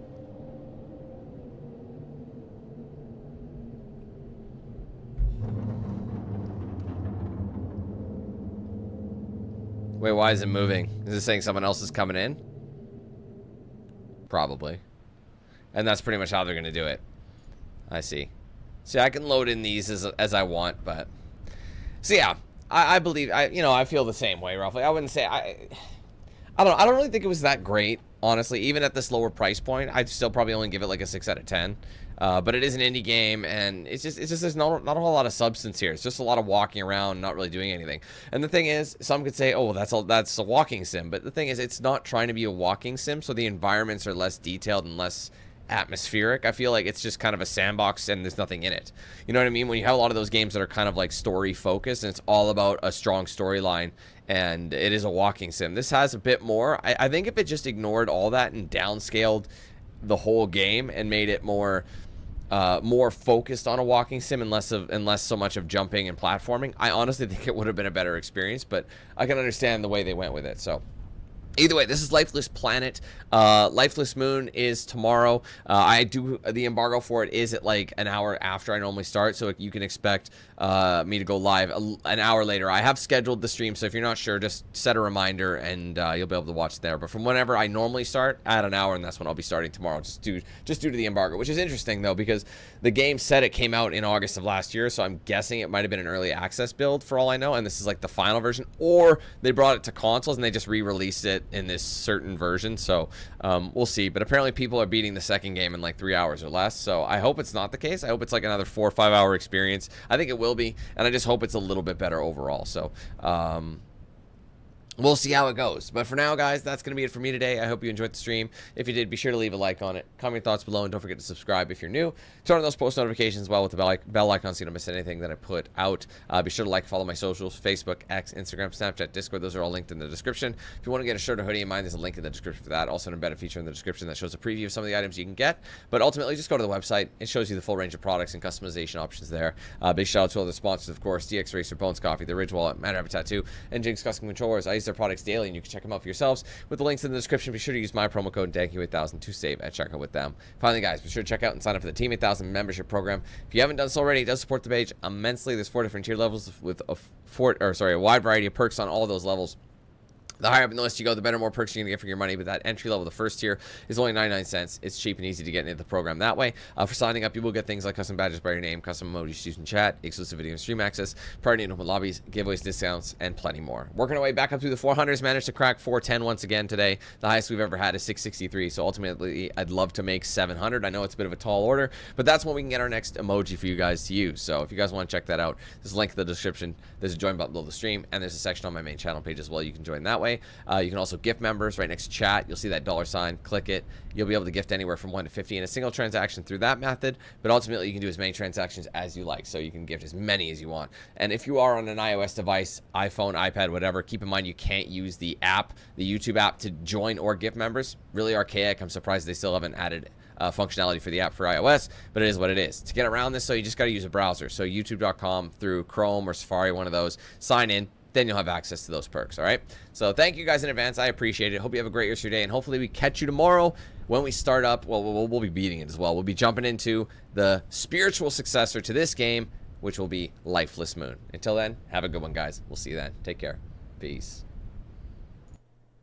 Wait, why is it moving? Is it saying someone else is coming in? Probably. And that's pretty much how they're going to do it. I see. See, I can load in these as I want, but... So, yeah. I believe... I feel the same way, roughly. I wouldn't say... I don't know. I don't really think it was that great, honestly. Even at this lower price point, I'd still probably only give it like a 6 out of 10. But it is an indie game, and it's just there's not a whole lot of substance here. It's just a lot of walking around, not really doing anything. And the thing is, some could say, oh, that's a walking sim. But the thing is, it's not trying to be a walking sim, so the environments are less detailed and less atmospheric. I feel like it's just kind of a sandbox and there's nothing in it. You know what I mean? When you have a lot of those games that are kind of like story focused and it's all about a strong storyline and it is a walking sim. This has a bit more. I think if it just ignored all that and downscaled the whole game and made it more focused on a walking sim and less so much of jumping and platforming, I honestly think it would have been a better experience, but I can understand the way they went with it. So either way, this is Lifeless Planet. Lifeless Moon is tomorrow. The embargo for it is at like an hour after I normally start, so you can expect me to go live an hour later. I have scheduled the stream, so if you're not sure, just set a reminder and you'll be able to watch there. But from whenever I normally start, add an hour, and that's when I'll be starting tomorrow, just due to the embargo, which is interesting though, because the game said it came out in August of last year, so I'm guessing it might have been an early access build for all I know, and this is like the final version, or they brought it to consoles and they just re-released it in this certain version. So we'll see, but apparently people are beating the second game in like 3 hours or less, so I hope it's not the case. I hope it's like another 4 or 5 hour experience. I think it will be, and I just hope it's a little bit better overall. So we'll see how it goes. But for now, guys, that's going to be it for me today. I hope you enjoyed the stream. If you did, be sure to leave a like on it. Comment your thoughts below, and don't forget to subscribe if you're new. Turn on those post notifications as well with the bell icon so you don't miss anything that I put out. Be sure to like, follow my socials, Facebook, X, Instagram, Snapchat, Discord. Those are all linked in the description. If you want to get a shirt or hoodie in mind, there's a link in the description for that. Also, an embedded feature in the description that shows a preview of some of the items you can get. But ultimately, just go to the website. It shows you the full range of products and customization options there. Big shout out to all the sponsors, of course, DXRacer, Bones Coffee, The Ridge Wallet, Mad Rabbit Tattoo, and Jinx Custom Controllers. I use their products daily, and you can check them out for yourselves with the links in the description. Be sure to use my promo code DANKY8000 to save at checkout with them. Finally, guys, be sure to check out and sign up for the Team 8000 membership program. If you haven't done so already, it does support the page immensely. There's 4 different tier levels with a wide variety of perks on all of those levels. The higher up in the list you go, the better, more perks you're going to get for your money. But that entry level, the first tier, is only 99 cents. It's cheap and easy to get into the program that way. For signing up, you will get things like custom badges by your name, custom emojis used in chat, exclusive video and stream access, priority in open lobbies, giveaways, discounts, and plenty more. Working our way back up through the 400s, managed to crack 410 once again today. The highest we've ever had is 663. So ultimately, I'd love to make 700. I know it's a bit of a tall order, but that's when we can get our next emoji for you guys to use. So if you guys want to check that out, there's a link in the description. There's a join button below the stream, and there's a section on my main channel page as well. You can join that way. You can also gift members right next to chat. You'll see that $sign. Click it. You'll be able to gift anywhere from 1 to 50 in a single transaction through that method. But ultimately, you can do as many transactions as you like. So you can gift as many as you want. And if you are on an iOS device, iPhone, iPad, whatever, keep in mind you can't use the app, the YouTube app, to join or gift members. Really archaic. I'm surprised they still haven't added functionality for the app for iOS, but it is what it is. To get around this, so you just got to use a browser. So youtube.com through Chrome or Safari, one of those. Sign in. Then you'll have access to those perks, all right? So thank you guys in advance. I appreciate it. Hope you have a great rest of your day, and hopefully we catch you tomorrow when we start up. Well, we'll be beating it as well. We'll be jumping into the spiritual successor to this game, which will be Lifeless Moon. Until then, have a good one, guys. We'll see you then. Take care. Peace.